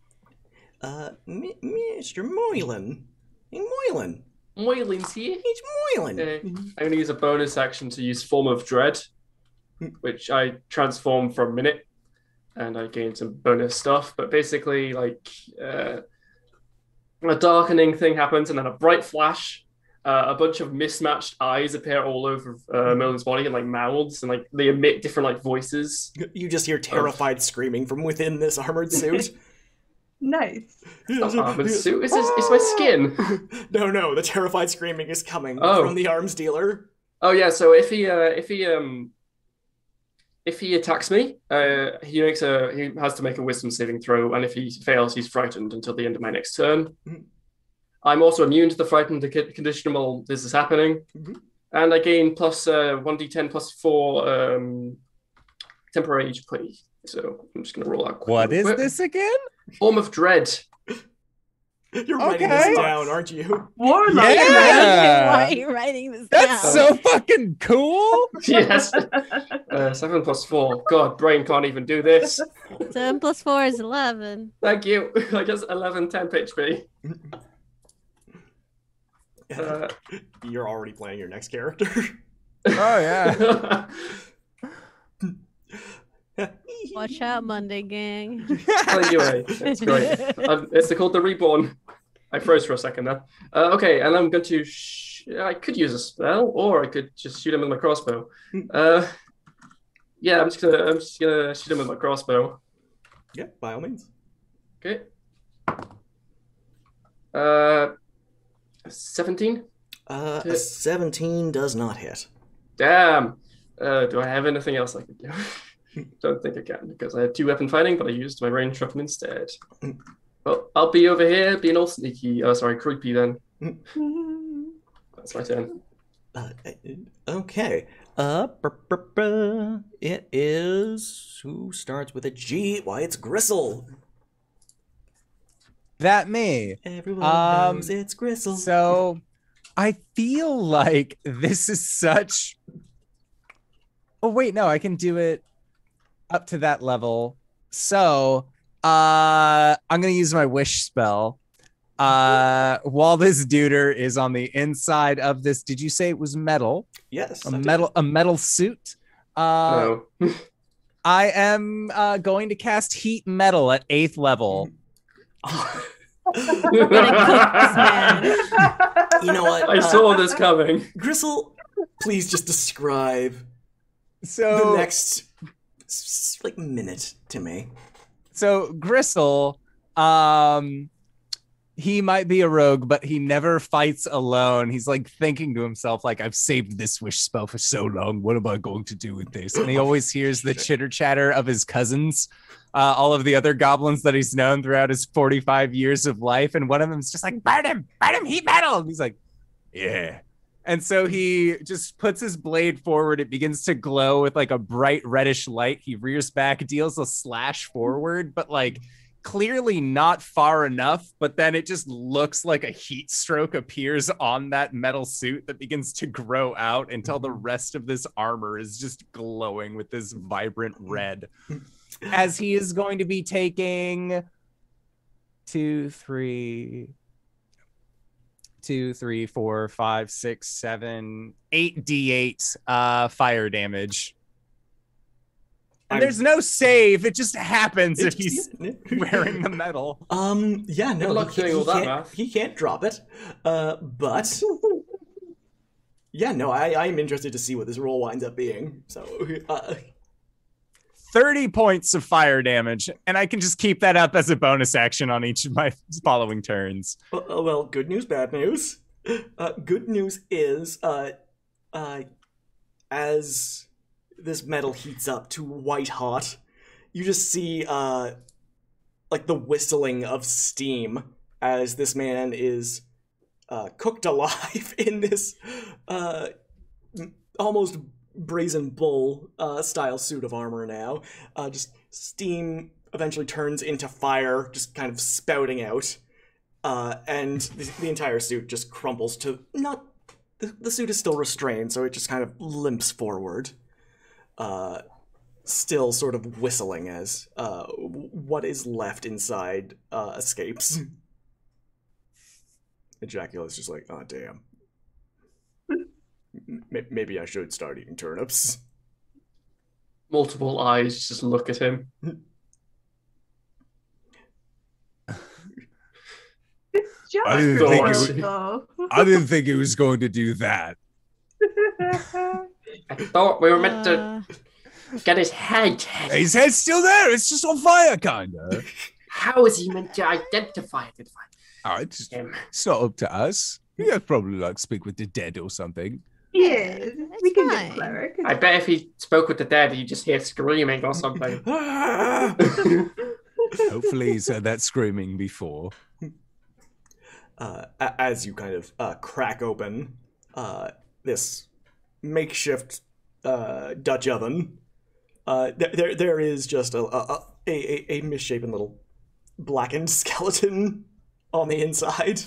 Mr. Moylan. Hey, Moylan. Moylan's here. It's Moylan. I'm going to use a bonus action to use Form of Dread, which I transform for a minute, and I gain some bonus stuff. But basically, like, a darkening thing happens, and then a bright flash. A bunch of mismatched eyes appear all over Merlin's body, and like mouths, and like they emit different like voices. You just hear terrified screaming from within this armored suit. Nice. It's not armored suit. It's my skin. No, the terrified screaming is coming from the arms dealer. Oh yeah, so if he attacks me, he has to make a wisdom saving throw, and if he fails, he's frightened until the end of my next turn. I'm also immune to the frightened condition while this is happening, and I gain plus 1d10 plus 4 temporary HP. So I'm just gonna roll out. What is this again? Form of Dread. You're writing this down, aren't you? Warlock. Yeah. Why are you writing this That's down? so fucking cool. Yes. 7 plus 4. God, brain can't even do this. 7 plus 4 is 11. Thank you. I guess 11 temp HP. You're already playing your next character. Oh yeah. Watch out, Monday gang. Anyway, it's great. It's called the Reborn. I froze for a second there. Okay, and I'm going to. I could use a spell, or I could just shoot him with my crossbow. Yeah, I'm just gonna shoot him with my crossbow. Yeah, by all means. Okay. 17. A 17 does not hit. Damn. Do I have anything else I could do? Don't think I can, because I have 2 weapon fighting, but I used my ranged weapon instead. Well, I'll be over here being all sneaky. Creepy then. That's my turn. Okay. It is... Who starts with a G? Why, it's Gristle. That me. Everyone knows it's Gristle. So I feel like this is such... Oh, wait, no, I can do it up to that level. So I'm going to use my wish spell. While this duder is on the inside of this, did you say it was metal? Yes. A metal suit? No. I am going to cast heat metal at 8th level. You know what? I saw this coming. Gristle, please just describe So the next minute to me. So Gristle, he might be a rogue, but he never fights alone. He's like thinking to himself, like, I've saved this wish spell for so long. What am I going to do with this? And he always hears the chitter chatter of his cousins, all of the other goblins that he's known throughout his 45 years of life. And one of them's just like, burn him, heat metal. And he's like, yeah. And so he just puts his blade forward. It begins to glow with like a bright reddish light. He rears back, deals a slash forward, but like clearly not far enough, but then it just looks like a heat stroke appears on that metal suit that begins to grow out until the rest of this armor is just glowing with this vibrant red. As he is going to be taking 2, 3, 4, 5, 6, 7, 8 d8 fire damage. And there's no save. It just happens if he's wearing the metal. Yeah, no, Good luck doing all that math. He can't drop it. But yeah, no, I'm interested to see what this roll winds up being. So 30 points of fire damage, and I can just keep that up as a bonus action on each of my following turns. Well, good news, bad news. Good news is, as this metal heats up to white hot, you just see, like the whistling of steam as this man is, cooked alive in this, almost brazen bull, style suit of armor now. Just steam eventually turns into fire, just kind of spouting out. And the entire suit just crumples to not... The suit is still restrained, so it just kind of limps forward. Still sort of whistling as what is left inside escapes. And Dracula's just like, oh, damn. Maybe I should start eating turnips. Multiple eyes just look at him. I didn't think it was going to do that. I thought we were meant to get his head. His head's still there. It's just on fire, kinda. How is he meant to identify it? It's not up to us. You guys probably like speak with the dead or something. Yeah, we can fine. get clever. I bet if he spoke with the dead, he'd just hear screaming or something. Hopefully he's heard that screaming before. As you kind of crack open this makeshift Dutch oven, there is just a misshapen little blackened skeleton on the inside.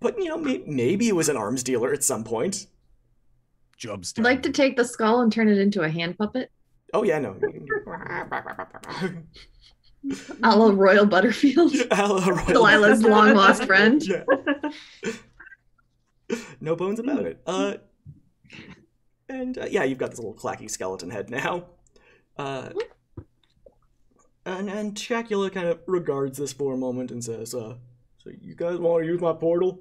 But, you know, maybe it was an arms dealer at some point. Job's I'd done. like to take the skull and turn it into a hand puppet. Oh, yeah, no. A la Royal Butterfield. Delilah's long lost friend. Yeah. No bones about it. And yeah, you've got this little clacky skeleton head now. And Dracula kind of regards this for a moment and says, so you guys want to use my portal?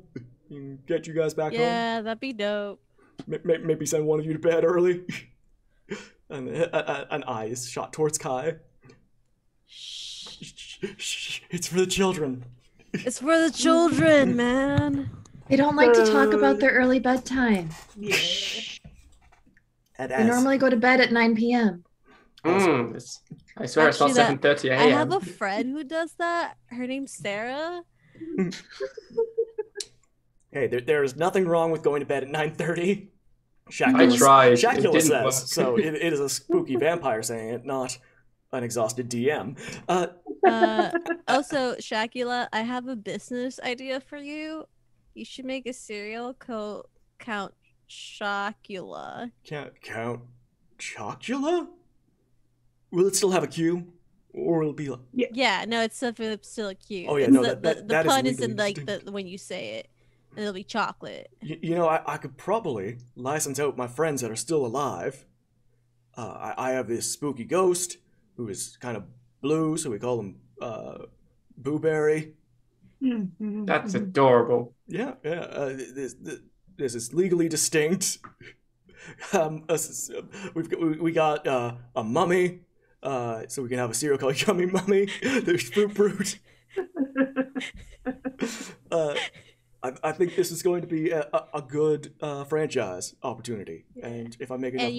Get you guys back home? Yeah, that'd be dope. Maybe send one of you to bed early? And an eye is shot towards Kai. Shh, it's for the children. It's for the children, man. They don't like to talk about their early bedtime. Yeah. And They normally go to bed at 9 p.m. I swear it's not Actually, 7:30 a.m. I have a friend who does that. Her name's Sarah. Hey, there is nothing wrong with going to bed at 9:30. I tried. Shacula It says, didn't work. so it is a spooky vampire saying it, not an exhausted DM. Also, Shacula, I have a business idea for you. You should make a cereal called Count Chocula. Count Chocula? Will it still have a Q? Or will it be like... Yeah, no, it's still a Q. Oh, yeah, It's no, the that is pun is legally in like distinct. when you say it, and it'll be chocolate. You know, I could probably license out my friends that are still alive. I have this spooky ghost who is kind of blue, so we call him Booberry. That's adorable. Yeah. This is legally distinct. We got a mummy, so we can have a cereal called Yummy Mummy. There's Fruit Brute. I think this is going to be a good franchise opportunity, and if I make enough And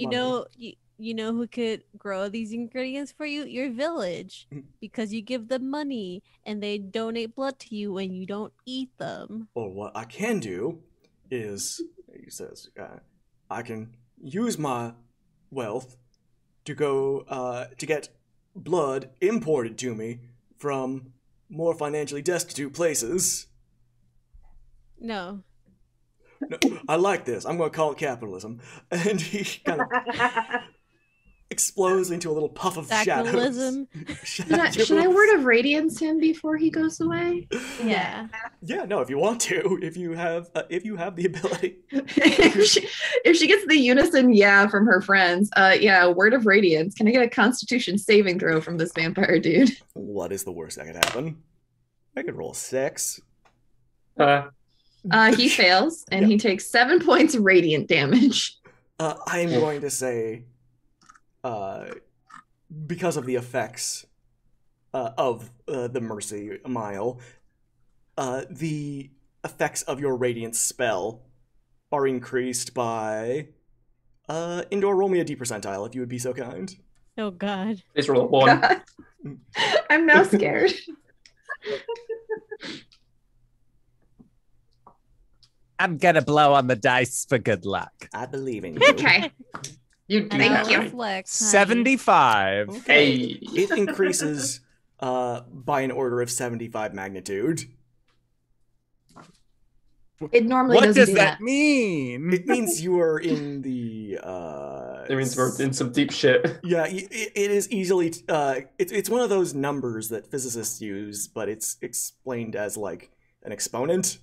you know who could grow these ingredients for you? Your village, because you give them money and they donate blood to you when you don't eat them. Or what I can do is, he says, I can use my wealth to go to get blood imported to me from more financially destitute places. No. No, I like this. I'm going to call it capitalism. And he kind of explodes into a little puff of shadows. Sacralism. Should I word of radiance him before he goes away? Yeah. Yeah, no, if you want to, if you have the ability. if she gets the unison yeah from her friends, yeah, word of radiance. Can I get a Constitution saving throw from this vampire dude? What is the worst that could happen? I could roll 6. He fails, and he takes 7 points of radiant damage. I'm going to say, because of the effects of the Mercy Mile, the effects of your radiant spell are increased by. Indoor, roll me a D percentile if you would be so kind. Oh God. Please roll a 1. God. I'm now scared. I'm gonna blow on the dice for good luck. I believe in you. Okay. You do Thank that, you. right? Flex, honey. 75. Okay. Hey. It increases by an order of 75 magnitude. It normally What doesn't does do that mean? It means you are in the. It means we're in some deep shit. Yeah, it is easily. It's one of those numbers that physicists use, but it's explained as like an exponent.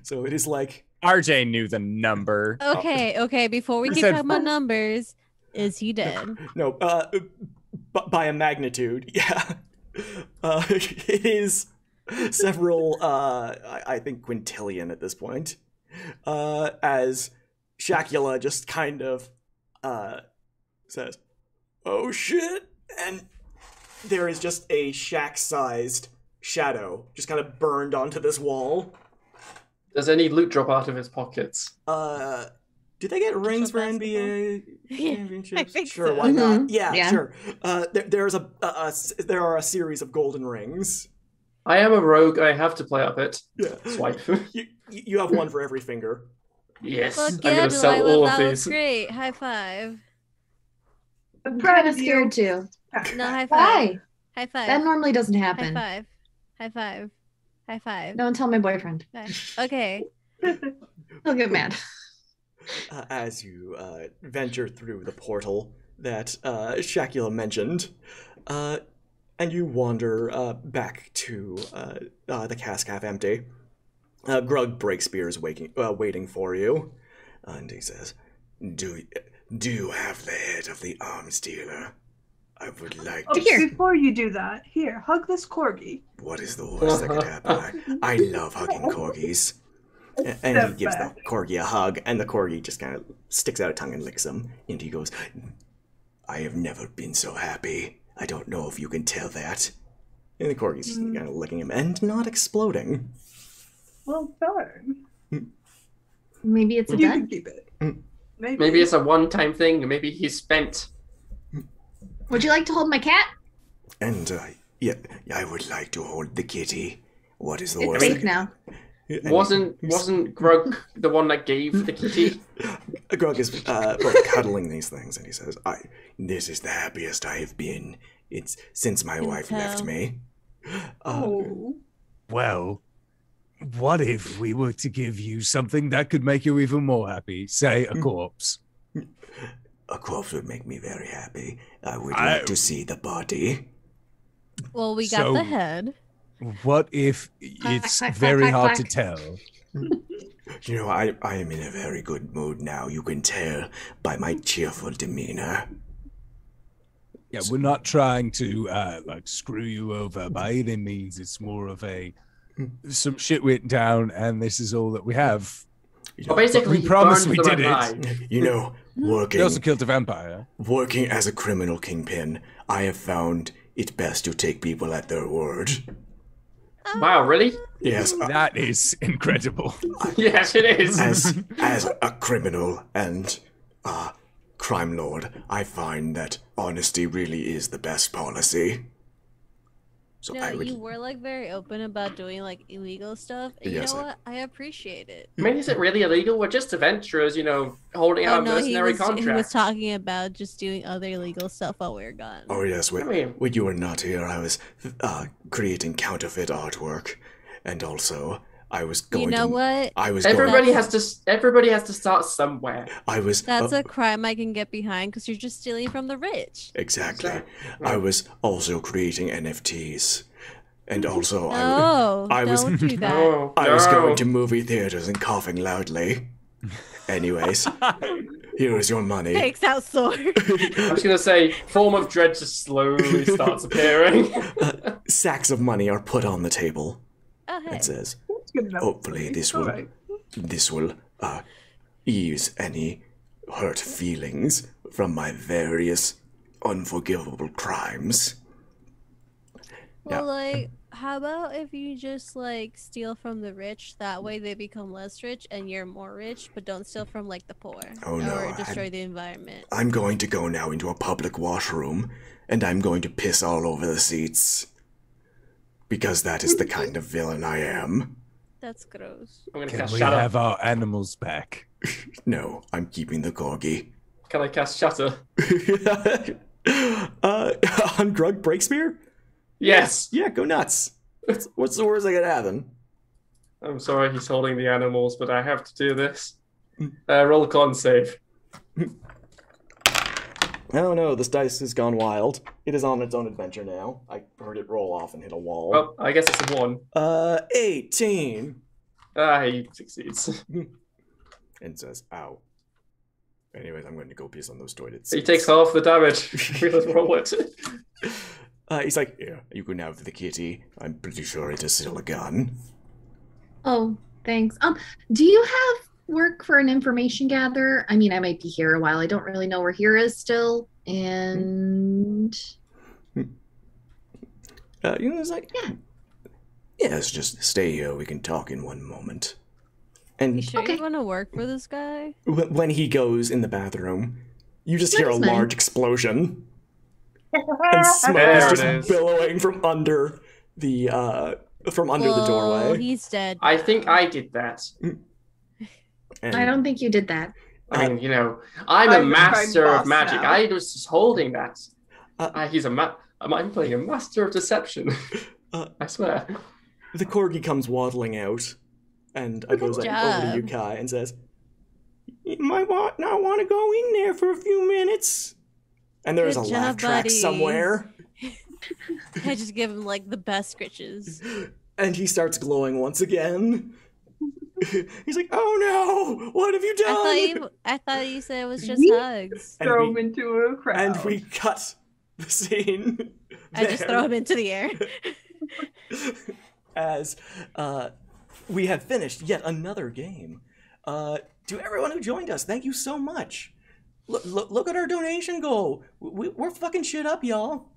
So it is like. RJ knew the number. Okay. Before we You keep said- talking about numbers, is he dead? No, by a magnitude, yeah. It is several, I think quintillion at this point. As Shakula just kind of says, "Oh shit," and there is just a shack-sized shadow just kind of burned onto this wall. Does any loot drop out of his pockets? Do they get rings for basketball? NBA Yeah, championships? I think Sure, so. why not? Mhm. Yeah, Yeah. sure. There are a series of golden rings. I am a rogue. I have to play up it. Yeah. Swipe. You have one for every finger. Yes. Fuck I'm yeah, gonna sell Delilah, all of that was these. great. High five. I'm I'm proud kind of of you. scared too. No, high five. Why? High five. That normally doesn't High happen. five. High five. High five. Don't tell my boyfriend. Okay. He'll get mad. As you venture through the portal that Shakula mentioned, and you wander back to the cask half empty. Grug Breakspear is waiting for you, and he says, Do you have the head of the arms dealer? I would like to. Here. Before you do that, here, hug this corgi. What is the worst that could happen? I love hugging corgis. And he gives the corgi a hug, and the corgi just kind of sticks out a tongue and licks him. And he goes, I have never been so happy. I don't know if you can tell that. And the corgi's just kind of licking him and not exploding. Well done. Maybe it's a You bet. can keep it. Maybe it's a one-time thing. Maybe he's spent. Would you like to hold my cat? And, yeah, I would like to hold the kitty. What is the It's worst? safe now. And Wasn't Grug the one that gave the kitty? Grug is cuddling these things, and he says, this is the happiest I have been. It's since my wife left tell. me. Oh. Well, what if we were to give you something that could make you even more happy? Say a corpse. A corpse would make me very happy. I would like to see the body. Well, we got So- the head. What if it's quack, very quack, hard quack. to tell? You know, I am in a very good mood now. You can tell by my cheerful demeanor. Yeah, we're not trying to like screw you over by any means. It's more of some shit went down, and this is all that we have. You Well, know, basically, we he promised burned we them did it. alive. you know, We also killed a vampire. working as a criminal kingpin, I have found it best to take people at their word. Wow, really? Yes, That is incredible. Yes, it is. as a criminal and crime lord, I find that honesty really is the best policy. So No, I would. you were like very open about doing like illegal stuff. And Yes, you know what? I appreciate it. I mean, is it really illegal? We're just adventurers, holding out a mercenary he contract. was talking about just doing other illegal stuff while we were gone. Oh yes, I mean- when you were not here, I was creating counterfeit artwork, and also I was going. You know what? I was. Everybody going, has to start somewhere. I was. That's a crime I can get behind because you're just stealing from the rich. Exactly. Exactly. I was also creating NFTs, and also No, I was. don't do that. No, I was no. going to movie theaters and coughing loudly. Anyways, here is your money. Takes out sword. I was gonna say, form of dread just slowly starts appearing. Sacks of money are put on the table. Oh, hey. It says, That's good enough. hopefully this will Alright. ease any hurt feelings from my various unforgivable crimes. Well, like, how about if you just like steal from the rich? That way they become less rich and you're more rich, but don't steal from like the poor. Oh, no, Or destroy the environment. I'm going to go now into a public washroom, and I'm going to piss all over the seats. Because that is the kind of villain I am. That's gross. I'm gonna Can cast we shatter. have our animals back? No, I'm keeping the corgi. Can I cast shatter? On Grug Breakspear? Yes. Yeah, go nuts. What's the worst that could happen? I'm sorry, he's holding the animals, but I have to do this. Roll con save. Oh no, this dice has gone wild. It is on its own adventure now. I heard it roll off and hit a wall. Well, I guess it's a 1. 18. He succeeds. And says, ow. Anyways, I'm going to go piss on those toilets. He takes half the damage. Let's roll it. He's like, yeah, you can have the kitty. I'm pretty sure it is still a gun. Oh, thanks. Do you have work for an information gatherer? I mean, I might be here a while. I don't really know where here is still. And It's like, yes, just stay here. We can talk in one moment. And You sure Okay. you want to work for this guy? when he goes in the bathroom, you just hear a Policeman. large explosion. And smoke There is it just is. billowing from under the Oh, doorway. he's dead. I think I did that. And, I don't think you did that. I mean, I'm a I'm the master crime of boss magic. now. I was just holding that. Uh, I'm playing a master of deception. I swear. the corgi comes waddling out, and goes over to you, Kai, and says, "You might not want to go in there for a few minutes." And there's Good a laugh job, track buddy. somewhere, I just give him like the best scritches. and he starts glowing once again. He's like, "Oh no! What have you done?" I thought you said it was just Me? hugs. And Throw we- him into a crowd. And we cut the scene. I just throw him into the air. As we have finished yet another game. To everyone who joined us, thank you so much. Look at our donation goal. We're fucking shit up, y'all.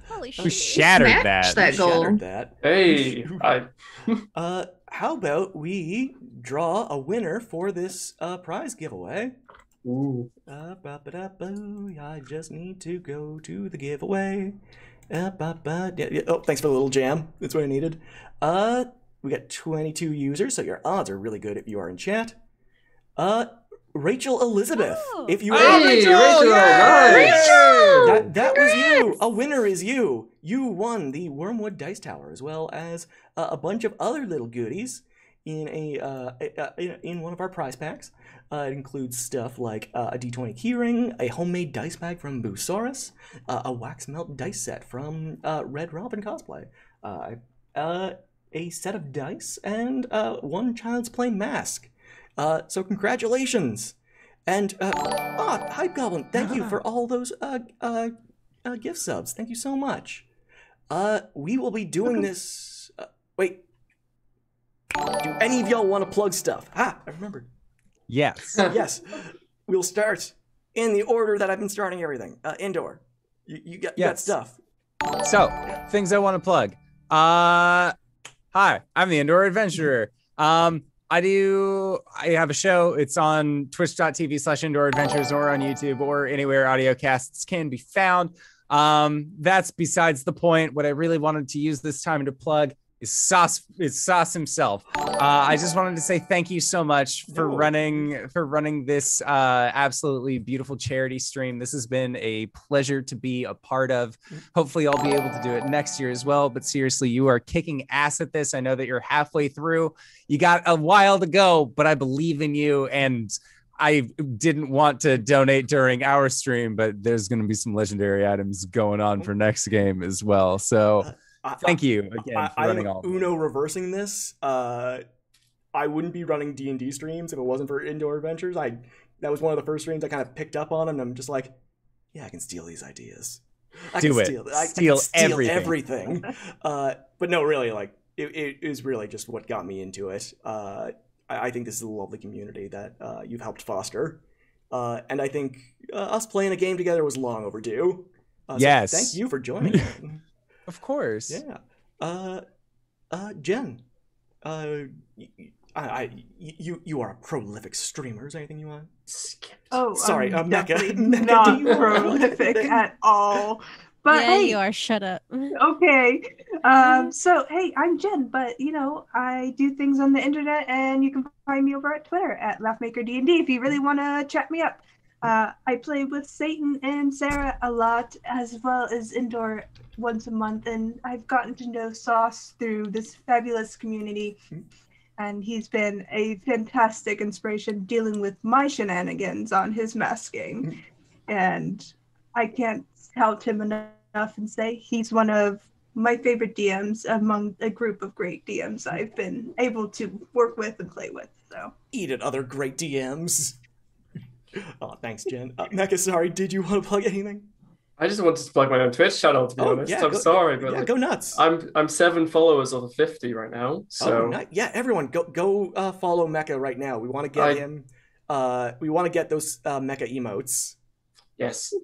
Holy We shit. shattered Smash that. that goal. Shattered that. Hey, How about we draw a winner for this prize giveaway? Ooh. I just need to go to the giveaway. Yeah. Oh, thanks for the little jam. That's what I needed. We got 22 users, so your odds are really good if you are in chat. Rachel Elizabeth, Oh. if you are Hey, Rachel, nice. Rachel! that was you. A winner is you. You won the Wormwood Dice Tower, as well as a bunch of other little goodies in in one of our prize packs. It includes stuff like a D20 keyring, a homemade dice bag from Busaurus, a wax melt dice set from Red Robin Cosplay, a set of dice, and one Child's Play mask. So congratulations! And Hype Goblin, thank you for all those gift subs. Thank you so much. We will be doing this. Wait. Do any of y'all want to plug stuff? I remembered. Yes. Yes. We'll start in the order that I've been starting everything. Indoor. You got Yes. stuff. So, things I want to plug. Hi, I'm the Indoor Adventurer. I have a show. It's on twitch.tv/Indoor Adventures or on YouTube or anywhere audio casts can be found. That's besides the point. What I really wanted to use this time to plug is Sauce himself. I just wanted to say thank you so much for running this absolutely beautiful charity stream. This has been a pleasure to be a part of. Hopefully I'll be able to do it next year as well. But seriously, you are kicking ass at this. I know that you're halfway through. You got a while to go, but I believe in you. And I didn't want to donate during our stream, but there's going to be some legendary items going on for next game as well. So thank you again for running all. Uno reversing this. I wouldn't be running D&D streams if it wasn't for Indoor Adventures. That was one of the first streams I kind of picked up on, and I'm just like, yeah, I can steal these ideas. I can steal everything. But no, really, like it is really just what got me into it. I think this is a lovely community that you've helped foster. And I think us playing a game together was long overdue. Yes. So thank you for joining. Of course. Yeah. Jen, you are a prolific streamer. Is there anything you want? Oh, sorry, definitely Mecca, not prolific at all. But yeah, hey, you are. Shut up. Okay. So hey, I'm Jen, but I do things on the internet, and you can find me over at Twitter at LaughMakerDND if you really want to chat me up. I play with Satan and Sarah a lot, as well as Indoor once a month, and I've gotten to know Sauce through this fabulous community, and he's been a fantastic inspiration dealing with my shenanigans on his masking, and I can't tout him enough and say he's one of my favorite DMs among a group of great DMs I've been able to work with and play with. So eat it, other great DMs. Oh, thanks, Jen. Mecca, sorry, did you want to plug anything? I just wanted to plug my own Twitch channel, to be honest. Yeah, I'm sorry, but yeah, go nuts. I'm 7 followers of 50 right now. So yeah, everyone go follow Mecca right now. We want to get him. We want to get those Mecca emotes. Yes.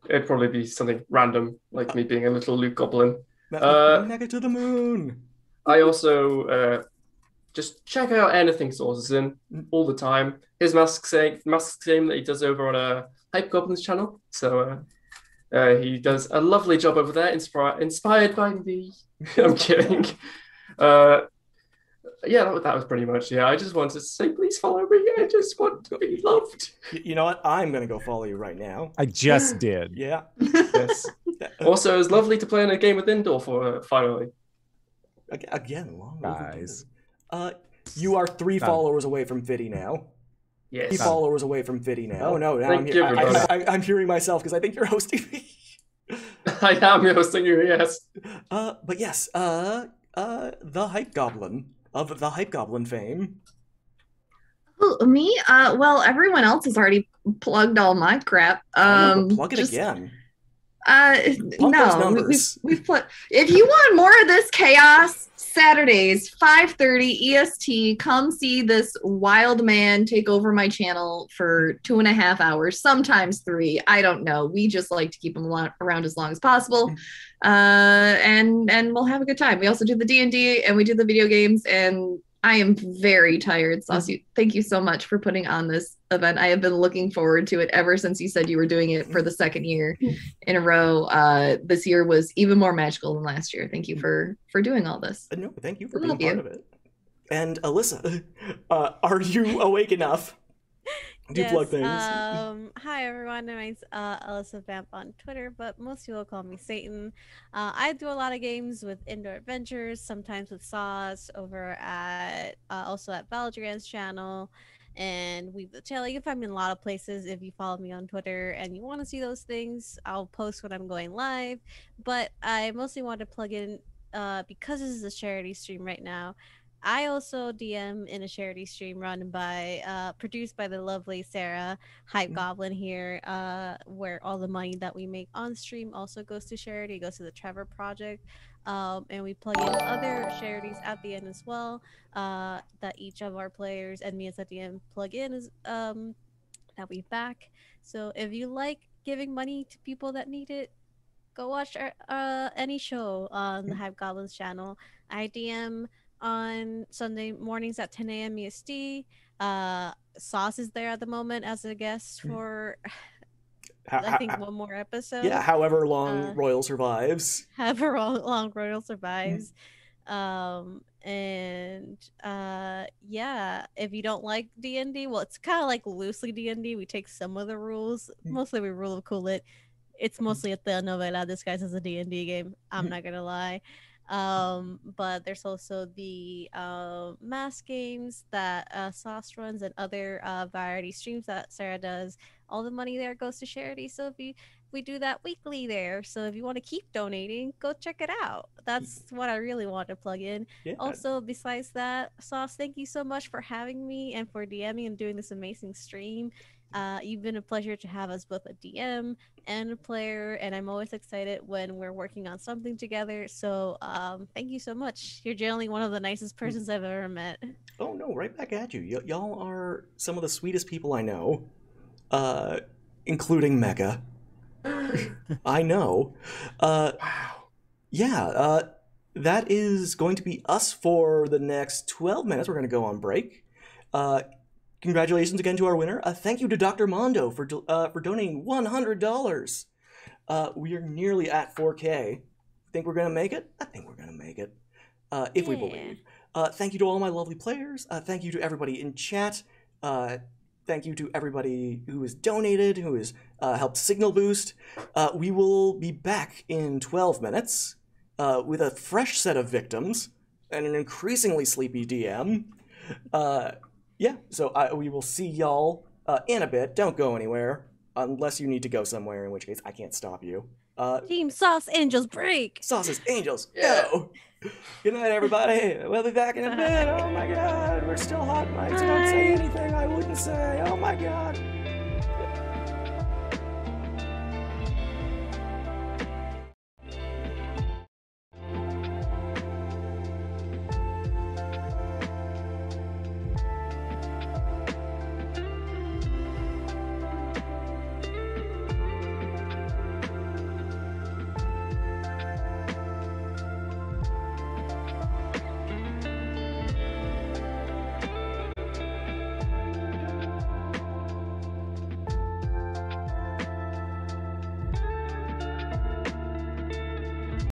It'd probably be something random, like me being a little Luke Goblin. Mecca to the moon. I also just check out anything Sauce is in all the time. His mask game that he does over on Hype Goblin's channel. So he does a lovely job over there, inspired by me. I'm kidding. Yeah, that was pretty much. Yeah, I just wanted to say, please follow me. I just want to be loved. You know what? I'm gonna go follow you right now. I just did. Yeah. Yes. Also, it was lovely to play in a game with Indoor for finally. Again, long guys. You are 3 followers away from 50 now. Yes. 3 followers away from 50 now. Oh no, now I'm hearing myself because I think you're hosting me. I am hosting you. Yes. But yes. The Hype Goblin of the Hype Goblin fame. Who, me? Well, everyone else has already plugged all my crap. Plug it again. No, we've put. If you want more of this chaos, Saturdays 5:30 EST. Come see this wild man take over my channel for 2.5 hours, sometimes 3. I don't know. We just like to keep him around as long as possible, and we'll have a good time. We also do the D&D and we do the video games, and I am very tired. Saucy, thank you so much for putting on this event. I have been looking forward to it ever since you said you were doing it for the 2nd year in a row. This year was even more magical than last year. Thank you for doing all this. No, thank you for being part of it. And Alyssa, are you awake enough? Do yes, plug things. Hi everyone, my name's Alyssa Vamp on Twitter, but most people call me Satan. I do a lot of games with Indoor Adventures, sometimes with Sauce over at also at Valdrian's channel and Weave the Tail. You can find me in a lot of places if you follow me on Twitter and you want to see those things. I'll post when I'm going live, but I mostly want to plug in because this is a charity stream right now. I also DM in a charity stream run by, produced by the lovely Sarah, Hype Goblin here, where all the money that we make on stream also goes to charity. It goes to the Trevor Project. And we plug in other charities at the end as well, that each of our players and me as a DM plug in as, that we back. So if you like giving money to people that need it, go watch our, any show on the Hype Goblins channel. I DM on Sunday mornings at 10 a.m. EST. Sauce is there at the moment as a guest for I think one more episode. Yeah, however long Royal survives. However long Royal survives. Yeah, if you don't like D&D, well, it's kind of like loosely D&D. We take some of the rules. Mostly we rule of cool it. It's mostly a telenovela disguised as a D&D game. I'm not gonna lie. But there's also the mass games that Sauce runs and other variety streams that Sarah does. All the money there goes to charity. So if we do that weekly there. So if you want to keep donating, go check it out. That's what I really want to plug in. Yeah. Also, besides that, Sauce, thank you so much for having me and for DMing and doing this amazing stream. You've been a pleasure to have us both a DM and a player, and I'm always excited when we're working on something together. So thank you so much. You're generally one of the nicest persons I've ever met. Oh no, right back at you. Y'all are some of the sweetest people I know, including Mecca. I know. Wow. Yeah, that is going to be us for the next 12 minutes. We're going to go on break. Congratulations again to our winner. Thank you to Dr. Mondo for donating $100. We are nearly at 4K. Think we're going to make it? I think we're going to make it, if we believe. Thank you to all my lovely players. Thank you to everybody in chat. Thank you to everybody who has donated, who has helped signal boost. We will be back in 12 minutes with a fresh set of victims and an increasingly sleepy DM. Yeah, so we will see y'all in a bit. Don't go anywhere unless you need to go somewhere, in which case I can't stop you. Team Sauce Angels break. Sauce's Angels, go! Good night, everybody. We'll be back in a bit. Oh my god, we're still hot mics. Don't say anything. I will.